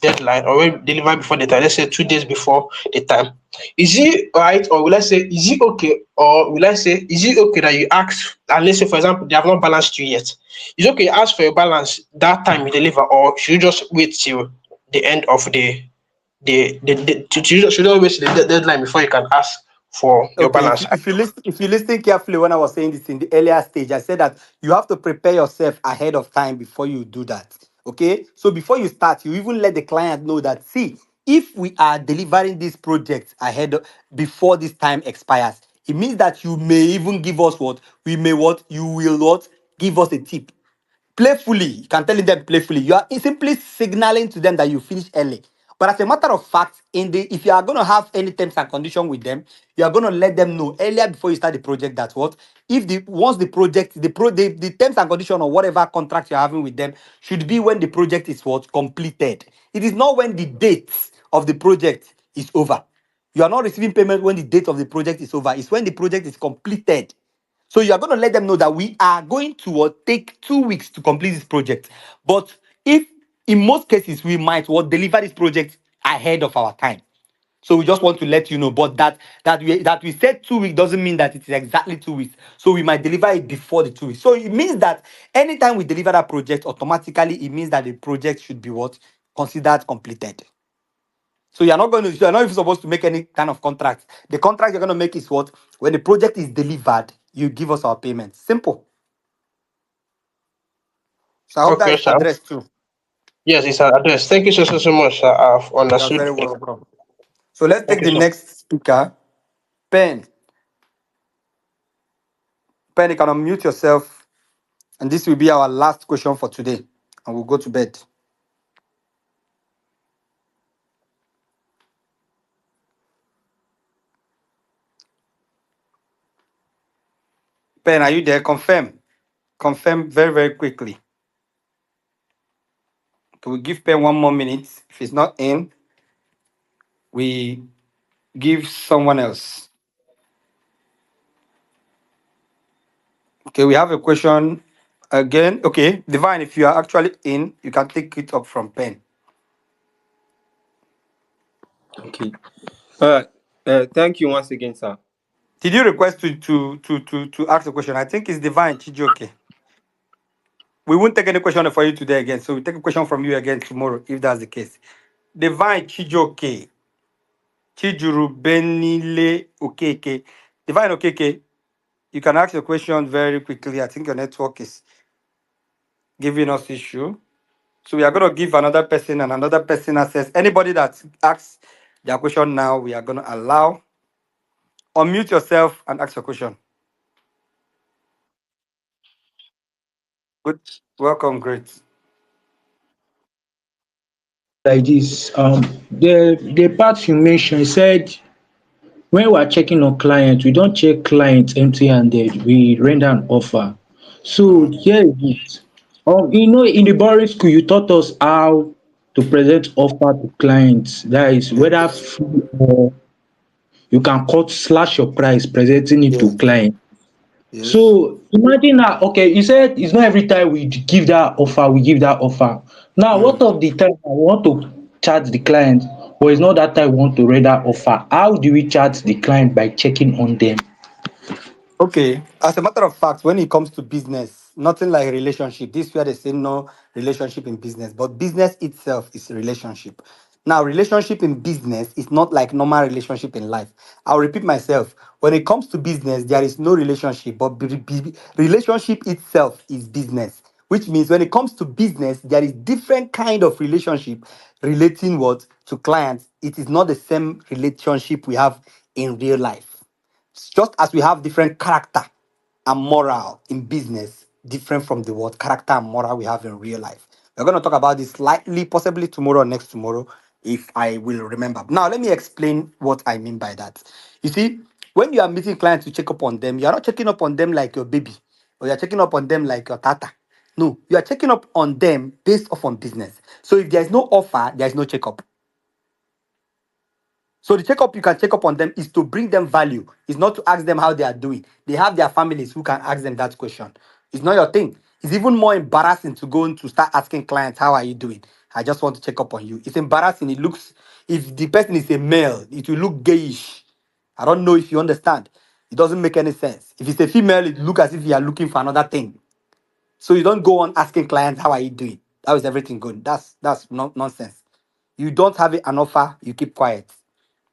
S3: deadline, or when you deliver before the time, let's say 2 days before the time, is it right, or will I say is it okay, or will I say is it okay that you ask, and let's say for example they have not balanced you yet, is it okay you ask for your balance that time you deliver, or should you just wait till the end of should you wait till the deadline before you can ask for your
S1: Okay,
S3: balance?
S1: if you listen carefully when I was saying this in the earlier stage, I said that you have to prepare yourself ahead of time before you do that. Okay, so before you start, you even let the client know that, see, if we are delivering this project before this time expires, it means that you may even give us what we may what you will what give us a tip playfully. You can tell them playfully. You are simply signaling to them that you finish early. But as a matter of fact, if you are going to have any terms and condition with them, you are going to let them know earlier before you start the project that what if the once the project the terms and condition or whatever contract you're having with them should be when the project is what completed. It is not when the date of the project is over. You are not receiving payment when the date of the project is over. It's when the project is completed. So you are going to let them know that we are going to take 2 weeks to complete this project. But if in most cases we might deliver this project ahead of our time. So we just want to let you know. But that we said 2 weeks doesn't mean that it is exactly 2 weeks. So we might deliver it before the 2 weeks. So it means that anytime we deliver that project, automatically it means that the project should be what considered completed. So you're not even supposed to make any kind of contract. The contract you're going to make is what? When the project is delivered, you give us our payment. Simple. So I hope that
S3: Okay,
S1: is
S3: sir.
S1: addressed too.
S3: Yes, it's an address. Thank you so much, sir. I've
S1: You're
S3: understood.
S1: very well, bro. So let's
S3: Thank
S1: take
S3: you
S1: the
S3: so much.
S1: next speaker. Pen. Pen, you can unmute yourself. And this will be our last question for today. And we'll go to bed. Pen, are you there? Confirm. Confirm very, very quickly. Okay, we'll give Pen 1 more minute. If he's not in, we give someone else. Okay, we have a question again. Okay, Divine, if you are actually in, you can take it up from Pen.
S2: Okay. All right. Thank you once again, sir.
S1: Did you request to ask a question? I think it's Divine Chijoke. We won't take any question for you today again, so we'll take a question from you again tomorrow if that's the case. Divine Chijoke. Chijuru Benile Okeke. Divine Okeke, you can ask your question very quickly. I think your network is giving us issue. So we are going to give another person and another person access. Anybody that asks their question now, we are going to allow. Unmute yourself and ask your question. Good. Welcome, great.
S4: Like this. The part you mentioned said when we are checking on client, we don't check client empty-handed. We render an offer. So
S1: Mm,
S4: here is it. In the boarding school, you taught us how to present offer to clients. That is whether
S1: yes.
S4: free or you can cut slash your price presenting it to
S1: Yes.
S4: client.
S1: Yes.
S4: So imagine now, okay, you said it's not every time we give that offer, we give that offer. Now, what
S1: Mm.
S4: of the time I want to charge the client, or it's not that time we want to read that offer? How do we charge the client by checking on them?
S1: Okay. As a matter of fact, when it comes to business, nothing like relationship. This is where they say no relationship in business, but business itself is a relationship. Now, relationship in business is not like normal relationship in life. I'll repeat myself. When it comes to business, there is no relationship, but relationship itself is business. Which means when it comes to business, there is different kind of relationship relating what to clients. It is not the same relationship we have in real life. Just as we have different character, and moral in business different from the word character and moral we have in real life? We're going to talk about this slightly, possibly tomorrow or next tomorrow, if I will remember. Now, let me explain what I mean by that. You see, when you are meeting clients to check up on them, you are not checking up on them like your baby, or you're checking up on them like your tata. No, you are checking up on them based off on business. So if there is no offer, there is no checkup. So the checkup you can check up on them is to bring them value. It's not to ask them how they are doing. They have their families who can ask them that question. It's not your thing. It's even more embarrassing to go and to start asking clients, how are you doing? I just want to check up on you. It's embarrassing. It looks, if the person is a male, it will look gayish. I don't know if you understand. It doesn't make any sense. If it's a female, it look as if you are looking for another thing. So you don't go on asking clients, how are you doing? How is everything going? That's nonsense. You don't have an offer, you keep quiet.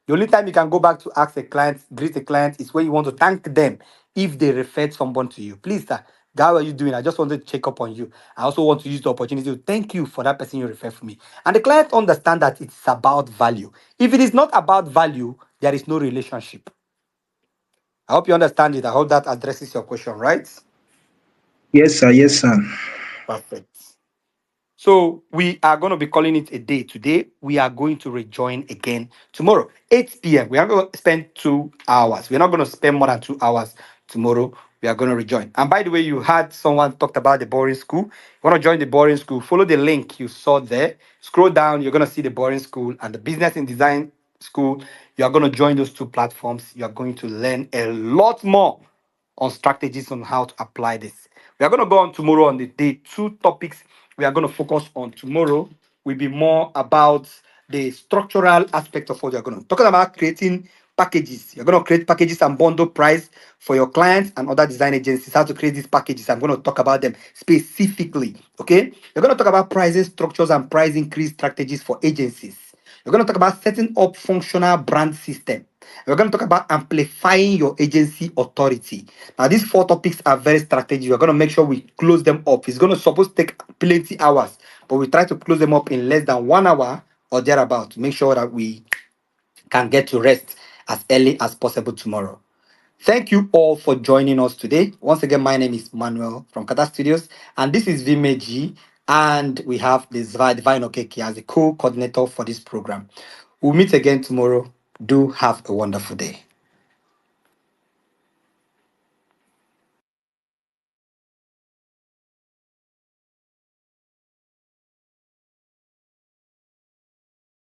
S1: The only time you can go back to ask a client, greet a client, is when you want to thank them if they referred someone to you. Please, sir, how are you doing? I just wanted to check up on you. I also want to use the opportunity to thank you for that person you referred for me. And the client understand that it's about value. If it is not about value, there is no relationship. I hope you understand it. I hope that addresses your question, right?
S4: Yes, sir. Yes, sir.
S1: Perfect. So we are going to be calling it a day today. We are going to rejoin again tomorrow, 8 p.m. We are going to spend 2 hours. We're not going to spend more than 2 hours tomorrow. We are going to rejoin. And by the way, you had someone talked about the boring school. You want to join the boring school? Follow the link you saw there. Scroll down. You're going to see the boring school and the business in design school. You are going to join those two platforms. You are going to learn a lot more on strategies on how to apply this. We are going to go on tomorrow on the day. Two topics we are going to focus on tomorrow will be more about the structural aspect of what you're going to talking about creating packages. You're going to create packages and bundle price for your clients and other design agencies. How to create these packages. I'm going to talk about them specifically. Okay, you're going to talk about pricing structures and price increase strategies for agencies. We're going to talk about setting up functional brand system. We're going to talk about amplifying your agency authority. Now, these four topics are very strategic. We're going to make sure we close them up. It's going to suppose take plenty hours, but we try to close them up in less than 1 hour or thereabout to make sure that we can get to rest as early as possible tomorrow. Thank you all for joining us today. Once again, my name is Manuel from Kata Studios, and this is Vimeji, and we have this Divine Okeke as the co-coordinator for this program. We'll meet again tomorrow. Do have a wonderful day.